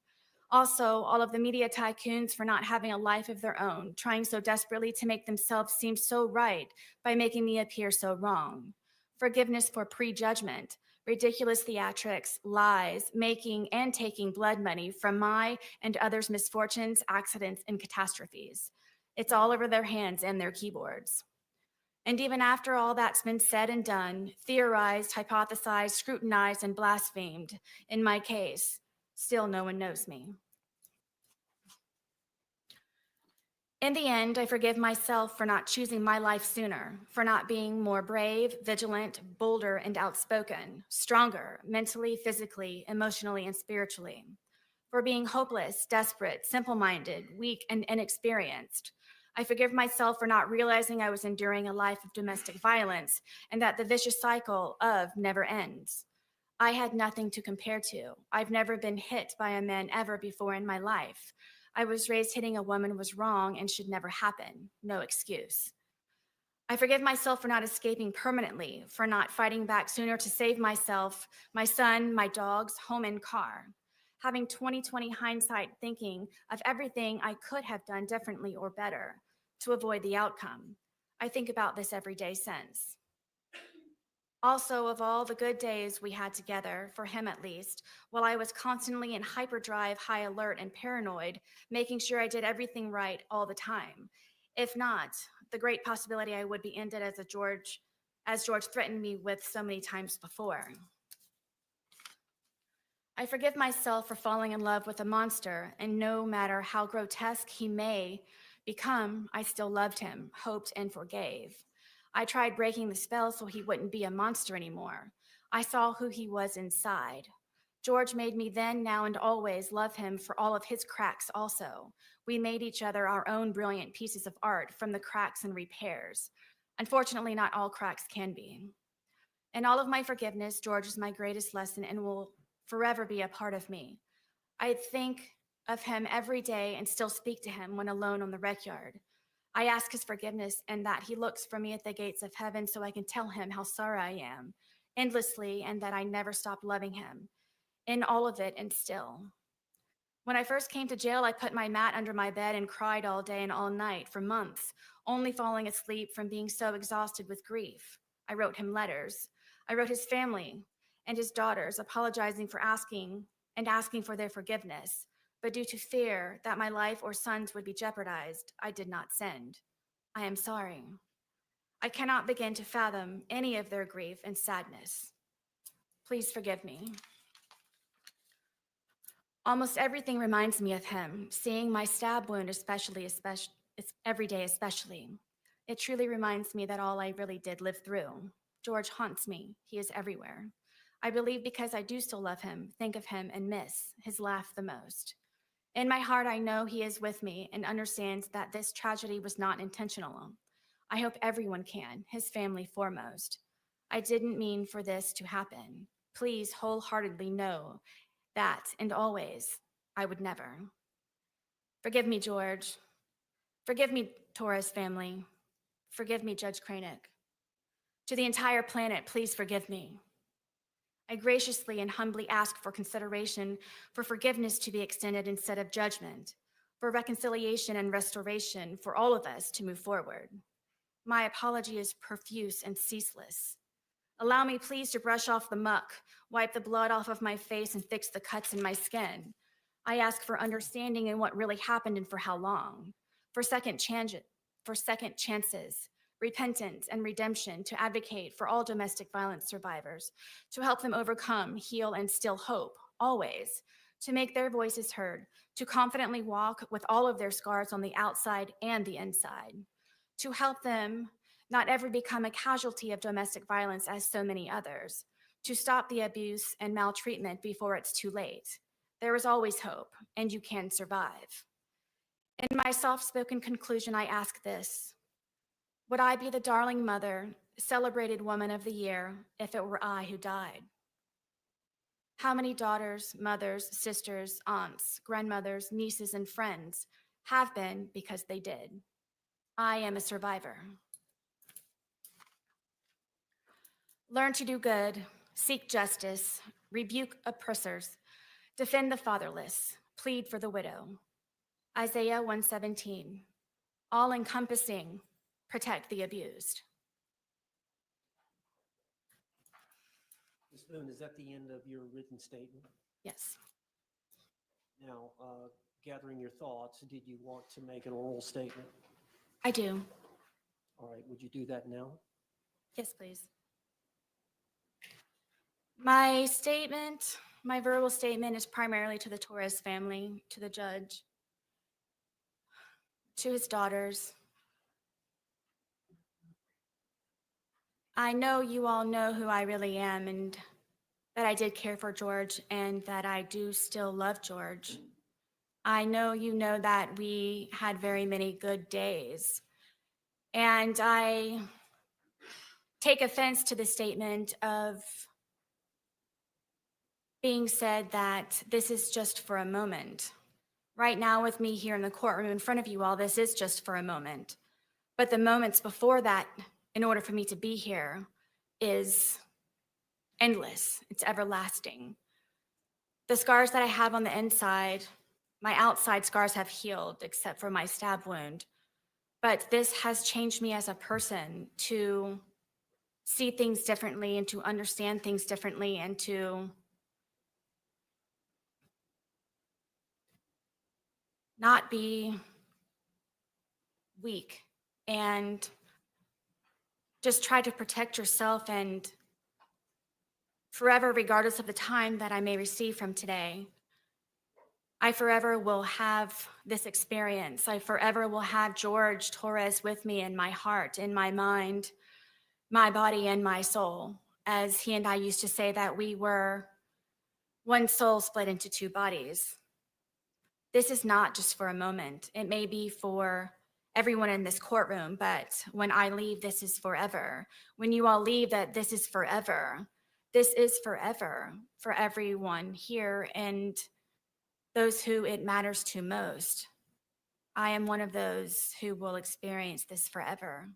Also, all of the media tycoons for not having a life of their own, trying so desperately to make themselves seem so right by making me appear so wrong. Forgiveness for prejudgment, ridiculous theatrics, lies, making and taking blood money from my and others' misfortunes, accidents, and catastrophes. It's all over their hands and their keyboards. And even after all that's been said and done, theorized, hypothesized, scrutinized, and blasphemed in my case, still no one knows me. In the end, I forgive myself for not choosing my life sooner, for not being more brave, vigilant, bolder, and outspoken, stronger, mentally, physically, emotionally, and spiritually, for being hopeless, desperate, simple-minded, weak, and inexperienced. I forgive myself for not realizing I was enduring a life of domestic violence and that the vicious cycle of never ends. I had nothing to compare to. I've never been hit by a man ever before in my life. I was raised hitting a woman was wrong and should never happen. No excuse. I forgive myself for not escaping permanently, for not fighting back sooner to save myself, my son, my dogs, home, and car. Having 20/20 hindsight thinking of everything I could have done differently or better to avoid the outcome. I think about this every day since. Also, of all the good days we had together, for him at least, while I was constantly in hyperdrive, high alert, and paranoid, making sure I did everything right all the time. If not, the great possibility I would be ended as George threatened me with so many times before. I forgive myself for falling in love with a monster, and no matter how grotesque he may become, I still loved him, hoped, and forgave. I tried breaking the spell so he wouldn't be a monster anymore. I saw who he was inside. George made me then, now, and always love him for all of his cracks also. We made each other our own brilliant pieces of art from the cracks and repairs. Unfortunately, not all cracks can be. In all of my forgiveness, George is my greatest lesson and will forever be a part of me. I think of him every day and still speak to him when alone on the rec yard. I ask his forgiveness and that he looks for me at the gates of heaven so I can tell him how sorry I am, endlessly, and that I never stopped loving him. In all of it and still. When I first came to jail, I put my mat under my bed and cried all day and all night for months, only falling asleep from being so exhausted with grief. I wrote him letters. I wrote his family and his daughters, apologizing for asking for their forgiveness. But due to fear that my life or sons would be jeopardized, I did not send. I am sorry. I cannot begin to fathom any of their grief and sadness. Please forgive me. Almost everything reminds me of him, seeing my stab wound especially every day especially. It truly reminds me that all I really did live through. George haunts me. He is everywhere. I believe because I do still love him, think of him, and miss his laugh the most. In my heart, I know he is with me and understands that this tragedy was not intentional. I hope everyone can, his family foremost. I didn't mean for this to happen. Please wholeheartedly know that, and always, I would never. Forgive me, George. Forgive me, Torres family. Forgive me, Judge Cranick. To the entire planet, please forgive me. I graciously and humbly ask for consideration, for forgiveness to be extended instead of judgment, for reconciliation and restoration for all of us to move forward. My apology is profuse and ceaseless. Allow me, please, to brush off the muck, wipe the blood off of my face, and fix the cuts in my skin. I ask for understanding in what really happened and for how long, for second chances, repentance, and redemption, to advocate for all domestic violence survivors, to help them overcome, heal, and still hope, always, to make their voices heard, to confidently walk with all of their scars on the outside and the inside, to help them not ever become a casualty of domestic violence as so many others, to stop the abuse and maltreatment before it's too late. There is always hope, and you can survive. In my soft-spoken conclusion, I ask this: would I be the darling mother, celebrated woman of the year, if it were I who died? How many daughters, mothers, sisters, aunts, grandmothers, nieces, and friends have been because they did? I am a survivor. Learn to do good, seek justice, rebuke oppressors, defend the fatherless, plead for the widow. Isaiah 1:17, all-encompassing, protect the abused. Ms. Boone, is that the end of your written statement? Yes. Now, gathering your thoughts, did you want to make an oral statement? I do. All right, would you do that now? Yes, please. My statement, my verbal statement, is primarily to the Torres family, to the judge, to his daughters. I know you all know who I really am, and that I did care for George, and that I do still love George. I know you know that we had very many good days, and I take offense to the statement of being said that this is just for a moment. Right now with me here in the courtroom in front of you all, this is just for a moment. But the moments before that, in order for me to be here, is endless. It's everlasting. The scars that I have on the inside, my outside scars have healed except for my stab wound. But this has changed me as a person to see things differently and to understand things differently and to not be weak and just try to protect yourself, and forever, regardless of the time that I may receive from today, I forever will have this experience. I forever will have George Torres with me in my heart, in my mind, my body, and my soul as he and I used to say that we were one soul split into two bodies. This is not just for a moment. It may be for everyone in this courtroom, but when I leave, this is forever. When you all leave, that this is forever. This is forever for everyone here and those who it matters to most. I am one of those who will experience this forever.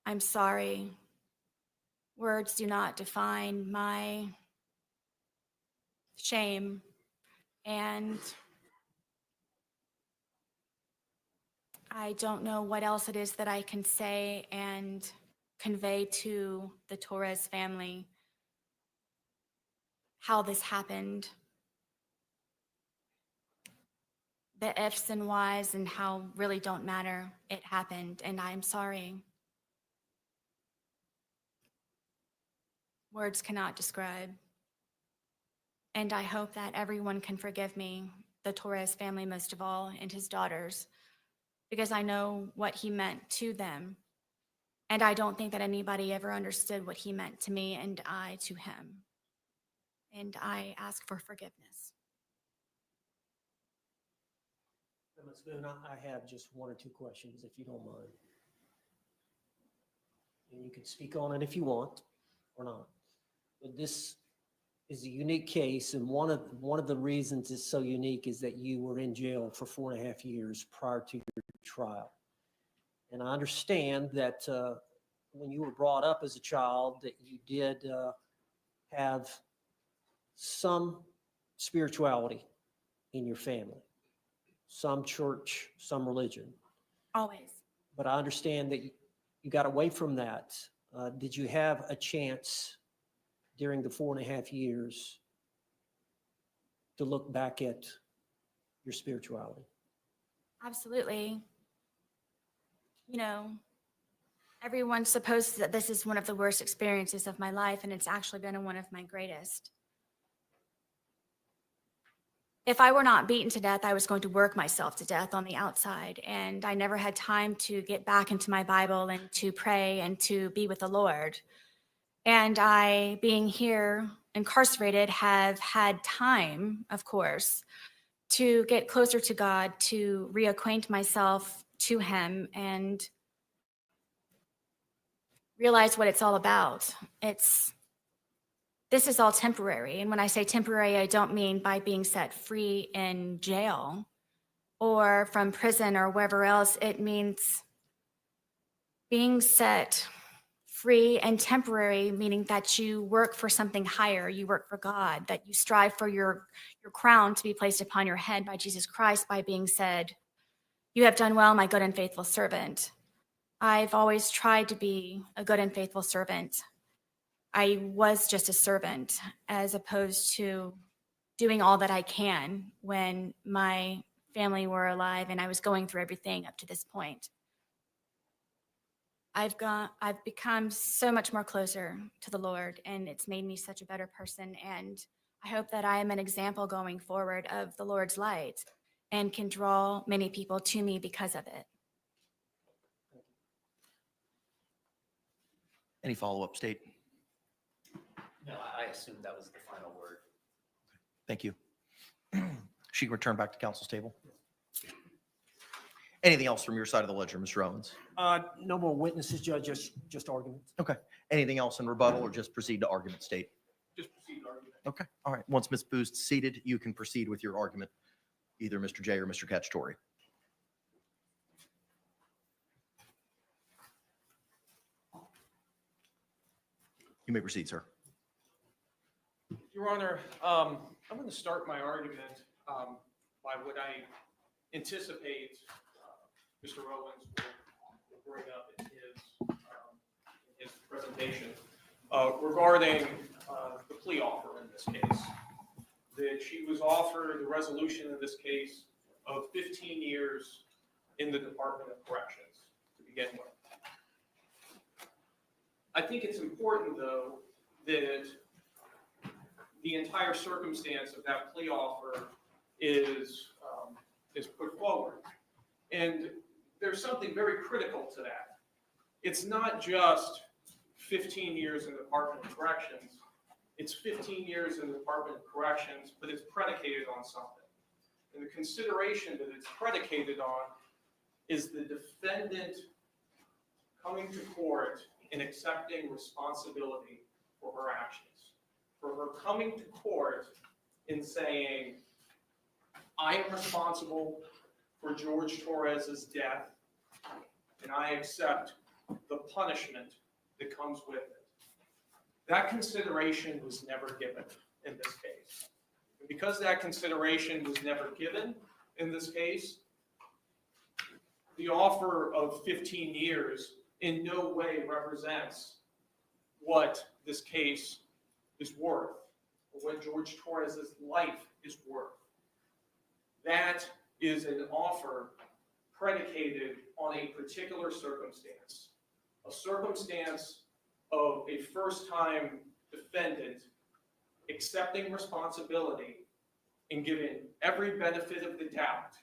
I'm sorry. Words do not define my shame, and I don't know what else it is that I can say and convey to the Torres family how this happened. The ifs and whys and how really don't matter. It happened, and I'm sorry. Words cannot describe. And I hope that everyone can forgive me, the Torres family most of all, and his daughters, because I know what he meant to them. And I don't think that anybody ever understood what he meant to me and I to him. And I ask for forgiveness. Ms. Boone, I have just one or two questions, if you don't mind. And you can speak on it if you want or not. But this is a unique case, and one of the reasons it's so unique is that you were in jail for 4.5 years prior to your trial. And I understand that when you were brought up as a child, that you did have some spirituality in your family, some church, some religion. Always. But I understand that you got away from that. Did you have a chance during the 4.5 years to look back at your spirituality? Absolutely. You know, everyone supposes that this is one of the worst experiences of my life, and it's actually been one of my greatest. If I were not beaten to death, I was going to work myself to death on the outside, and I never had time to get back into my Bible and to pray and to be with the Lord. And I, being here incarcerated, have had time, of course, to get closer to God, to reacquaint myself to him and realize what it's all about. This is all temporary. And when I say temporary, I don't mean by being set free in jail or from prison or wherever else. It means being set free and temporary, meaning that you work for something higher, you work for God, that you strive for your crown to be placed upon your head by Jesus Christ by being said, "You have done well, my good and faithful servant." I've always tried to be a good and faithful servant. I was just a servant as opposed to doing all that I can when my family were alive and I was going through everything up to this point. I've become so much more closer to the Lord, and it's made me such a better person. And I hope that I am an example going forward of the Lord's light and can draw many people to me because of it. Any follow-up, State? No, I assumed that was the final word. Thank you. She can return back to council's table. Anything else from your side of the ledger, Mr. Owens? No more witnesses, Judge, just arguments. Okay. Anything else in rebuttal or just proceed to argument, State? Just proceed to argument. Okay. All right. Once Ms. Booth's seated, you can proceed with your argument, either Mr. J or Mr. Cacciatore. You may proceed, sir. Your Honor, I'm going to start my argument by what I anticipate Mr. Owens will bring up in his presentation regarding the plea offer in this case. That she was offered the resolution in this case of 15 years in the Department of Corrections to begin with. I think it's important, though, that the entire circumstance of that plea offer is put forward. And there's something very critical to that. It's not just 15 years in the Department of Corrections, it's 15 years in the Department of Corrections, but it's predicated on something. And the consideration that it's predicated on is the defendant coming to court and accepting responsibility for her actions. For her coming to court and saying, I am responsible for George Torres's death, and I accept the punishment that comes with it. That consideration was never given in this case. And because that consideration was never given in this case, the offer of 15 years in no way represents what this case is worth, or what George Torres's life is worth. That is an offer predicated on a particular circumstance, a circumstance of a first-time defendant accepting responsibility and giving every benefit of the doubt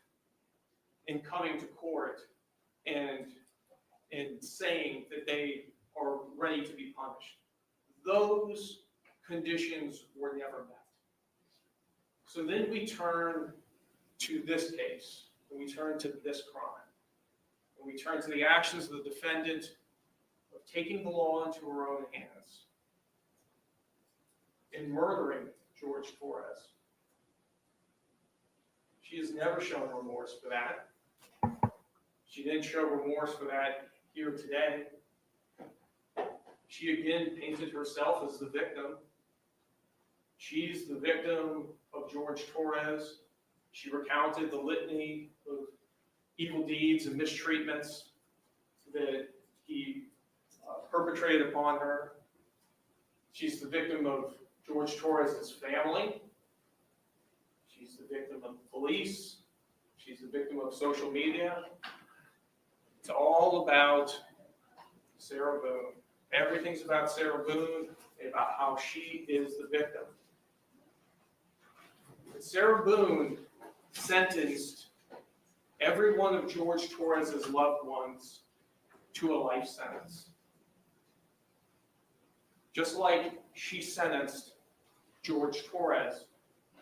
and coming to court and saying that they are ready to be punished. Those conditions were never met. So then we turn to this case, and we turn to this crime, and we turn to the actions of the defendant of taking the law into her own hands and murdering George Torres. She has never shown remorse for that. She didn't show remorse for that here today. She again painted herself as the victim. She's the victim of George Torres. She recounted the litany of evil deeds and mistreatments that he perpetrated upon her. She's the victim of George Torres's family. She's the victim of the police. She's the victim of social media. It's all about Sarah Boone. Everything's about Sarah Boone and about how she is the victim. But Sarah Boone sentenced every one of George Torres's loved ones to a life sentence. Just like she sentenced George Torres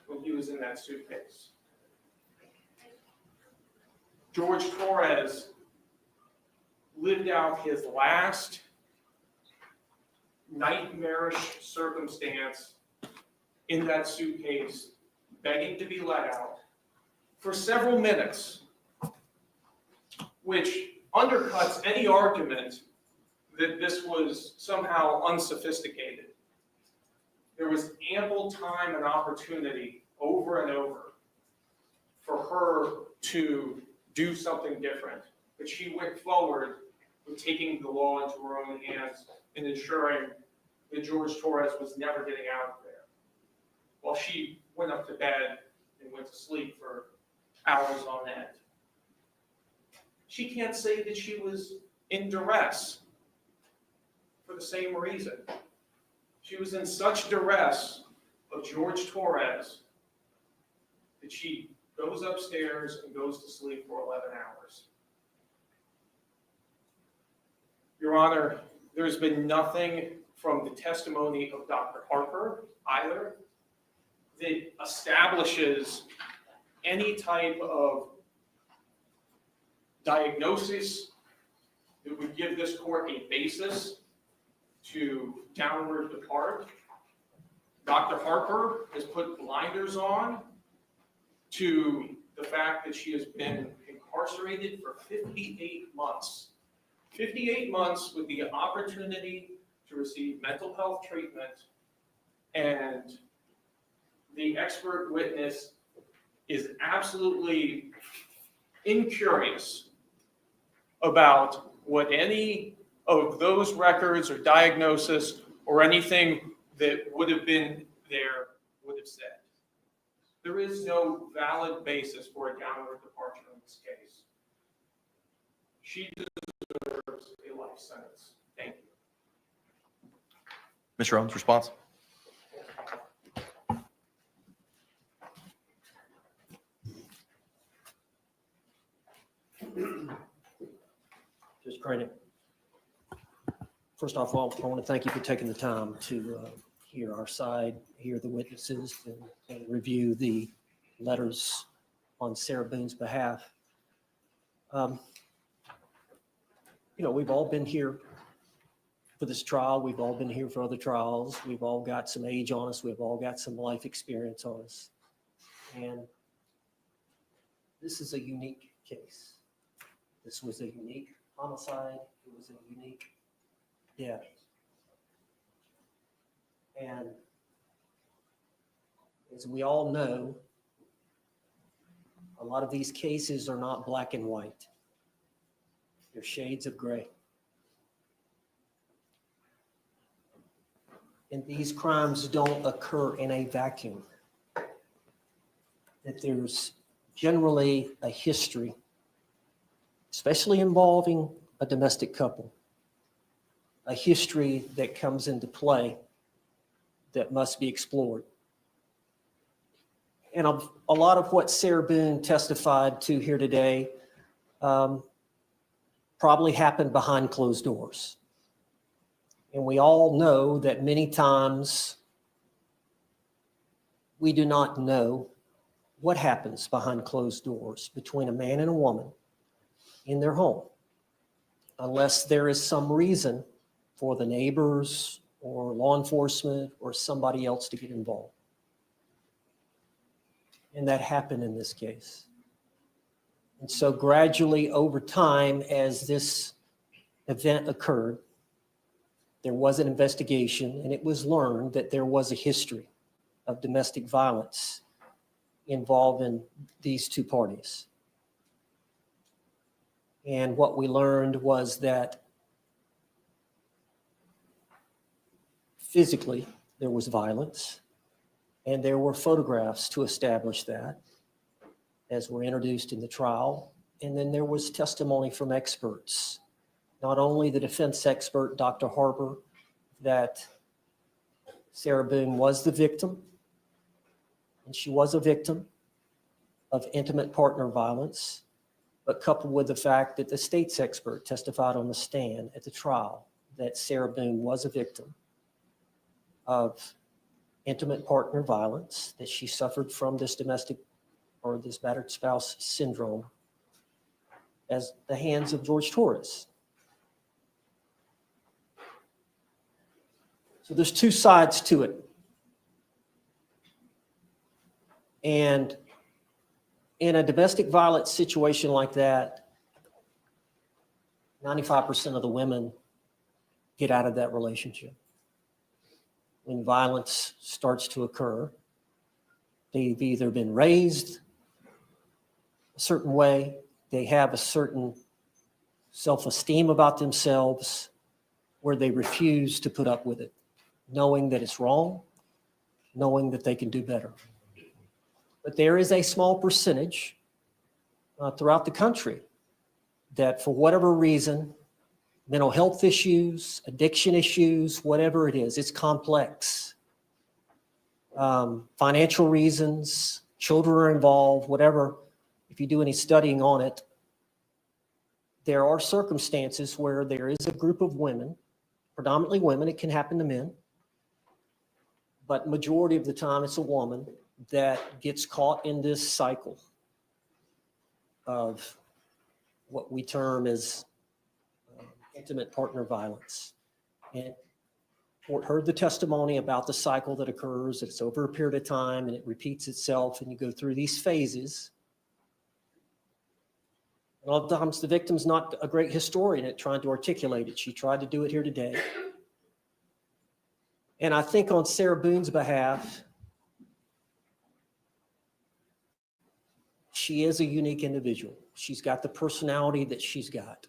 when he was in that suitcase. George Torres lived out his last nightmarish circumstance in that suitcase, begging to be let out for several minutes, which undercuts any argument that this was somehow unsophisticated. There was ample time and opportunity over and over for her to do something different, but she went forward with taking the law into her own hands and ensuring that George Torres was never getting out of there, while she went up to bed and went to sleep for hours on end. She can't say that she was in duress for the same reason. She was in such duress of George Torres that she goes upstairs and goes to sleep for 11 hours. Your Honor, there's been nothing from the testimony of Dr. Harper either that establishes any type of diagnosis that would give this court a basis to downward depart. Dr. Harper has put blinders on to the fact that she has been incarcerated for 58 months. 58 months with the opportunity to receive mental health treatment, and the expert witness is absolutely incurious about what any of those records or diagnosis or anything that would have been there would have said. There is no valid basis for a downward departure in this case. She deserves a life sentence. Thank you. Mr. Owens, response? Just credit. First off, I want to thank you for taking the time to hear our side, hear the witnesses, and review the letters on Sarah Boone's behalf. We've all been here for this trial. We've all been here for other trials. We've all got some age on us. We've all got some life experience on us. And this is a unique case. This was a unique homicide. It was a unique death. And as we all know, a lot of these cases are not black and white. They're shades of gray. And these crimes don't occur in a vacuum. That there's generally a history, especially involving a domestic couple, a history that comes into play that must be explored. And a lot of what Sarah Boone testified to here today probably happened behind closed doors. And we all know that many times we do not know what happens behind closed doors between a man and a woman in their home, unless there is some reason for the neighbors or law enforcement or somebody else to get involved. And that happened in this case. And so gradually over time, as this event occurred, there was an investigation, and it was learned that there was a history of domestic violence involving these two parties. And what we learned was that physically there was violence, and there were photographs to establish that, as were introduced in the trial. And then there was testimony from experts, not only the defense expert, Dr. Harper, that Sarah Boone was the victim, and she was a victim of intimate partner violence, but coupled with the fact that the state's expert testified on the stand at the trial that Sarah Boone was a victim of intimate partner violence, that she suffered from this domestic or this battered spouse syndrome as the hands of George Torres. So there's two sides to it. And in a domestic violence situation like that, 95% of the women get out of that relationship. When violence starts to occur, they've either been raised a certain way, they have a certain self-esteem about themselves where they refuse to put up with it, knowing that it's wrong, knowing that they can do better. But there is a small percentage throughout the country that, for whatever reason, mental health issues, addiction issues, whatever it is, it's complex. Financial reasons, children are involved, whatever. If you do any studying on it, there are circumstances where there is a group of women, predominantly women, it can happen to men, but majority of the time it's a woman that gets caught in this cycle of what we term as intimate partner violence. And heard the testimony about the cycle that occurs. It's over a period of time and it repeats itself, and you go through these phases. And a lot of times the victim's not a great historian at trying to articulate it. She tried to do it here today. And I think on Sarah Boone's behalf, she is a unique individual. She's got the personality that she's got.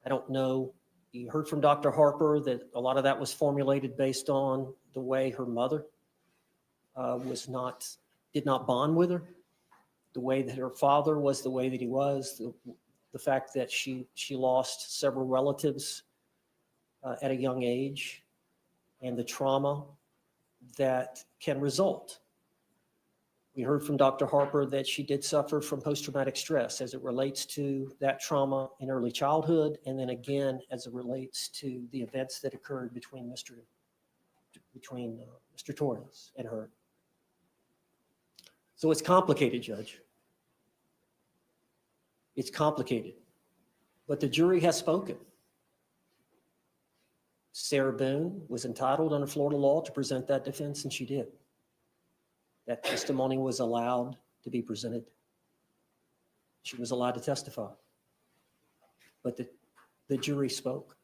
I don't know, you heard from Dr. Harper that a lot of that was formulated based on the way her mother did not bond with her, the way that her father was the way that he was, the fact that she lost several relatives at a young age, and the trauma that can result We heard from Dr. Harper that she did suffer from post-traumatic stress as it relates to that trauma in early childhood, and then again as it relates to the events that occurred between Mr. Torres and her. So it's complicated, Judge. It's complicated, but the jury has spoken. Sarah Boone was entitled under Florida law to present that defense, and she did. That testimony was allowed to be presented. She was allowed to testify. But the jury spoke.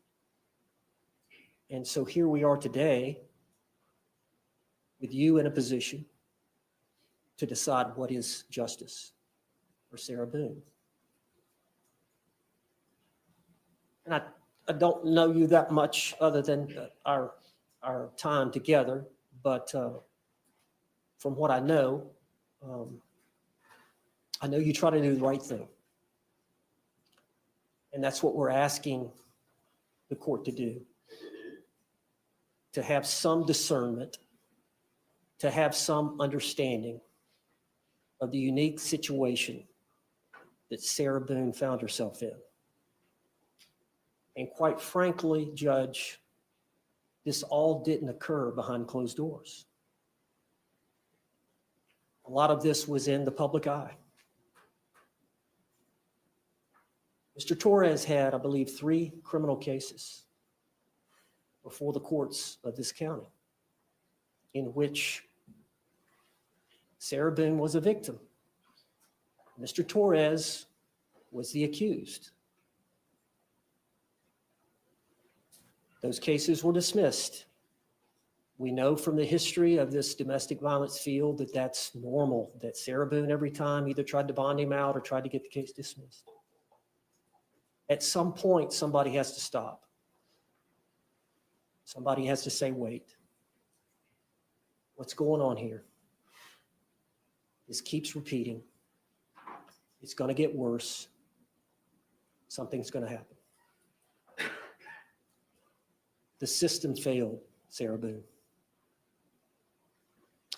And so here we are today with you in a position to decide what is justice for Sarah Boone. And I don't know you that much other than our time together, but from what I know you try to do the right thing. And that's what we're asking the court to do, to have some discernment, to have some understanding of the unique situation that Sarah Boone found herself in. And quite frankly, Judge, this all didn't occur behind closed doors. A lot of this was in the public eye. Mr. Torres had, I believe, 3 criminal cases before the courts of this county in which Sarah Boone was a victim. Mr. Torres was the accused. Those cases were dismissed. We know from the history of this domestic violence field that that's normal, that Sarah Boone every time either tried to bond him out or tried to get the case dismissed. At some point, somebody has to stop. Somebody has to say, wait, what's going on here? This keeps repeating. It's going to get worse. Something's going to happen. The system failed, Sarah Boone.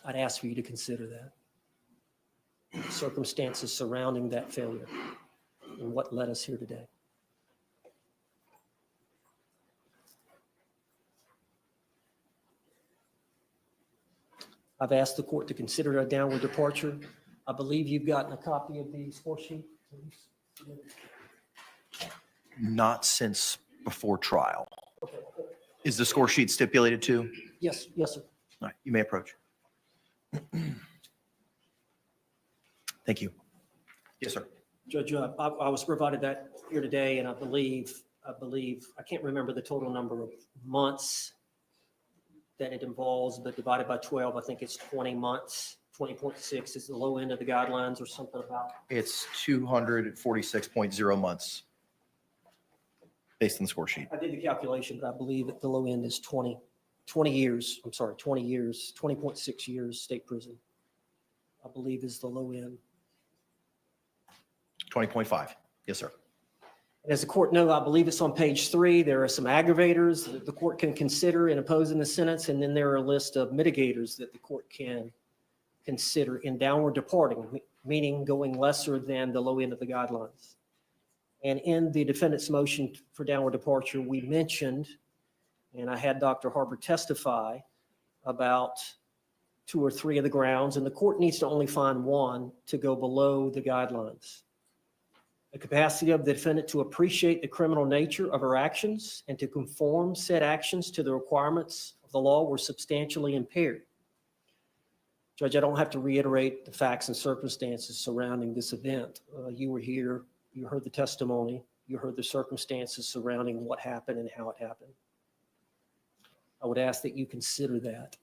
I'd ask for you to consider that. The circumstances surrounding that failure and what led us here today. I've asked the court to consider a downward departure. I believe you've gotten a copy of the score sheet. Not since before trial. Is the score sheet stipulated to? Yes, sir. All right, you may approach. Thank you. Yes, sir. Judge, I was provided that here today, and I believe, I can't remember the total number of months that it involves, but divided by 12, I think it's 20 months. 20.6 is the low end of the guidelines or something about. It's 246.0 months based on the score sheet. I did the calculation, but I believe that the low end is 20 years, 20.6 years state prison, I believe is the low end. 20.5. Yes, sir. And as the court knows, I believe it's on page 3. There are some aggravators that the court can consider in opposing the sentence, and then there are a list of mitigators that the court can consider in downward departing, meaning going lesser than the low end of the guidelines. And in the defendant's motion for downward departure, we mentioned, and I had Dr. Harper testify about 2 or 3 of the grounds, and the court needs to only find one to go below the guidelines. The capacity of the defendant to appreciate the criminal nature of her actions and to conform said actions to the requirements of the law were substantially impaired. Judge, I don't have to reiterate the facts and circumstances surrounding this event. You were here, you heard the testimony, you heard the circumstances surrounding what happened and how it happened. I would ask that you consider that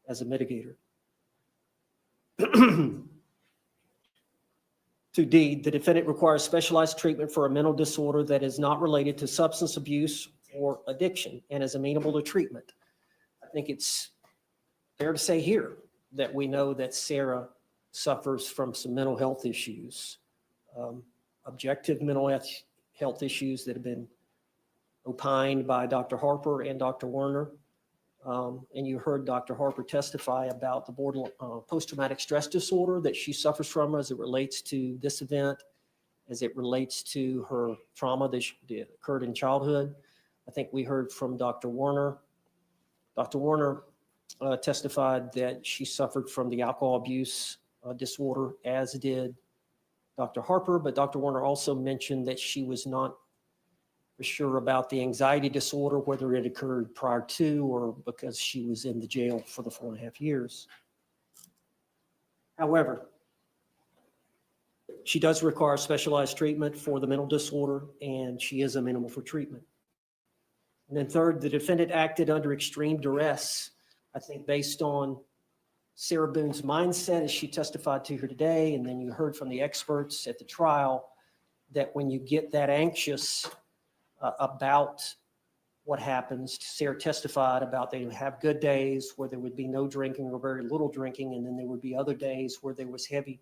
as a mitigator. 2D, the defendant requires specialized treatment for a mental disorder that is not related to substance abuse or addiction and is amenable to treatment. I think it's fair to say here that we know that Sarah suffers from some mental health issues, objective mental health issues that have been opined by Dr. Harper and Dr. Werner, And you heard Dr. Harper testify about the borderline post-traumatic stress disorder that she suffers from as it relates to this event, as it relates to her trauma that occurred in childhood. I think we heard from Dr. Warner. Dr. Warner testified that she suffered from the alcohol abuse disorder, as did Dr. Harper, but Dr. Warner also mentioned that she was not for sure about the anxiety disorder, whether it occurred prior to or because she was in the jail for the 4.5 years. However, she does require specialized treatment for the mental disorder, and she is amenable for treatment. And then third, the defendant acted under extreme duress, I think based on Sarah Boone's mindset as she testified to her today, and then you heard from the experts at the trial that when you get that anxious about what happens, Sarah testified about they would have good days where there would be no drinking or very little drinking, and then there would be other days where there was heavy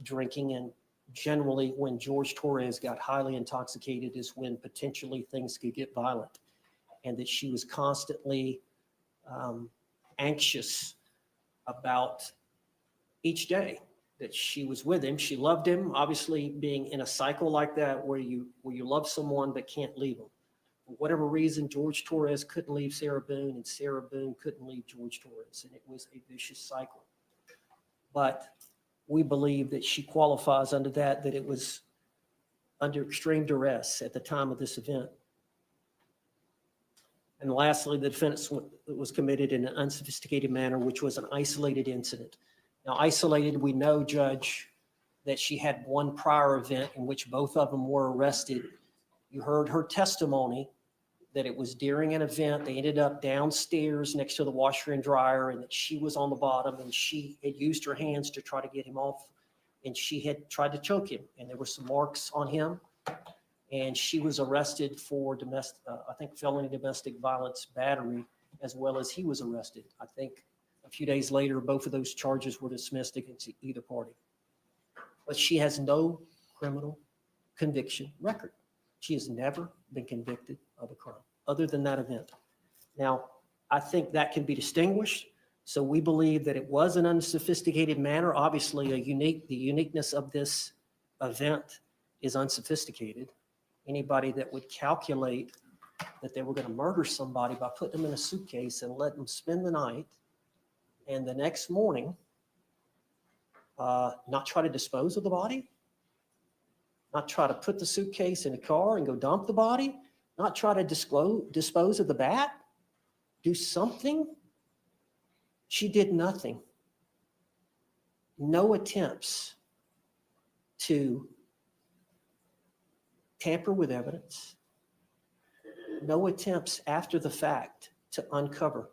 drinking. And generally when George Torres got highly intoxicated is when potentially things could get violent, and that she was constantly anxious about each day that she was with him. She loved him. Obviously, being in a cycle like that where you love someone but can't leave them. For whatever reason, George Torres couldn't leave Sarah Boone, and Sarah Boone couldn't leave George Torres, and it was a vicious cycle. But we believe that she qualifies under that it was under extreme duress at the time of this event. And lastly, the defense was committed in an unsophisticated manner, which was an isolated incident. Now, isolated, we know, Judge, that she had one prior event in which both of them were arrested. You heard her testimony that it was during an event. They ended up downstairs next to the washer and dryer, and that she was on the bottom, and she had used her hands to try to get him off, and she had tried to choke him, and there were some marks on him. And she was arrested for I think felony domestic violence battery, as well as he was arrested. I think a few days later, both of those charges were dismissed against either party. But she has no criminal conviction record. She has never been convicted of a crime other than that event. Now, I think that can be distinguished. So we believe that it was an unsophisticated manner. Obviously, the uniqueness of this event is unsophisticated. Anybody that would calculate that they were going to murder somebody by putting them in a suitcase and letting them spend the night, and the next morning, not try to dispose of the body, not try to put the suitcase in a car and go dump the body, not try to dispose of the bat, do something. She did nothing. No attempts to tamper with evidence. No attempts after the fact to uncover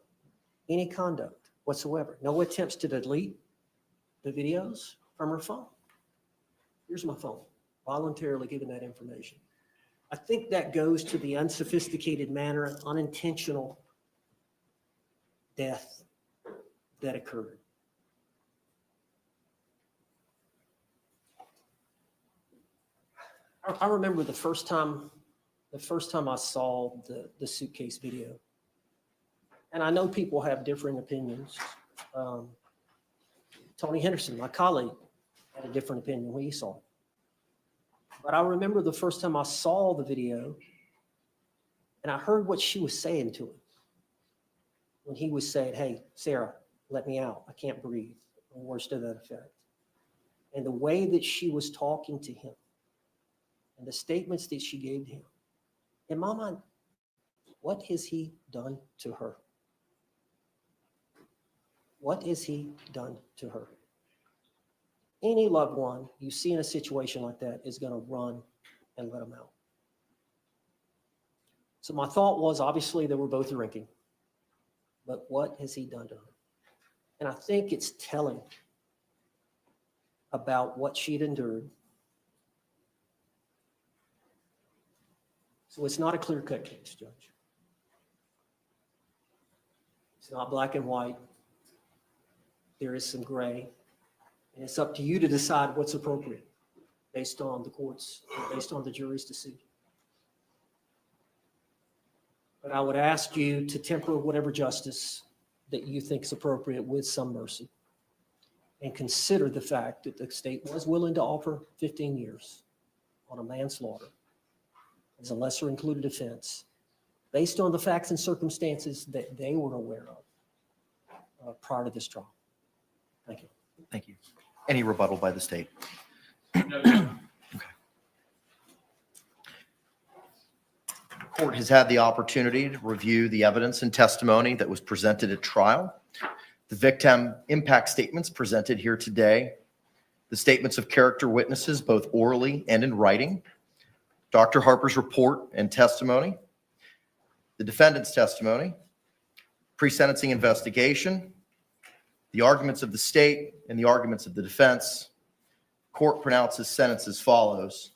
any conduct whatsoever. No attempts to delete the videos from her phone. Here's my phone, voluntarily giving that information. I think that goes to the unsophisticated manner and unintentional death that occurred. I remember the first time I saw the suitcase video. And I know people have differing opinions. Tony Henderson, my colleague, had a different opinion when he saw it. But I remember the first time I saw the video and I heard what she was saying to him. When he was saying, "Hey, Sarah, let me out. I can't breathe," or words to that effect. And the way that she was talking to him and the statements that she gave to him, in my mind, what has he done to her? What has he done to her? Any loved one you see in a situation like that is going to run and let them out. So my thought was, obviously, they were both drinking. But what has he done to her? And I think it's telling about what she'd endured. So it's not a clear-cut case, Judge. It's not black and white. There is some gray. And it's up to you to decide what's appropriate based on the courts, based on the jury's decision. But I would ask you to temper whatever justice that you think is appropriate with some mercy. And consider the fact that the state was willing to offer 15 years on a manslaughter as a lesser included offense based on the facts and circumstances that they were aware of prior to this trial. Thank you. Thank you. Any rebuttal by the state? Court has had the opportunity to review the evidence and testimony that was presented at trial. The victim impact statements presented here today, the statements of character witnesses, both orally and in writing, Dr. Harper's report and testimony, the defendant's testimony, pre-sentencing investigation, the arguments of the state and the arguments of the defense. Court pronounces sentence as follows.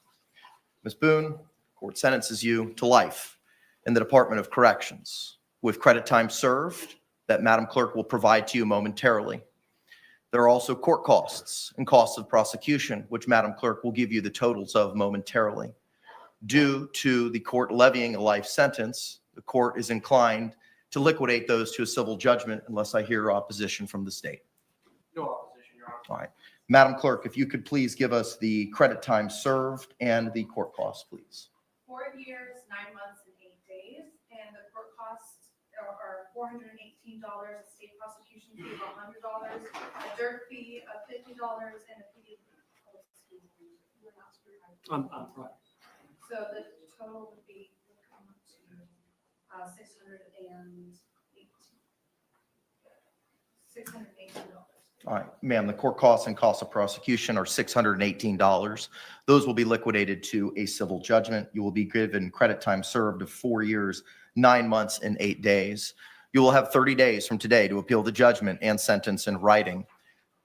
Ms. Boone, court sentences you to life in the Department of Corrections with credit time served that Madam Clerk will provide to you momentarily. There are also court costs and costs of prosecution, which Madam Clerk will give you the totals of momentarily. Due to the court levying a life sentence, the court is inclined to liquidate those to a civil judgment unless I hear opposition from the state. No opposition, Your Honor. All right. Madam Clerk, if you could please give us the credit time served and the court costs, please. 4 years, 9 months, and 8 days, and the court costs are $418, a state prosecution fee of $100, a dirt fee of $50, and a fee of, excuse me, you're not screwed. I'm right. So the total would be come to $618. All right, ma'am, the court costs and costs of prosecution are $618. Those will be liquidated to a civil judgment. You will be given credit time served of 4 years, 9 months, and 8 days. You will have 30 days from today to appeal the judgment and sentence in writing.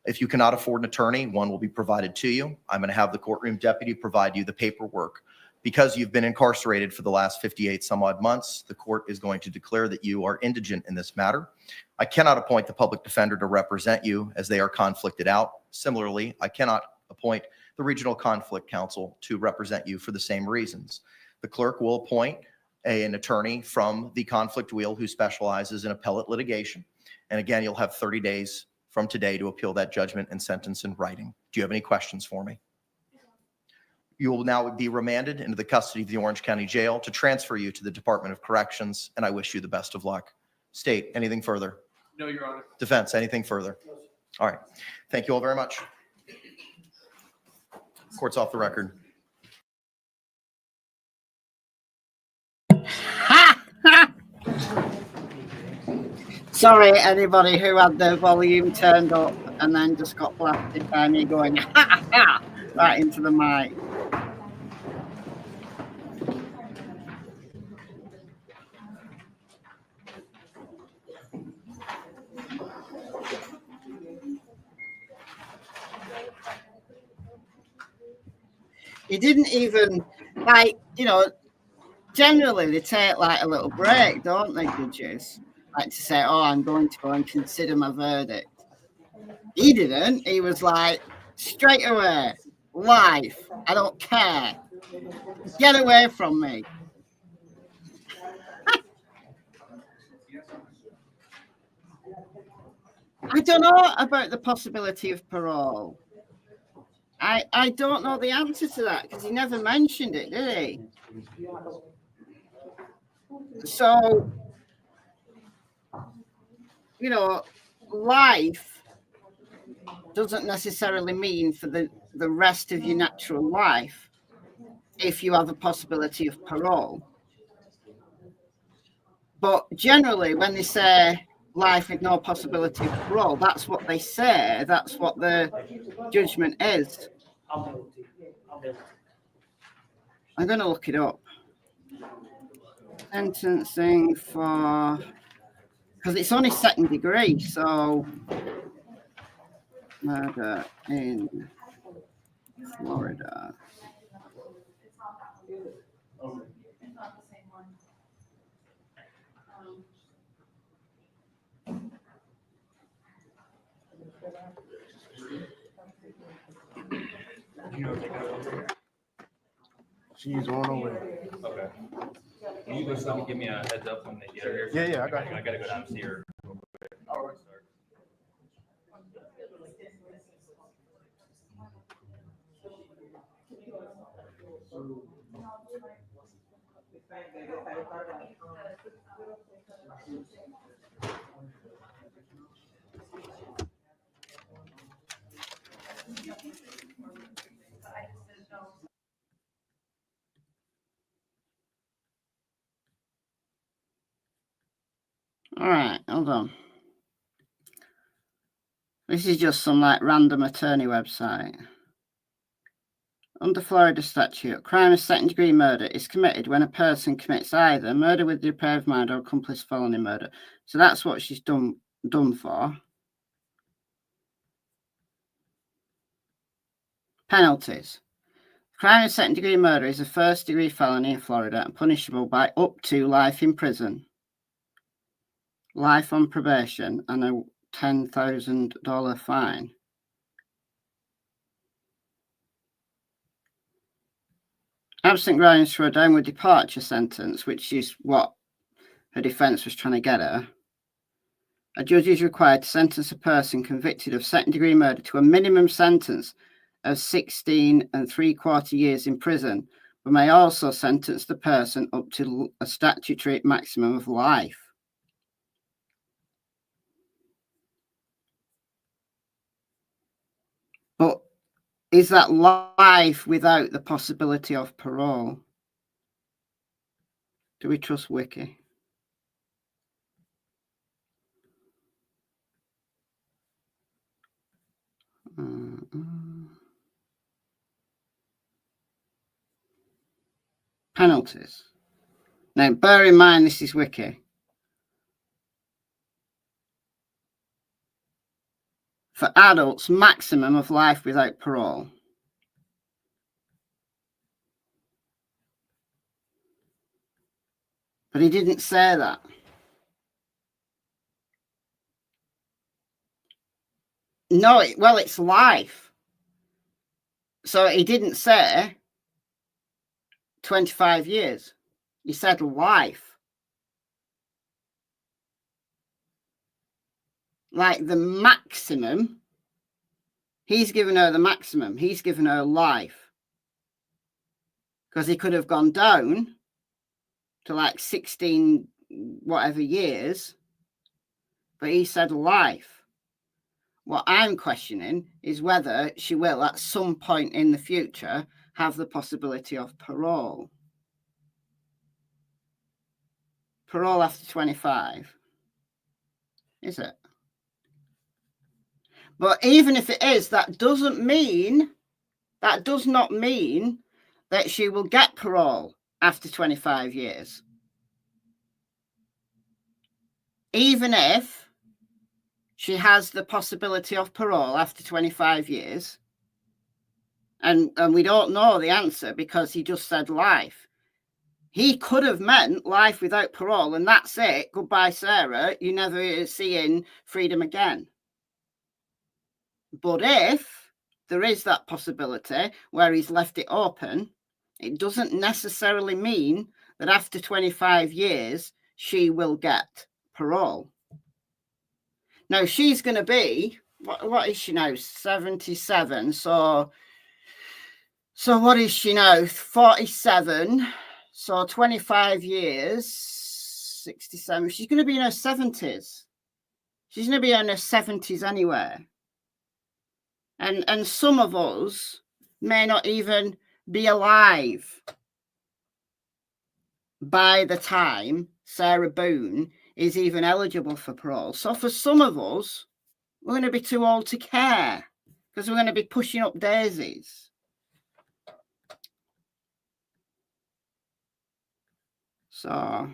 If you cannot afford an attorney, one will be provided to you. I'm going to have the courtroom deputy provide you the paperwork. Because you've been incarcerated for the last 58 some odd months, the court is going to declare that you are indigent in this matter. I cannot appoint the public defender to represent you as they are conflicted out. Similarly, I cannot appoint the regional conflict counsel to represent you for the same reasons. The clerk will appoint an attorney from the conflict wheel who specializes in appellate litigation. And again, you'll have 30 days from today to appeal that judgment and sentence in writing. Do you have any questions for me? You will now be remanded into the custody of the Orange County Jail to transfer you to the Department of Corrections, and I wish you the best of luck. State, anything further? No, Your Honor. Defense, anything further? All right. Thank you all very much. Court's off the record. Sorry, anybody who had the volume turned up and then just got blasted by me going right into the mic. He didn't even, like, you know, generally they take like a little break, don't they, judges? Like to say, oh, I'm going to go and consider my verdict. He didn't. He was like, straight away, life, I don't care. Get away from me. I don't know about the possibility of parole. I don't know the answer to that because he never mentioned it, did he? So, you know, life doesn't necessarily mean for the rest of your natural life if you have a possibility of parole. But generally, when they say life with no possibility of parole, that's what they say. That's what the judgment is. I'm going to look it up. Sentencing for, because it's only second degree, so murder in Florida. She's on her way. Okay. Can you just give me a heads up when they get her here? Yeah, I got you. I gotta go down and see her. All right, hold on. This is just some like random attorney website. Under Florida statute, crime of second-degree murder is committed when a person commits either murder with depraved mind or accomplice felony murder. So that's what she's done for. Penalties. Crime of second-degree murder is a first-degree felony in Florida and punishable by up to life in prison, life on probation, and a $10,000 fine. Absent grounds for a downward departure sentence, which is what her defence was trying to get her, a judge is required to sentence a person convicted of second-degree murder to a minimum sentence of 16 3/4 years in prison, but may also sentence the person up to a statutory maximum of life. But is that life without the possibility of parole? Do we trust Wiki? Penalties. Now, bear in mind, this is Wiki. For adults, maximum of life without parole. But he didn't say that. No, well, it's life. So he didn't say 25 years. He said life. Like the maximum. He's given her the maximum. He's given her life. Because he could have gone down to like 16 whatever years. But he said life. What I'm questioning is whether she will at some point in the future have the possibility of parole. Parole after 25. Is it? But even if it is, that does not mean that she will get parole after 25 years. Even if she has the possibility of parole after 25 years, and we don't know the answer because he just said life. He could have meant life without parole, and that's it. Goodbye, Sarah. You never seeing freedom again. But if there is that possibility where he's left it open, it doesn't necessarily mean that after 25 years, she will get parole. Now, she's going to be, what is she now? 77. So what is she now? 47. So 25 years, 67. She's going to be in her 70s. She's going to be in her 70s anyway. And some of us may not even be alive by the time Sarah Boone is even eligible for parole. So for some of us, we're going to be too old to care because we're going to be pushing up daisies. So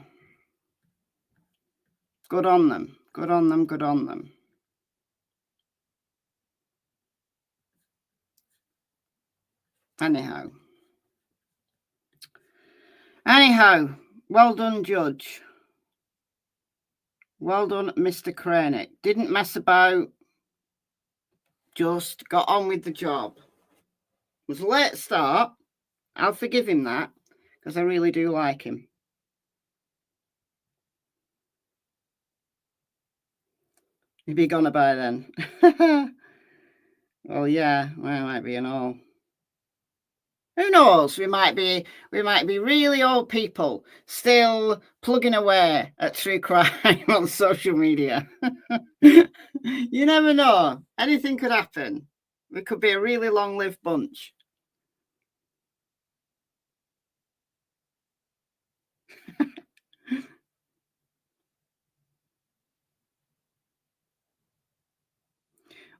good on them. Good on them. Good on them. Anyhow, well done, Judge. Well done, Mr. Kranick. Didn't mess about. Just got on with the job. It was a late start. I'll forgive him that because I really do like him. You'd be gone by then. Well, yeah, well, it might be an all. Who knows? We might be really old people still plugging away at true crime on social media. You never know. Anything could happen. We could be a really long-lived bunch.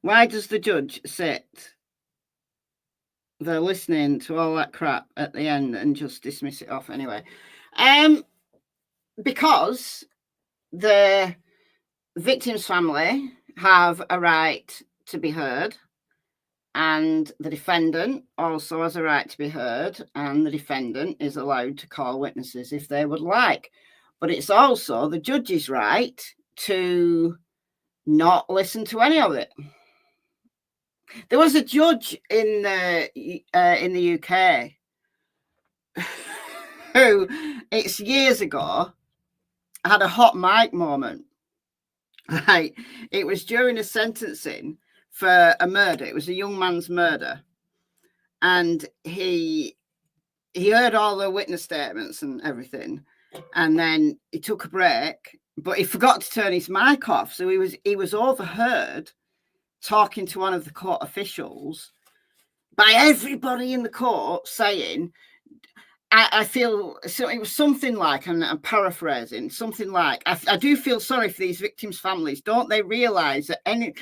Why does the judge sit there listening to all that crap at the end and just dismiss it off anyway? Because the victim's family have a right to be heard, and the defendant also has a right to be heard, and the defendant is allowed to call witnesses if they would like. But it's also the judge's right to not listen to any of it. There was a judge in the UK who, it's years ago, had a hot mic moment. Right, it was during a sentencing for a murder. It was a young man's murder, and he heard all the witness statements and everything, and then he took a break, but he forgot to turn his mic off, so he was overheard talking to one of the court officials by everybody in the court saying, I feel so. It was something like, and I'm paraphrasing, something like, I do feel sorry for these victims' families. Don't they realize that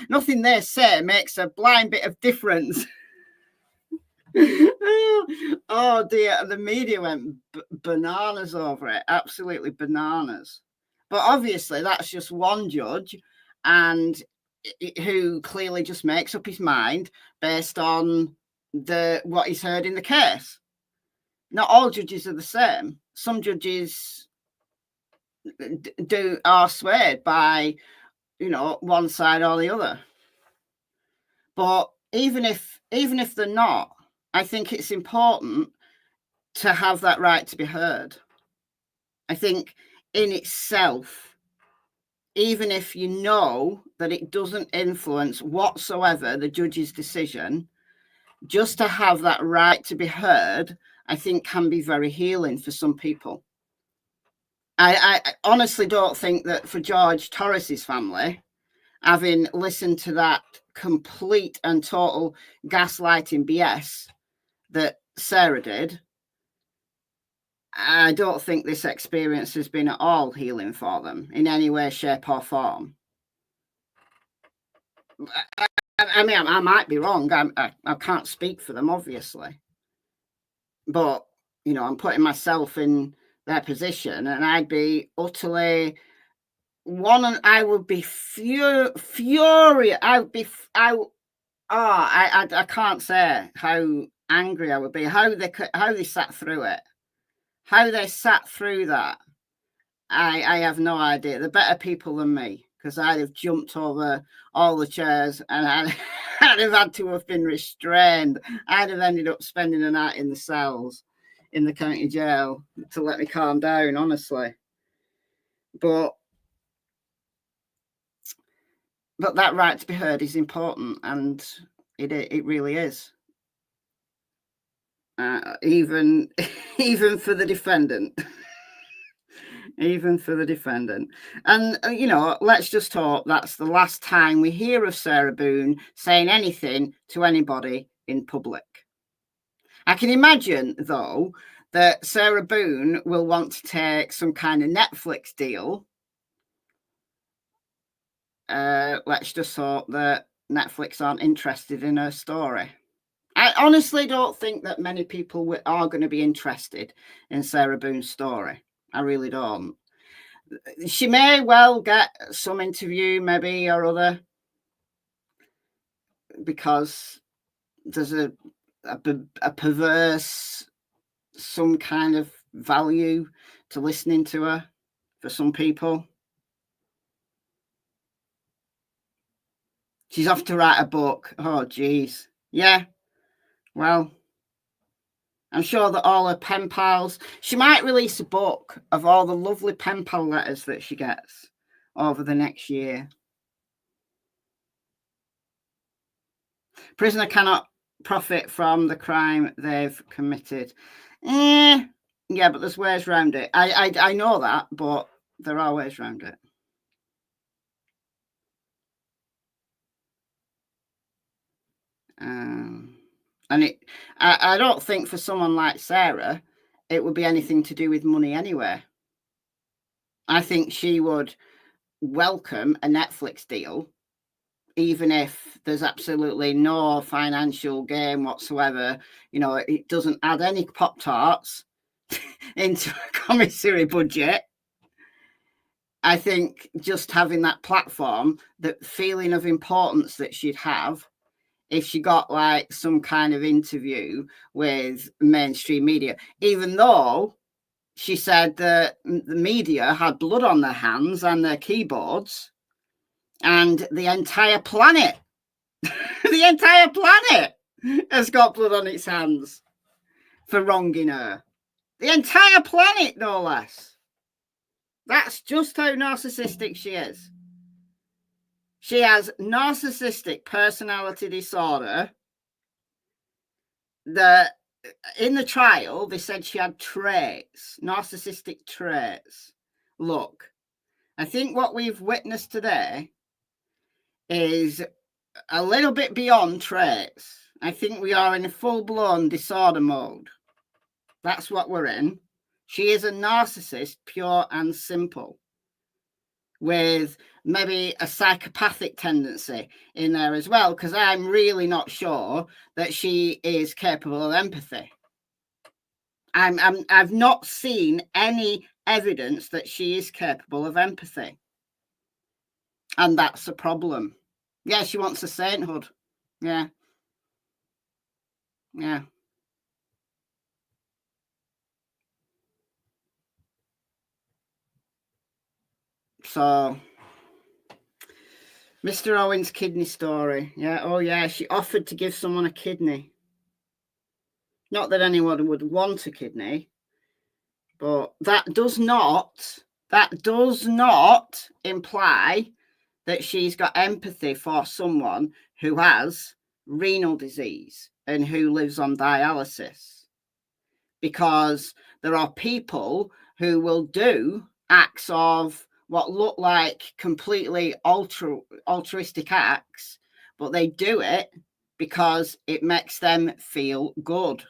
nothing they say makes a blind bit of difference? Oh dear. The media went bananas over it. Absolutely bananas. But obviously that's just one judge, and who clearly just makes up his mind based on what he's heard in the case. Not all judges are the same. Some judges are swayed by, one side or the other. But even if they're not, I think it's important to have that right to be heard. I think in itself, even if you know that it doesn't influence whatsoever the judge's decision, just to have that right to be heard, I think can be very healing for some people. I honestly don't think that for George Torres's family, having listened to that complete and total gaslighting BS that Sarah did, I don't think this experience has been at all healing for them in any way, shape or form. I mean, I might be wrong. I can't speak for them, obviously. But, I'm putting myself in their position, and I'd be utterly I would be furious. I can't say how angry I would be, how they sat through it, how they sat through that. I have no idea. They're better people than me, because I'd have jumped over all the chairs, and I'd have had to have been restrained. I'd have ended up spending the night in the cells in the county jail to let me calm down, honestly. But that right to be heard is important, and it really is. Even for the defendant. Even for the defendant. And, let's just hope that's the last time we hear of Sarah Boone saying anything to anybody in public. I can imagine, though, that Sarah Boone will want to take some kind of Netflix deal. Let's just hope that Netflix aren't interested in her story. I honestly don't think that many people are going to be interested in Sarah Boone's story. I really don't. She may well get some interview, maybe, or other, because there's a perverse, some kind of value to listening to her for some people. She's off to write a book. Oh, geez. Yeah. Well, I'm sure that all her pen pals, she might release a book of all the lovely pen pal letters that she gets over the next year. Prisoner cannot profit from the crime they've committed. Yeah, but there's ways around it. I know that, but there are ways around it. And I don't think for someone like Sarah, it would be anything to do with money anyway. I think she would welcome a Netflix deal, even if there's absolutely no financial gain whatsoever. You know, it doesn't add any Pop-Tarts into a commissary budget. I think just having that platform, that feeling of importance that she'd have if she got like some kind of interview with mainstream media, even though she said that the media had blood on their hands and their keyboards, and the entire planet, the entire planet has got blood on its hands for wronging her. The entire planet, no less. That's just how narcissistic she is. She has narcissistic personality disorder. In the trial, they said she had traits, narcissistic traits. Look, I think what we've witnessed today is a little bit beyond traits. I think we are in a full-blown disorder mode. That's what we're in. She is a narcissist, pure and simple, with maybe a psychopathic tendency in there as well, because I'm really not sure that she is capable of empathy. I've not seen any evidence that she is capable of empathy. And that's a problem. Yeah, she wants a sainthood. Yeah. Yeah. So, Mr. Owen's kidney story. Yeah, oh yeah, she offered to give someone a kidney. Not that anyone would want a kidney, but that does not imply that she's got empathy for someone who has renal disease and who lives on dialysis. Because there are people who will do acts of what look like completely altruistic acts, but they do it because it makes them feel good.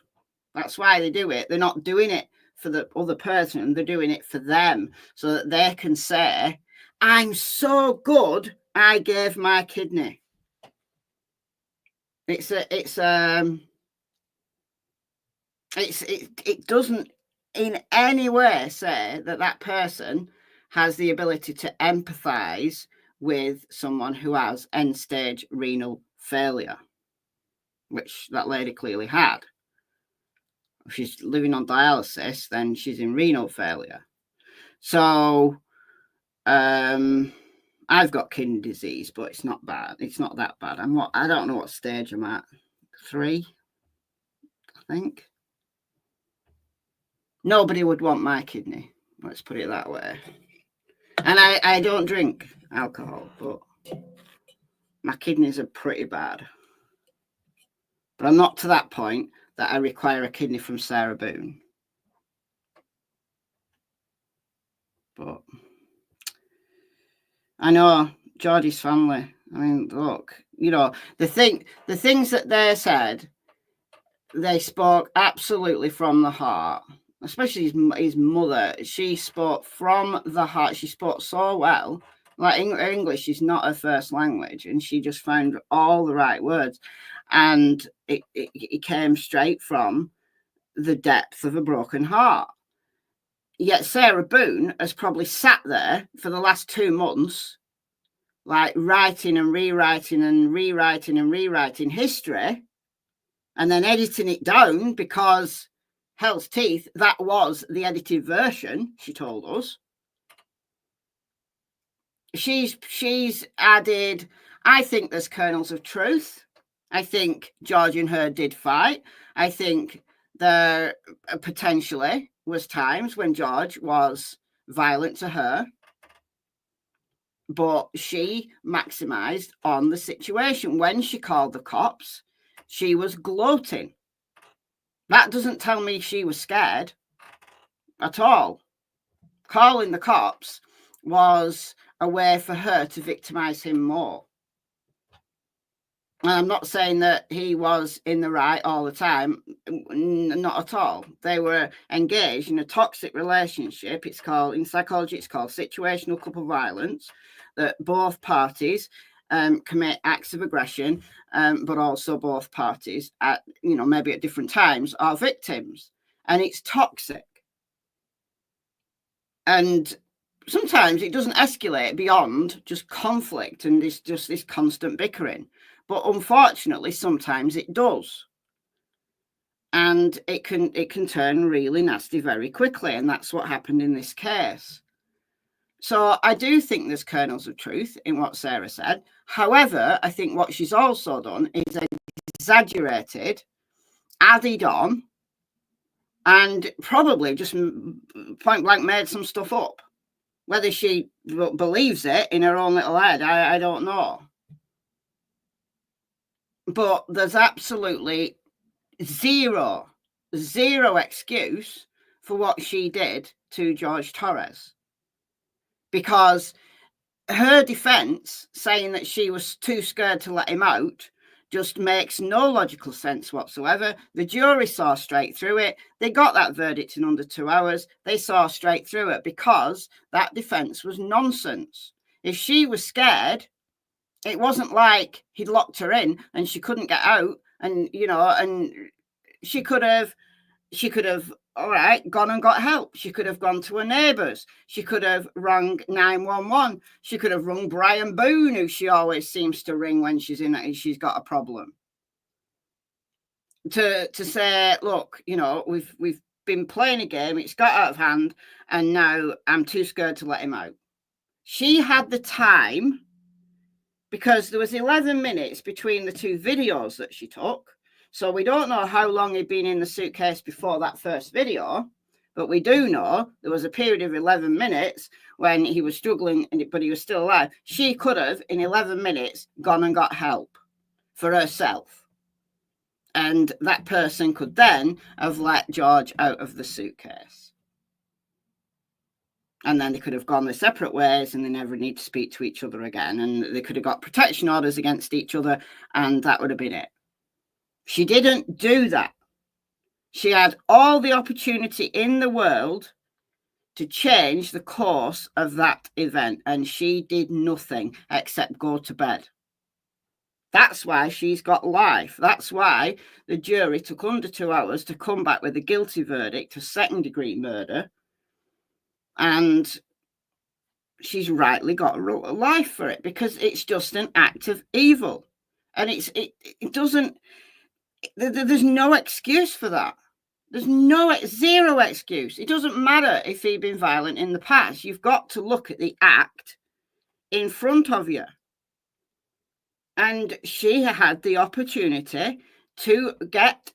That's why they do it. They're not doing it for the other person. They're doing it for them so that they can say, I'm so good, I gave my kidney. It doesn't in any way say that that person has the ability to empathize with someone who has end-stage renal failure, which that lady clearly had. If she's living on dialysis, then she's in renal failure. So I've got kidney disease, but it's not bad. It's not that bad. I don't know what stage I'm at. 3, I think. Nobody would want my kidney. Let's put it that way. And I don't drink alcohol, but my kidneys are pretty bad. But I'm not to that point that I require a kidney from Sarah Boone. But I know Geordie's family. I mean, look, you know, the things that they said, they spoke absolutely from the heart. Especially his mother. She spoke from the heart. She spoke so well. Like English is not her first language, and she just found all the right words. And it came straight from the depth of a broken heart. Yet Sarah Boone has probably sat there for the last 2 months, like writing and rewriting and rewriting and rewriting history, and then editing it down because hell's teeth, that was the edited version, she told us. She's added, I think there's kernels of truth. I think George and her did fight. I think there potentially was times when George was violent to her, but she maximized on the situation. When she called the cops, She was gloating. That doesn't tell me she was scared at all. Calling the cops was a way for her to victimize him more. And I'm not saying that he was in the right all the time. Not at all. They were engaged in a toxic relationship. It's called, in psychology, it's called situational couple violence, that both parties commit acts of aggression, but also both parties at, maybe at different times are victims. And it's toxic. And sometimes it doesn't escalate beyond just conflict and this constant bickering. But unfortunately, sometimes it does. And it can turn really nasty very quickly. And that's what happened in this case. So I do think there's kernels of truth in what Sarah said. However, I think what she's also done is exaggerated, added on, and probably just point blank made some stuff up. Whether she believes it in her own little head, I don't know. But there's absolutely zero excuse for what she did to George Torres. Because her defense, saying that she was too scared to let him out, just makes no logical sense whatsoever. The jury saw straight through it. They got that verdict in under 2 hours. They saw straight through it because that defense was nonsense. If she was scared, it wasn't like he'd locked her in and she couldn't get out, and and she could have all right, gone and got help. She could have gone to her neighbours. She could have rung 911. She could have rung Brian Boone, who she always seems to ring when she's got a problem. To say, look, we've been playing a game. It's got out of hand, and now I'm too scared to let him out. She had the time, because there was 11 minutes between the two videos that she took. So we don't know how long he'd been in the suitcase before that first video, but we do know there was a period of 11 minutes when he was struggling, but he was still alive. She could have, in 11 minutes, gone and got help for herself. And that person could then have let George out of the suitcase. And then they could have gone their separate ways and they never need to speak to each other again. And they could have got protection orders against each other, and that would have been it. She didn't do that. She had all the opportunity in the world to change the course of that event, and she did nothing except go to bed. That's why she's got life. That's why the jury took under 2 hours to come back with a guilty verdict of second-degree murder, and she's rightly got a life for it, because it's just an act of evil, and it doesn't. There's no excuse for that. There's zero excuse. It doesn't matter if he'd been violent in the past. You've got to look at the act in front of you. And she had the opportunity to get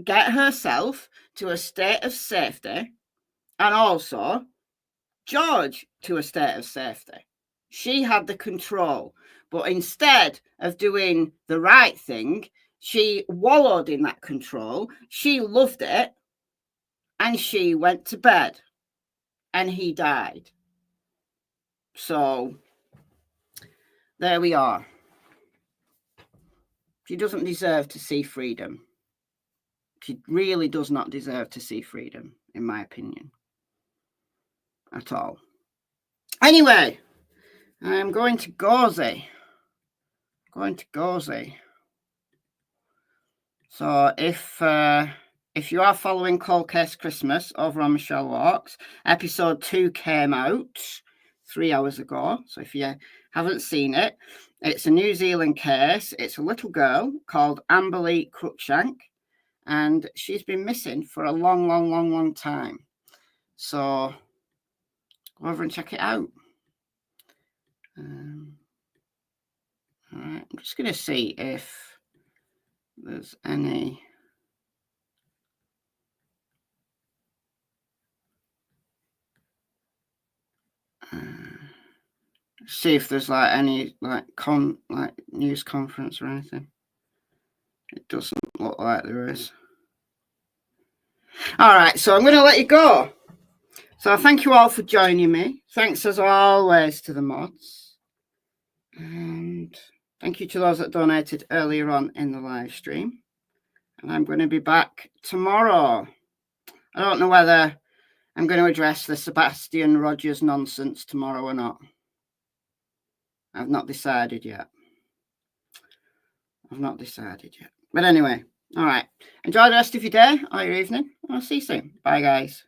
herself to a state of safety, and also George to a state of safety. She had the control, but instead of doing the right thing, she wallowed in that control. She loved it, and she went to bed, and he died. So there we are. She doesn't deserve to see freedom. She really does not deserve to see freedom, in my opinion, at all. Anyway, I'm going to Gauzy. So if you are following Cold Case Christmas over on Michelle Walks, episode 2 came out 3 hours ago. So if you haven't seen it, it's a New Zealand case. It's a little girl called Amberly Cruikshank, and she's been missing for a long time. So go over and check it out. All right, I'm just going to see if there's any. See if there's any news conference or anything. It doesn't look like there is. All right, so I'm going to let you go. So thank you all for joining me. Thanks as always to the mods. And thank you to those that donated earlier on in the live stream. And I'm going to be back tomorrow. I don't know whether I'm going to address the Sebastian Rogers nonsense tomorrow or not. I've not decided yet. But anyway, all right. Enjoy the rest of your day or your evening. I'll see you soon. Bye, guys.